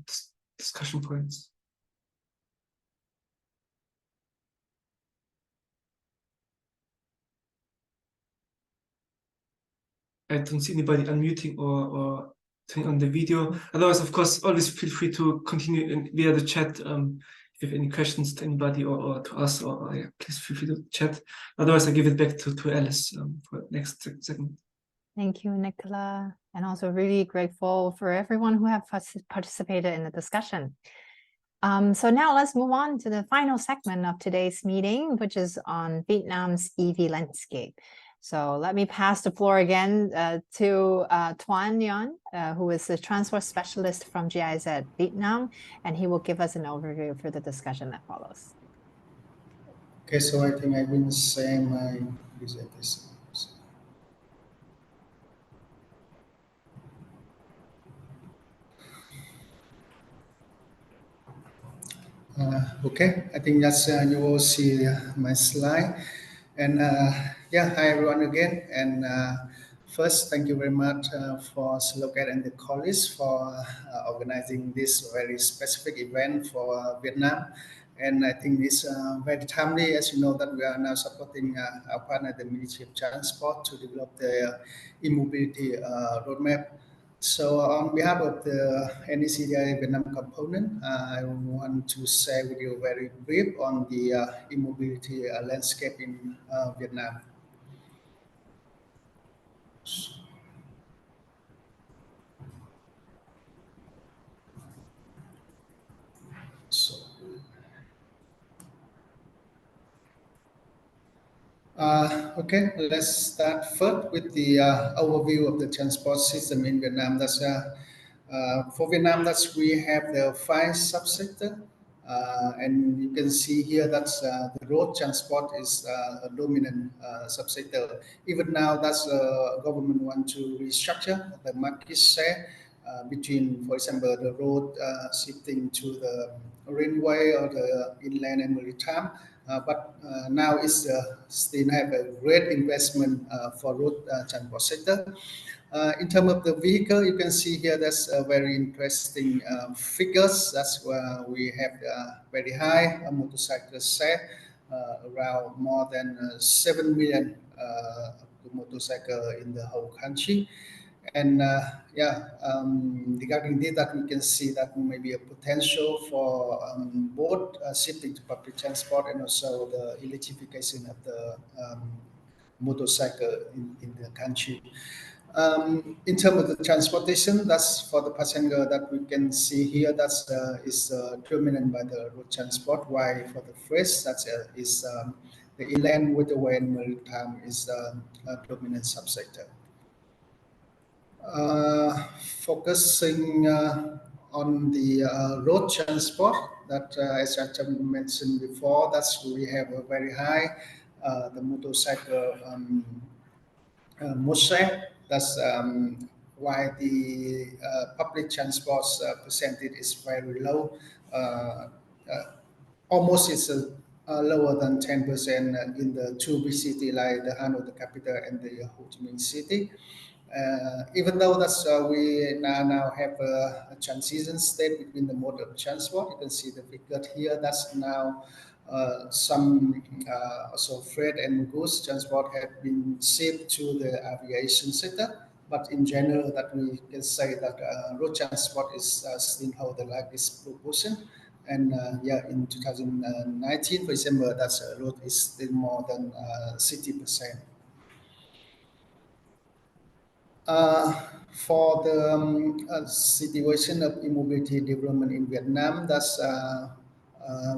discussion points? I don't see anybody unmuting or turning on the video. Otherwise, of course, always feel free to continue via the chat. If you have any questions to anybody or to us, or yeah, please feel free to chat. Otherwise, I give it back to Alice for the next segment. Thank you, Nicola, and also really grateful for everyone who have participated in the discussion. So now let's move on to the final segment of today's meeting, which is on Vietnam's EV landscape. So let me pass the floor again to Tuan Nguyen, who is the transport specialist from GIZ Vietnam, and he will give us an overview for the discussion that follows. Okay, so I think I will say my presentation. Okay, I think that's you will see my slide. And yeah, hi everyone again. And first, thank you very much for Slogat and the colleagues for organizing this very specific event for Vietnam. And I think it's very timely, as you know, that we are now supporting our partner, the Ministry of Transport, to develop the e-mobility roadmap. So on behalf of the NDC Vietnam component, I want to share with you very brief on the e-mobility landscape in Vietnam. So, okay, let's start first with the overview of the transport system in Vietnam. That's for Vietnam, that's we have the 5 subsector, and you can see here that's the road transport is a dominant subsector. Even now, that's government want to restructure the market share between, for example, the road shifting to the railway or the inland and maritime. But now it's still have a great investment for road transport sector. In terms of the vehicle, you can see here that's very interesting figures. That's where we have very high motorcycle share. around more than 7 million motorcycle in the whole country. And regarding that, we can see that maybe a potential for both shifting to public transport and also the electrification of the motorcycle in the country. In terms of the transportation, that's for the passenger that we can see here. That's is dominant by the road transport. While for the freight, that is the inland, waterway, and maritime is a dominant subsector. Focusing on the road transport, that as I mentioned before, that's we have a very high the motorcycle share. That's why the public transport percentage is very low. Almost it's lower than 10% in the two big cities like the Hanoi, the capital, and the Ho Chi Minh City. Even though that's we now have a transition state between the mode of transport, you can see the figure here. That's now some also freight and goods transport have been shipped to the aviation sector. But in general, that we can say that road transport is still hold the largest proportion. And in 2019, for example, that's road is still more than 60%. For the situation of e-mobility development in Vietnam, that's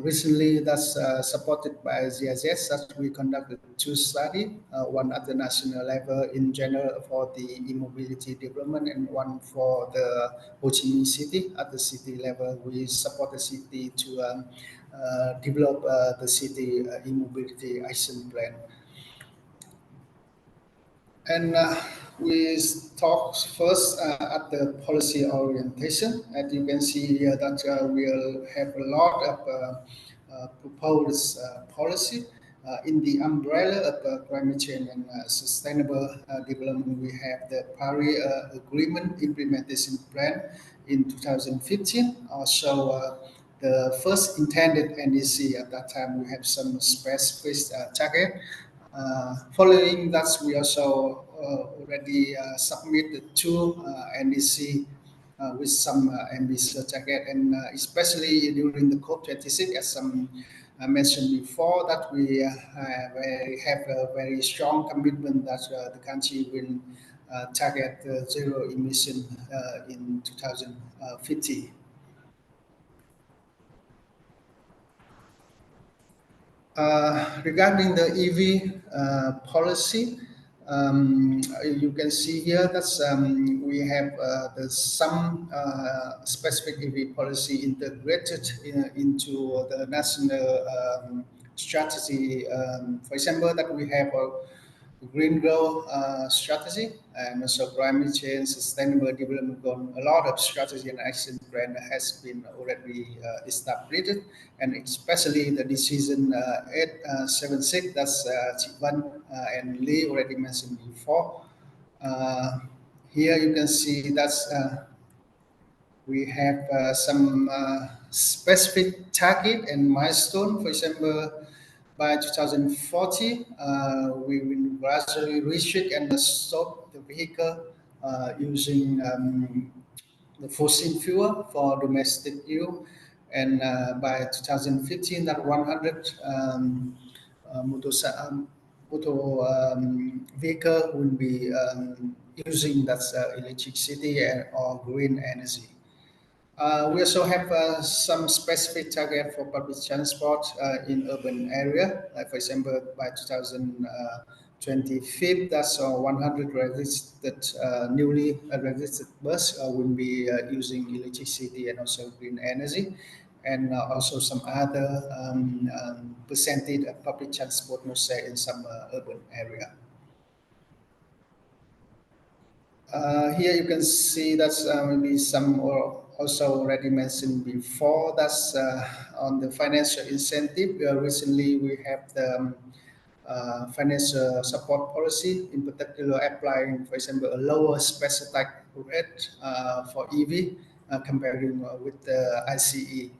recently that's supported by GIZ, that we conducted two studies, one at the national level in general for the e-mobility development, and one for the Ho Chi Minh City. At the city level, we support the city to develop the city e-mobility action plan. And we talk first at the policy orientation. As you can see here, that we'll have a lot of proposed policy in the umbrella of climate change and sustainable development. We have the Paris Agreement Implementation Plan in 2015. Also, the first intended NDC at that time, we have some specific target. Following that, we also already submitted two NDC with some ambitious target, and especially during the COP26, as I mentioned before, that we have a very strong commitment that the country will target zero emission in 2050. Regarding the EV policy, you can see here that we have some specific EV policy integrated into the national strategy. For example, that we have a green growth strategy, and also climate change, sustainable development goal. A lot of strategy and action plan has been already established, and especially the decision 876 that's Chị Vân and Lee already mentioned before. Here you can see that's we have some specific target and milestone. For example, by 2040, we will gradually restrict and stop the vehicle using the fossil fuel for domestic use. And by 2015, that 100 vehicle will be using that electricity or green energy. We also have some specific target for public transport in urban area. Like for example, by 2025, that's 100 registered, newly registered bus will be using electricity and also green energy, and also some other percentage of public transport, let's say, in some urban area. Here you can see that's maybe some also already mentioned before. That's on the financial incentive. Recently, we have the financial support policy, in particular applying, for example, a lower special tax rate for EV comparing with the ICE.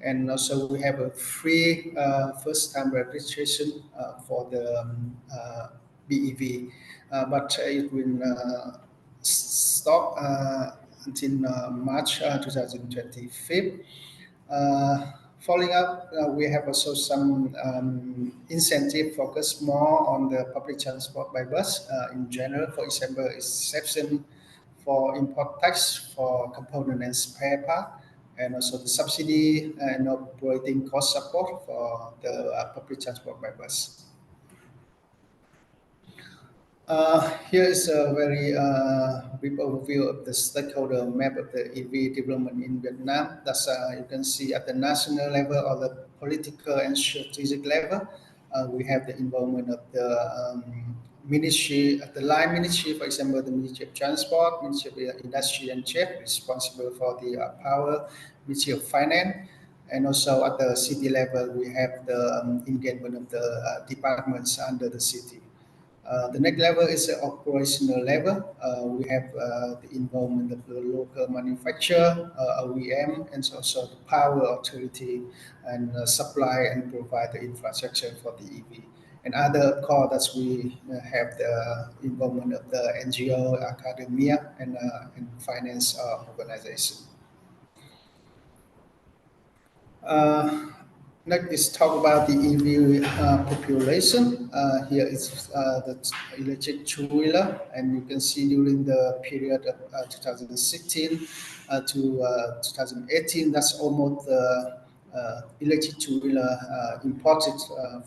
And also we have a free first-time registration for the BEV, but it will stop until March 2025. Following up, we have also some incentive focused more on the public transport by bus in general. For example, exception for import tax for component and spare part, and also the subsidy and operating cost support for the public transport by bus. Here is a very brief overview of the stakeholder map of the EV development in Vietnam. That's you can see at the national level or the political and strategic level. We have the involvement of the ministry, at the line ministry, for example, the Ministry of Transport, Ministry of Industry and Trade, responsible for the power, Ministry of Finance, and also at the city level, we have the engagement of the departments under the city. The next level is the operational level. We have the involvement of the local manufacturer, OEM, and also the power authority, and supply and provide the infrastructure for the EV. And other core that we have the involvement of the NGO, academia, and finance organization. Next is talk about the EV population. Here is the electric two-wheeler, and you can see during the period of 2016 to 2018, that's almost the electric two-wheeler imported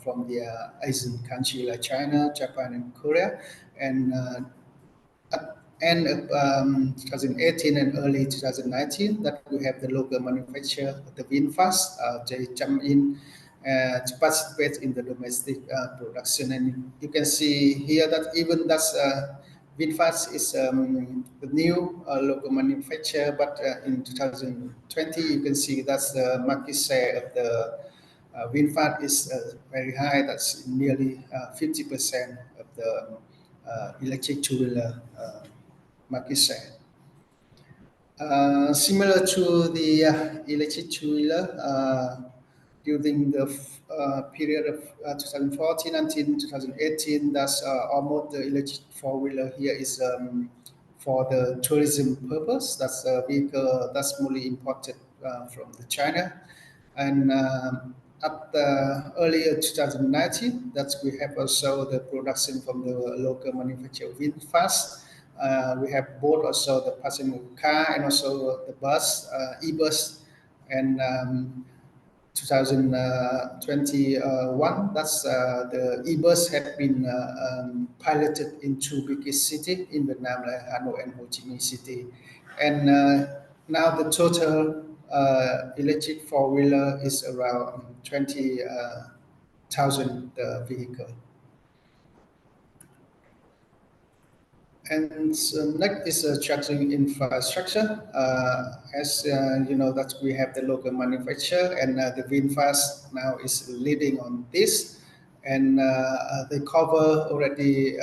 from the Asian country like China, Japan, and Korea. And at end of 2018 and early 2019, that we have the local manufacturer, the VinFast, they jump in to participate in the domestic production. And you can see here that even that's VinFast is the new local manufacturer, but in 2020, you can see that's the market share of the VinFast is very high. That's nearly 50% of the electric two-wheeler market share. Similar to the electric two-wheeler, during the period of 2014 until 2018, that's almost the electric four-wheeler here is for the tourism purpose. That's a vehicle that's mostly imported from the China. And at the earlier 2019, that we have also the production from the local manufacturer VinFast. We have both also the passenger car and also the bus, e-bus, and 2021, that's the e-bus had been piloted in two biggest cities in Vietnam, like Hanoi and Ho Chi Minh City. And now the total electric four-wheeler is around 20,000 vehicle. And so next is a charging infrastructure. As you know, that we have the local manufacturer, and the VinFast now is leading on this, and they cover already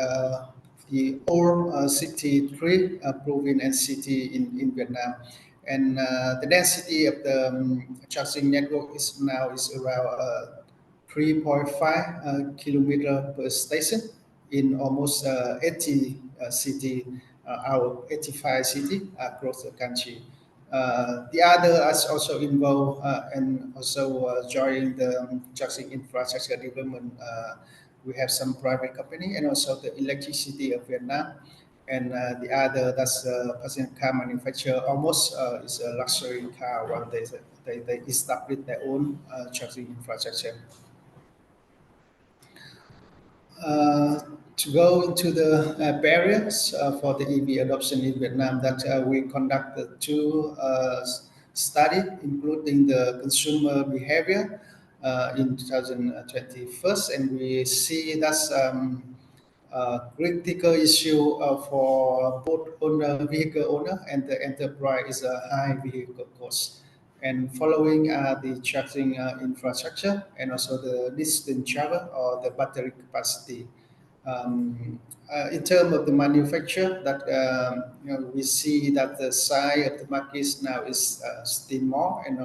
the old city, three province and city in Vietnam. And the density of the charging network is now around 3.5 kilometer per station in almost 80 city, our 85 city across the country. The other is also involved and also joining the charging infrastructure development. We have some private company and also the electricity of Vietnam. And the other, that's passenger car manufacturer, almost is a luxury car one day. They establish their own charging infrastructure. To go into the barriers for the EV adoption in Vietnam, that we conducted two studies, including the consumer behavior in 2021, and we see that's critical issue for both vehicle owner and the enterprise is a high vehicle cost. And following the charging infrastructure and also the distance travel or the battery capacity. In terms of the manufacturer, that we see that the size of the market now is still more, and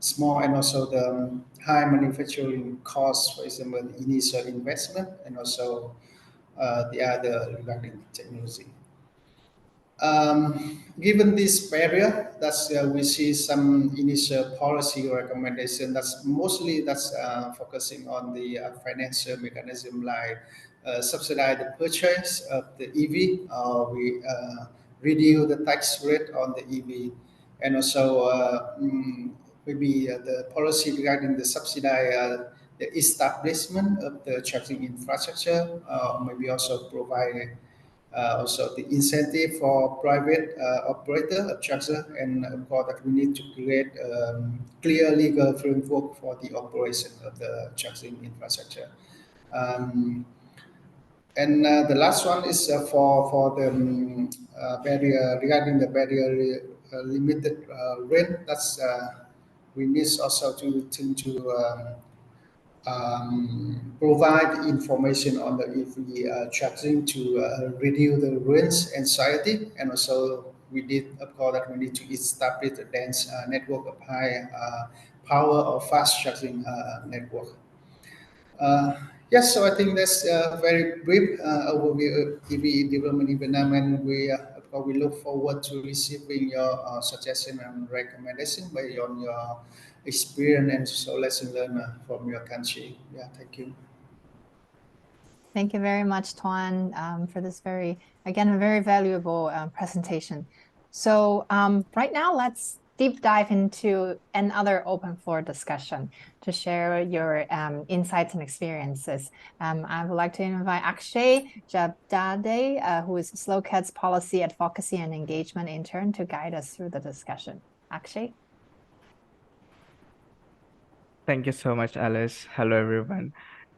small and also the high manufacturing costs, for example, the initial investment, and also the other regarding technology. Given this barrier, that's we see some initial policy recommendation that's mostly focusing on the financial mechanism like subsidize the purchase of the EV, or we reduce the tax rate on the EV, and also maybe the policy regarding the subsidize the establishment of the charging infrastructure, maybe also provide also the incentive for private operator of charger, and of course that we need to create clear legal framework for the operation of the charging infrastructure. And the last one is for the barrier regarding the barrier limited rent. That's we need also to think to provide information on the EV charging to reduce the range anxiety, and also we did, of course, that we need to establish a dense network of high power or fast charging network. Yes, so I think that's a very brief overview of EV development in Vietnam, and we, of course, we look forward to receiving your suggestion and recommendation based on your experience and so lesson learned from your country. Yeah, thank you. Thank you very much, Tuan, for this very valuable presentation. So right now, let's deep dive into another open floor discussion to share your insights and experiences. I would like to invite Akshay Jabdade, who is SLOCAT's Policy Advocacy and Engagement Intern, to guide us through the discussion. Akshay? Thank you so much, Alice. Hello, everyone.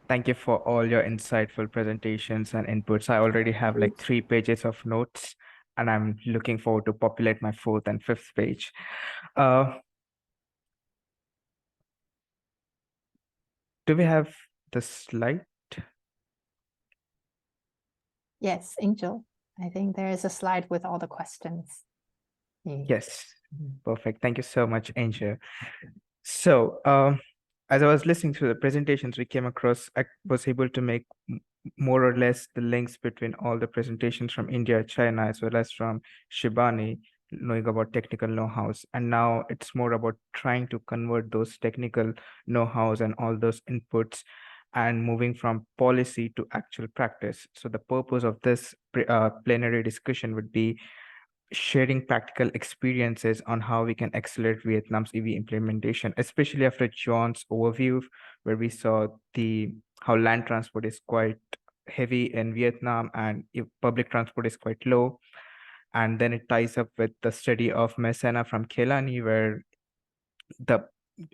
Thank you for all your insightful presentations and inputs. I already have like 3 pages of notes, and I'm looking forward to populate my 4th and 5th page. Do we have the slide? Yes, Angel. I think there is a slide with all the questions. Yes, perfect. Thank you so much, Angel. So, as I was listening to the presentations we came across, I was able to make more or less the links between all the presentations from India, China, as well as from Shibani, knowing about technical know-hows. And now it's more about trying to convert those technical know-hows and all those inputs and moving from policy to actual practice. So the purpose of this plenary discussion would be sharing practical experiences on how we can accelerate Vietnam's EV implementation, especially after John's overview, where we saw how land transport is quite heavy in Vietnam and public transport is quite low. And then it ties up with the study of Messena from Kelani, where the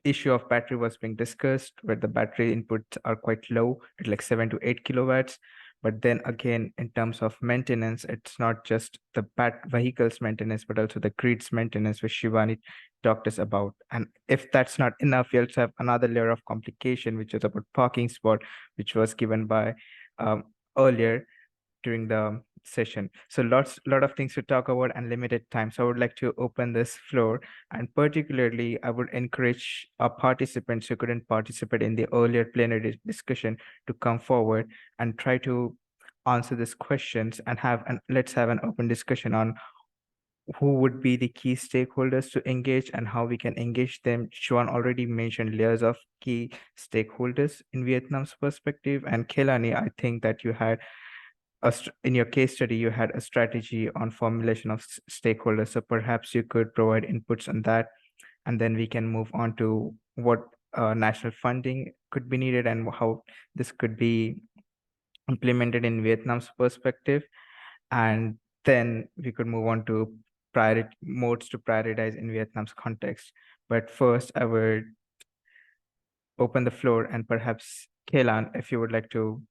issue of battery was being discussed, where the battery inputs are quite low at like 7 to 8 kilowatts. But then again, in terms of maintenance, it's not just the vehicles maintenance, but also the grids maintenance, which Shivani talked us about. And if that's not enough, we also have another layer of complication, which is about parking spot, which was given by earlier during the session. So lot of things to talk about and limited time. So I would like to open this floor, and particularly I would encourage our participants who couldn't participate in the earlier plenary discussion to come forward and try to answer these questions, and let's have an open discussion on who would be the key stakeholders to engage and how we can engage them. Chuan already mentioned layers of key stakeholders in Vietnam's perspective, and Kelani, I think that you had in your case study, you had a strategy on formulation of stakeholders. So perhaps you could provide inputs on that, and then we can move on to what national funding could be needed and how this could be implemented in Vietnam's perspective. And then we could move on to modes to prioritize in Vietnam's context. But first, I would open the floor, and perhaps Kelan, if you would like to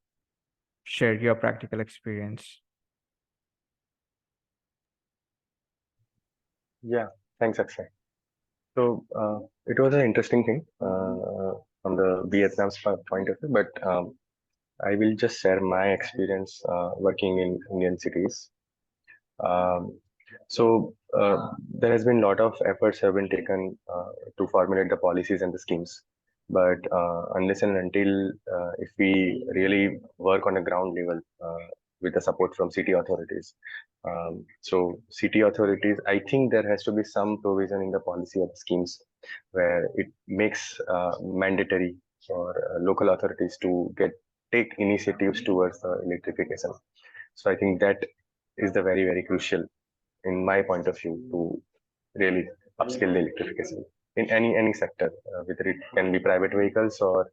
share your practical experience. Yeah, thanks, Akshay. So it was an interesting thing from the Vietnam's point of view, but I will just share my experience working in Indian cities. So there has been a lot of efforts have been taken to formulate the policies and the schemes. But unless and until if we really work on a ground level with the support from city authorities, so city authorities, I think there has to be some provision in the policy of the schemes where it makes mandatory for local authorities to take initiatives towards electrification. So I think that is the very crucial in my point of view to really upskill the electrification in any sector, whether it can be private vehicles or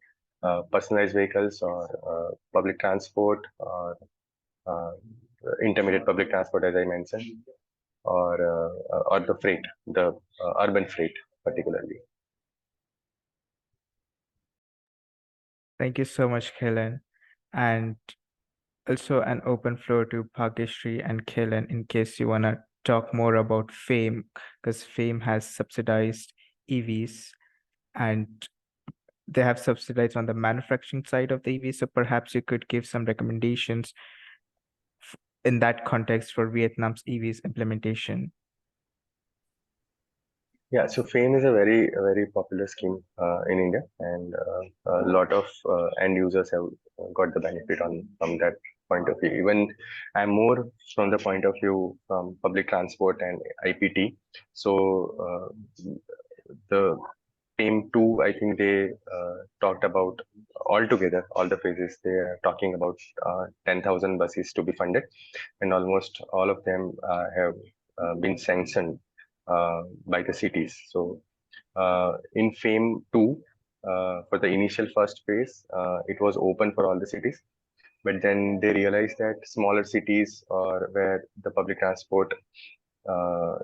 personalized vehicles or public transport or intermediate public transport, as I mentioned, or the freight, the urban freight particularly. Thank you so much, Kailan. And also an open floor to Bhagyashree and Kailan in case you want to talk more about FAME, because FAME has subsidized EVs and they have subsidized on the manufacturing side of the EV. So perhaps you could give some recommendations in that context for Vietnam's EVs implementation. Yeah, so FAME is a very popular scheme in India, and a lot of end users have got the benefit from that point of view. Even I'm more from the point of view from public transport and IPT. So the FAME 2, I think they talked about altogether, all the phases, they are talking about 10,000 buses to be funded, and almost all of them have been sanctioned by the cities. So in FAME 2, for the initial first phase, it was open for all the cities. But then they realized that smaller cities or where the public transport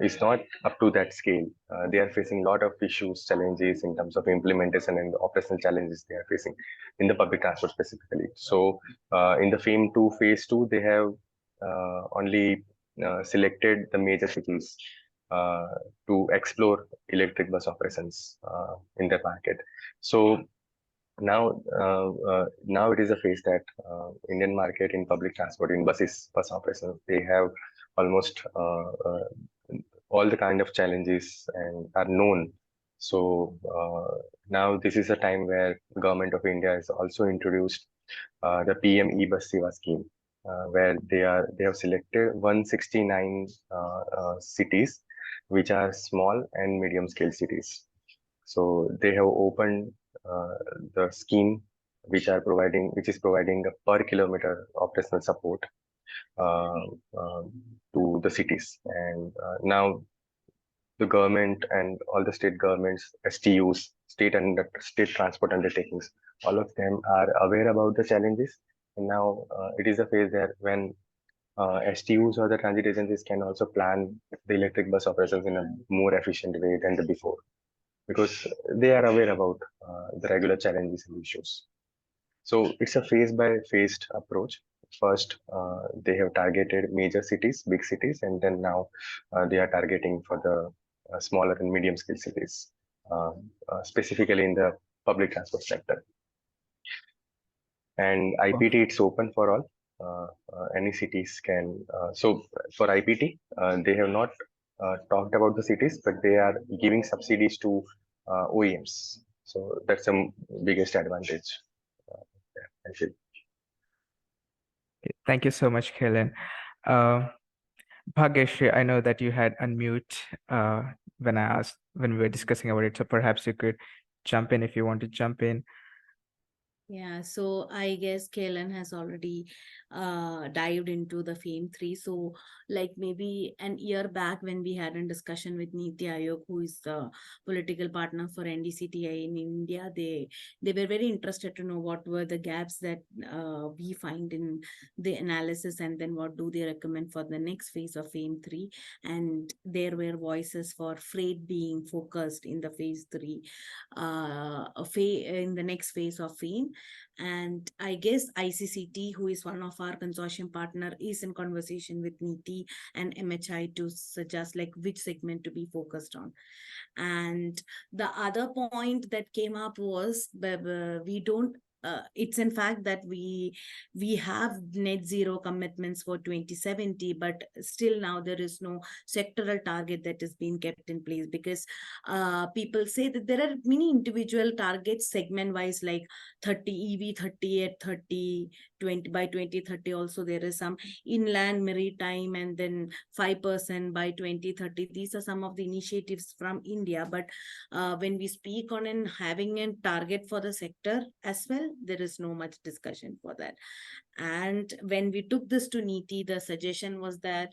is not up to that scale, they are facing a lot of issues, challenges in terms of implementation and operational challenges they are facing in the public transport specifically. So in the FAME 2, phase 2, they have only selected the major cities to explore electric bus operations in the market. So now it is a phase that Indian market in public transport, in bus operations, they have almost all the kind of challenges and are known. So now this is a time where the government of India has also introduced the PM E-Bus Seva scheme, where they have selected 169 cities, which are small and medium scale cities. So they have opened the scheme, which is providing a per kilometer operational support to the cities. And now the government and all the state governments, STUs, state transport undertakings, all of them are aware about the challenges. And now it is a phase there when STUs or the transit agencies can also plan the electric bus operations in a more efficient way than the before, because they are aware about the regular challenges and issues. So it's a phase by phased approach. First, they have targeted major cities, big cities, and then now they are targeting for the smaller and medium scale cities, specifically in the public transport sector. And IPT, it's open for all. Any cities can. So for IPT, they have not talked about the cities, but they are giving subsidies to OEMs. So that's the biggest advantage. I feel. Thank you so much, Kailan. Bhagyashree, I know that you had unmute when we were discussing about it, so perhaps you could jump in if you want to jump in. Yeah, so I guess Kailan has already dived into the FAME 3. So like maybe an year back when we had a discussion with Niti Aayog, who is the political partner for NDC TIA in India, they were very interested to know what were the gaps that we find in the analysis, and then what do they recommend for the next phase of FAME 3. And there were voices for freight being focused in the phase 3, in the next phase of FAME. And I guess ICCT, who is one of our consortium partner, is in conversation with NITI and MHI to suggest like which segment to be focused on. And the other point that came up was we don't it's in fact that we have net zero commitments for 2070, but still now there is no sectoral target that is being kept in place, because people say that there are many individual targets segment wise, like 30 EV 30 at 30 20 by 2030. Also there is some inland maritime, and then 5% by 2030. These are some of the initiatives from India, but when we speak on and having a target for the sector as well, there is no much discussion for that. And when we took this to NITI, the suggestion was that,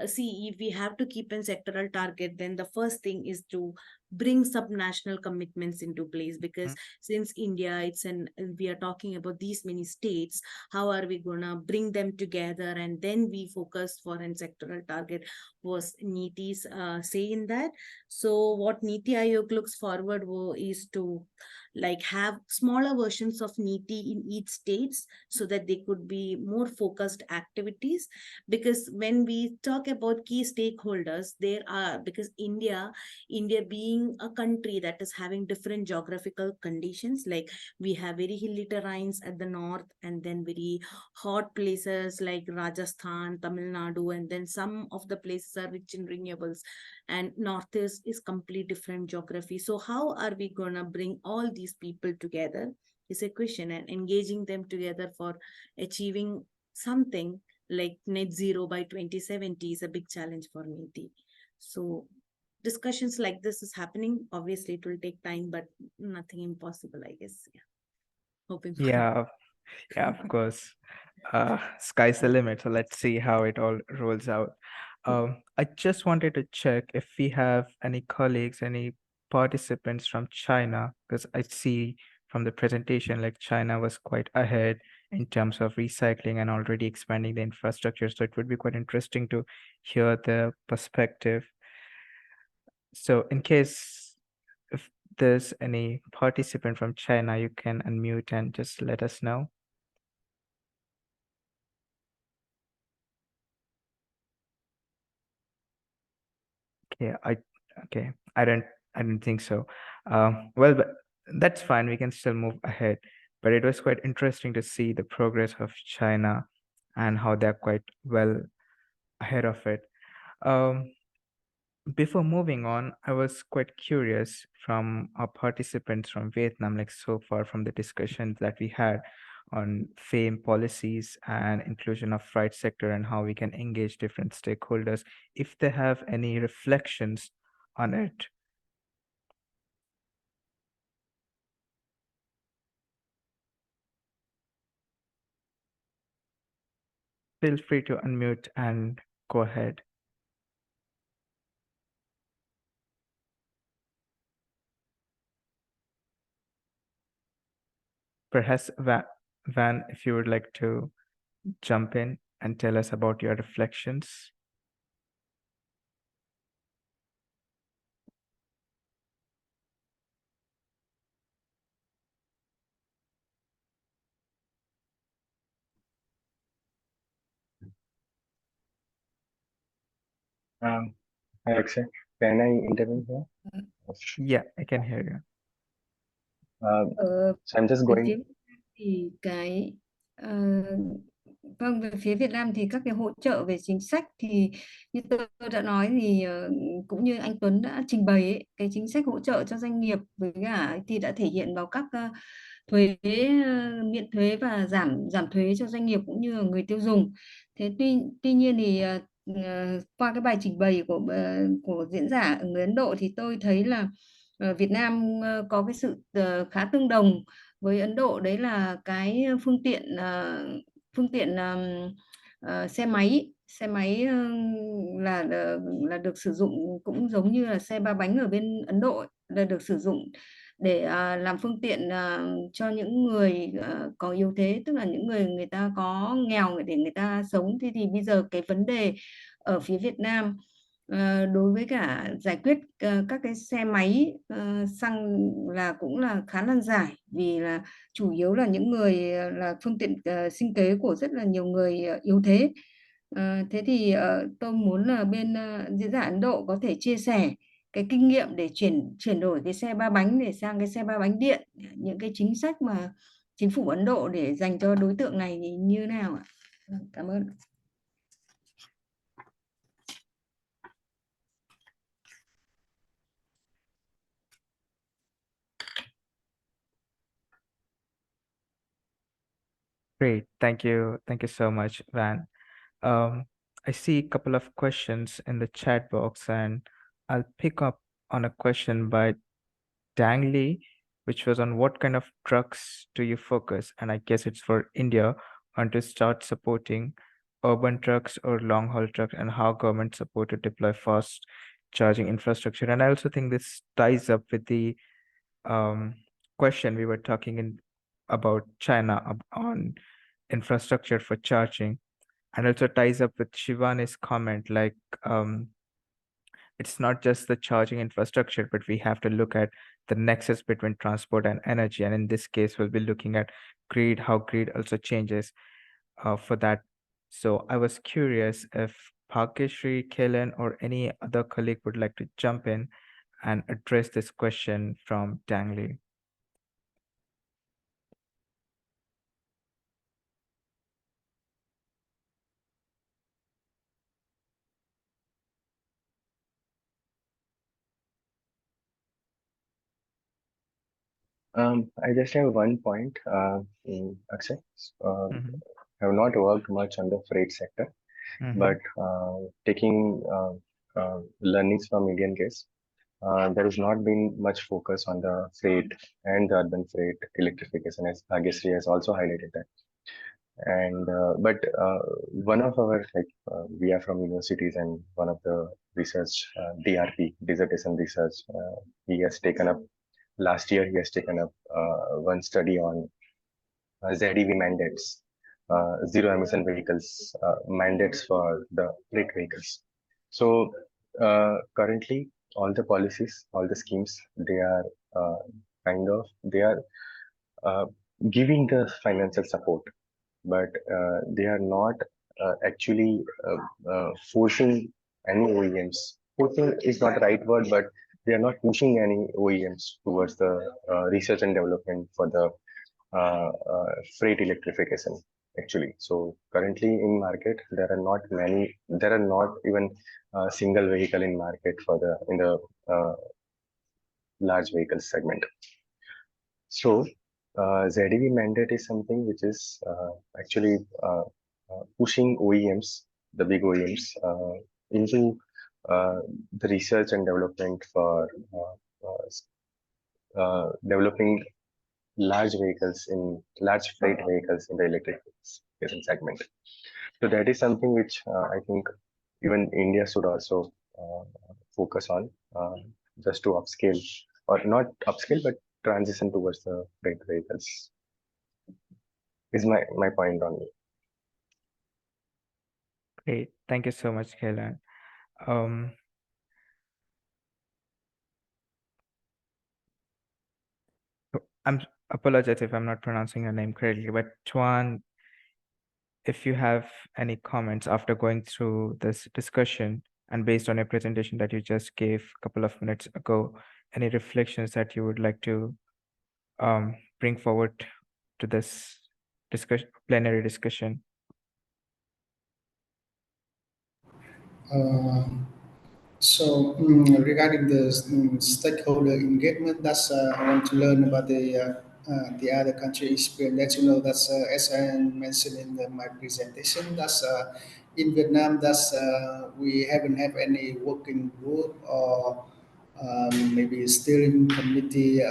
see, if we have to keep a sectoral target, then the first thing is to bring subnational commitments into place, because since India, we are talking about these many states, how are we gonna bring them together, and then we focus for a sectoral target, was NITI's say in that. So what NITI Aayog looks forward is to like have smaller versions of NITI in each states, so that they could be more focused activities. Because when we talk about key stakeholders, there are, because India being a country that is having different geographical conditions, like we have very hilly terrains at the north, and then very hot places like Rajasthan, Tamil Nadu, and then some of the places are rich in renewables, and north is completely different geography. So how are we gonna bring all these people together is a question, and engaging them together for achieving something like net zero by 2070 is a big challenge for NITI. So discussions like this is happening. Obviously it will take time, but nothing impossible, I guess. Yeah, hoping for Yeah, of course. Sky's the limit. So let's see how it all rolls out. I just wanted to check if we have any colleagues, any participants from China, because I see from the presentation, like China was quite ahead in terms of recycling and already expanding the infrastructure. So it would be quite interesting to hear their perspective. So in case if there's any participant from China, you can unmute and just let us know. Okay, I don't think so. Well, but that's fine. We can still move ahead. But it was quite interesting to see the progress of China and how they're quite well ahead of it. Before moving on, I was quite curious from our participants from Vietnam, like so far from the discussions that we had on FAME policies and inclusion of right sector and how we can engage different stakeholders, if they have any reflections on it. Feel free to unmute and go ahead. Perhaps Van, if you would like to jump in and tell us about your reflections. Hi Akshay, can I intervene here? Yeah, I can hear you. So I'm just Về phía going. thì vâng, về phía Việt Nam thì các cái hỗ trợ về chính sách thì như tôi đã nói thì cũng như anh Tuấn đã trình bày ấy, cái chính sách hỗ trợ cho doanh nghiệp với cả thì đã thể hiện vào các thuế, miễn thuế và giảm thuế cho doanh nghiệp cũng như là người tiêu dùng. Thế tuy nhiên thì qua cái bài trình bày của diễn giả ở người Ấn Độ thì tôi thấy là Việt Nam có cái sự khá tương đồng với Ấn Độ, đấy là cái phương tiện xe máy là được sử dụng cũng giống như là xe ba bánh ở bên Ấn Độ ấy, là được sử dụng để làm phương tiện cho những người có yếu thế, tức là những người ta có nghèo để người ta sống. Thế thì bây giờ cái vấn đề ở phía Việt Nam đối với cả giải quyết các cái xe máy xăng là cũng là khá nan giải, vì là chủ yếu là những người là phương tiện sinh kế của rất là nhiều người yếu thế. Thế thì tôi muốn là bên diễn giả Ấn Độ có thể chia sẻ cái kinh nghiệm để chuyển đổi cái xe ba bánh để sang cái xe ba bánh điện, những cái chính sách mà chính phủ Ấn Độ để dành cho đối tượng này thì như nào ạ? Cảm ơn. Great. Thank you. Thank you so much, Van. I see a couple of questions in the chat box, and I'll pick up on a question by Dang Lee, which was on what kind of trucks do you focus? And I guess it's for India, on to start supporting urban trucks or long haul trucks, and how government support to deploy fast charging infrastructure. And I also think this ties up with the question we were talking about China on infrastructure for charging, and also ties up with Shivani's comment, like it's not just the charging infrastructure, but we have to look at the nexus between transport and energy. And in this case, we'll be looking at grid, how grid also changes for that. So I was curious if Bhagyashree, Kailan, or any other colleague would like to jump in and address this question from Dang Lee. I just have one point, Akshay. I have not worked much on the freight sector, but taking learnings from Indian case, there has not been much focus on the freight and the urban freight electrification, as Bhagyashree has also highlighted that. And but one of our we are from universities, and one of the research DRP dissertation research he has taken up last year. He has taken up one study on ZEV mandates, zero emission vehicles mandates for the freight vehicles. So currently, all the policies, all the schemes, they are they are giving the financial support, but they are not actually forcing any OEMs. Forcing is not the right word, but they are not pushing any OEMs towards the research and development for the freight electrification actually. So currently in market, there are not even a single vehicle in market for the large vehicle segment. So ZEV mandate is something which is actually pushing OEMs, the big OEMs, into the research and development for developing large freight vehicles in the electrification segment. So that is something which I think even India should also focus on, just to upscale, or not upscale, but transition towards the freight vehicles. Is my point on it. Great. Thank you so much, Kailan. I'm apologize if I'm not pronouncing your name correctly, but Chuan, if you have any comments after going through this discussion and based on your presentation that you just gave a couple of minutes ago, any reflections that you would like to bring forward to this plenary discussion? Regarding the stakeholder engagement, that's I want to learn about the other country experience. That that's as I mentioned in my presentation, that's in Vietnam. That's we haven't have any working group or maybe steering committee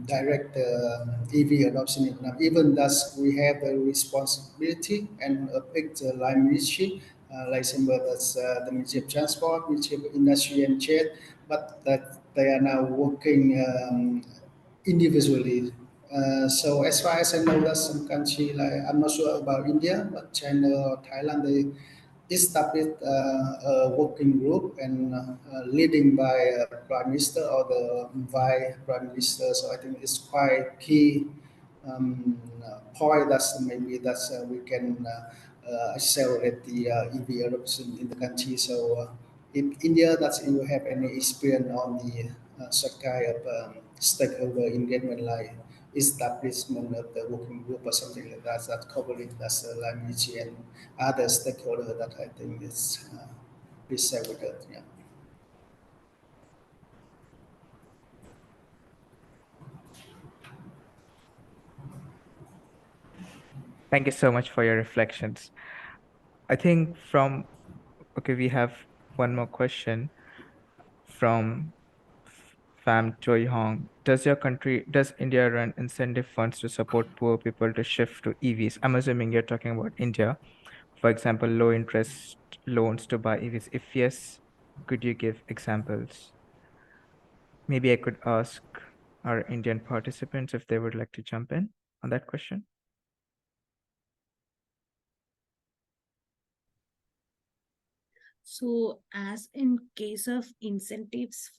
direct EV adoption in Vietnam. Even thus, we have a responsibility and a big line ministry, like example, that's the Ministry of Transport, Ministry of Industry and Trade, but that they are now working individually. So as far as I know, that some country like I'm not sure about India, but China or Thailand, they established a working group and leading by a prime minister or the vice prime minister. So I think it's quite key point that's maybe that's we can accelerate the EV adoption in the country. So in India, that's you have any experience on the such kind of stakeholder engagement, like establishment of the working group or something like that, that covering that's language and other stakeholder that I think is be shared with us. Yeah. Thank you so much for your reflections. I think okay, we have one more question from Pham Choi Hong. Does India run incentive funds to support poor people to shift to EVs? I'm assuming you're talking about India. For example, low interest loans to buy EVs. If yes, could you give examples? Maybe I could ask our Indian participants if they would like to jump in on that question. So as in case of incentives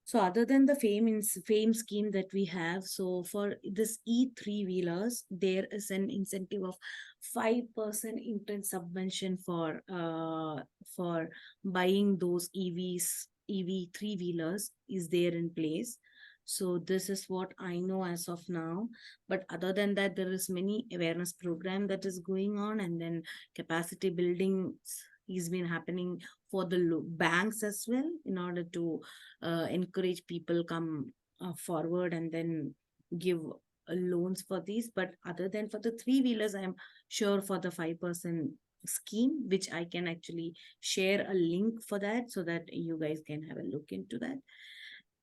so other than the fame scheme that we have, so for this E3-wheelers, there is an incentive of 5% interest subvention for buying those EV 3-wheelers is there in place. So this is what I know as of now. But other than that, there is many awareness program that is going on, and then capacity building is been happening for the banks as well, in order to encourage people come forward and then give loans for these. But other than for the 3-wheelers, I'm sure for the 5% scheme, which I can actually share a link for that so that you guys can have a look into that.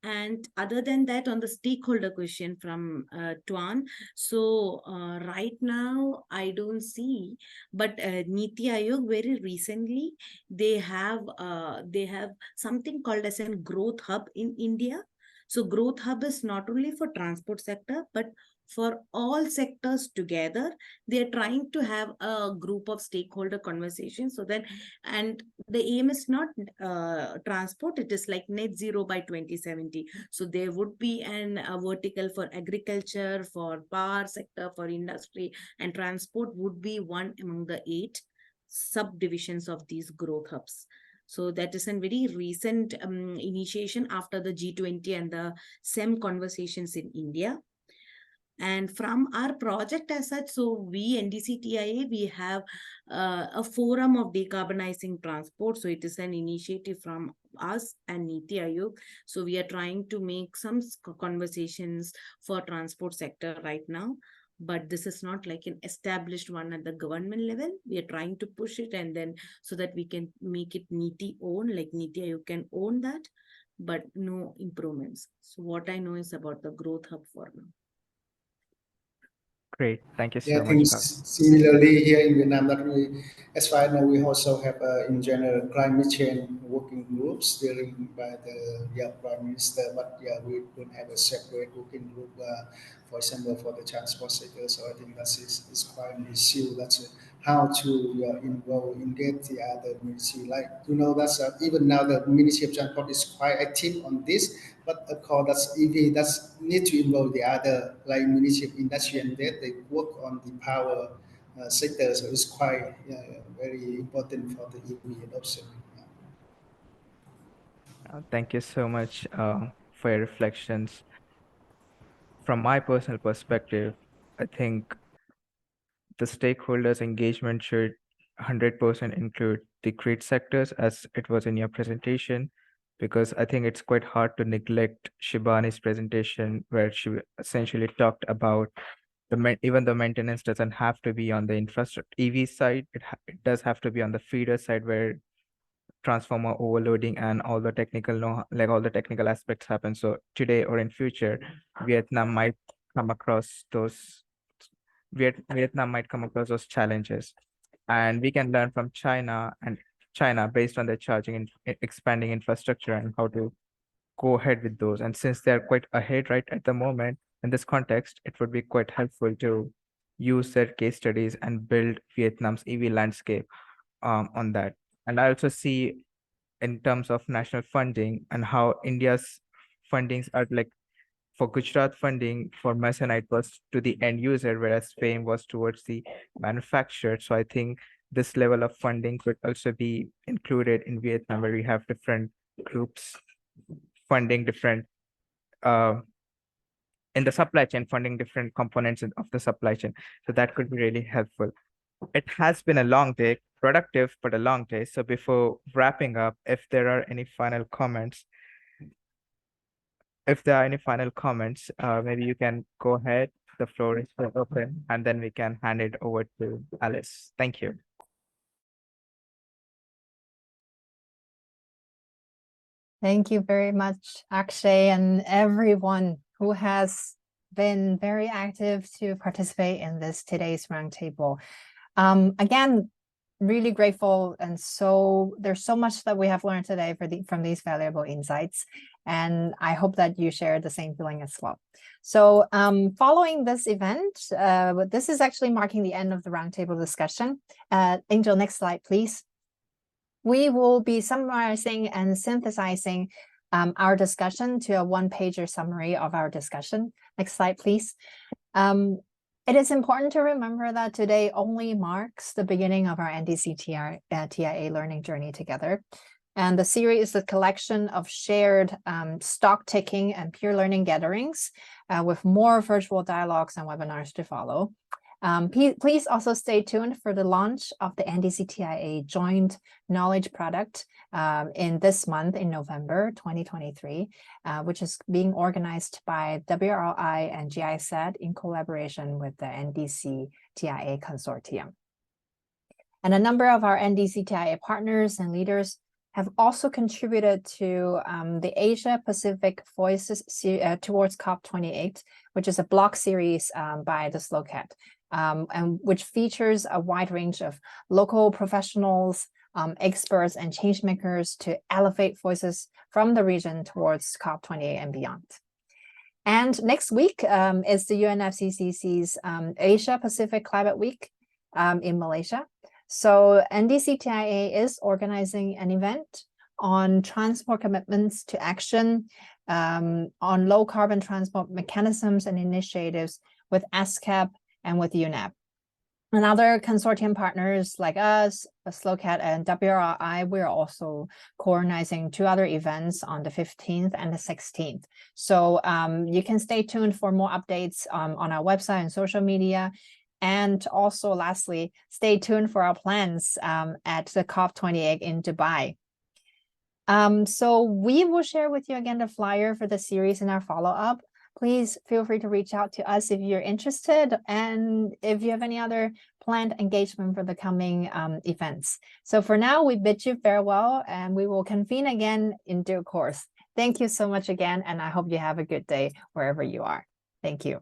And other than that, on the stakeholder question from Tuan, so right now I don't see, but Niti Aayog very recently they have something called as a growth hub in India. So growth hub is not only for transport sector, but for all sectors together. They're trying to have a group of stakeholder conversations, so that, and the aim is not transport, it is like net zero by 2070. So there would be a vertical for agriculture, for power sector, for industry, and transport would be one among the 8 subdivisions of these growth hubs. So that is a very recent initiation after the G20 and the SEM conversations in India. And from our project as such, so we NDC TIA, we have a forum of decarbonizing transport. So it is an initiative from us and Niti Aayog. So we are trying to make some conversations for transport sector right now. But this is not like an established one at the government level. We are trying to push it, and then so that we can make it Niti own, like Niti Aayog can own that, but no improvements. So what I know is about the growth hub for now. Great, thank you Yeah, so I think much. similarly here in Vietnam, that we, as far as I know, we also have in general climate change working groups steering by the Prime Minister, but we don't have a separate working group, for example, for the transport sector. So I think is quite an issue. That's how to involve, engage the other ministry. Like, that's even now the Ministry of Transport is quite active on this. But of course, that's EV. That's need to involve the other, like Ministry of Industry, and they work on the power sector. So it's quite very important for the EV adoption. Thank you so much for your reflections. From my personal perspective, I think the stakeholders' engagement should 100% include the grid sectors, as it was in your presentation, because I think it's quite hard to neglect Shibani's presentation, where she essentially talked about even the maintenance doesn't have to be on the infrastructure EV side. It does have to be on the feeder side, where transformer overloading and all the technical aspects happen. So today or in future, Vietnam might come across those challenges, and we can learn from China based on their charging and expanding infrastructure and how to go ahead with those. And since they're quite ahead right at the moment, in this context, it would be quite helpful to use their case studies and build Vietnam's EV landscape on that. And I also see, in terms of national funding and how India's fundings are, like for Gujarat, funding for Masonite was to the end user, whereas FAME was towards the manufacturer. So I think this level of funding could also be included in Vietnam, where we have different groups funding different in the supply chain, funding different components of the supply chain. So that could be really helpful. It has been a long day, productive, but a long day. So before wrapping up, if there are any final comments, maybe you can go ahead. The floor is still open, and then we can hand it over to Alice. Thank you. Thank you very much, Akshay, and everyone who has been very active to participate in today's roundtable. Again, really grateful, and so there's so much that we have learned today from these valuable insights, and I hope that you share the same feeling as well. So following this event, this is actually marking the end of the roundtable discussion. Angel, next slide, please. We will be summarizing and synthesizing our discussion to a one-pager summary of our discussion. Next slide, please. It is important to remember that today only marks the beginning of our NDC TIA learning journey together. And the series is a collection of shared stock-taking and peer learning gatherings with more virtual dialogues and webinars to follow. Please also stay tuned for the launch of the NDC TIA joint knowledge product in this month in November 2023, which is being organized by WRI and GIZ in collaboration with the NDC TIA consortium. And a number of our NDC TIA partners and leaders have also contributed to the Asia Pacific Voices towards COP28, which is a blog series by the SLOCAT, and which features a wide range of local professionals, experts, and changemakers to elevate voices from the region towards COP28 and beyond. And next week is the UNFCCC's Asia Pacific Climate Week in Malaysia. So NDC TIA is organizing an event on transport commitments to action on low carbon transport mechanisms and initiatives with ASCAP and with UNEP. And other consortium partners like us, SLOCAT and WRI, we're also co-organizing 2 other events on the 15th and the 16th. So you can stay tuned for more updates on our website and social media. And also, lastly, stay tuned for our plans at the COP28 in Dubai. So we will share with you again the flyer for the series in our follow-up. Please feel free to reach out to us if you're interested and if you have any other planned engagement for the coming events. So for now, we bid you farewell and we will convene again in due course. Thank you so much again, and I hope you have a good day wherever you are. Thank you.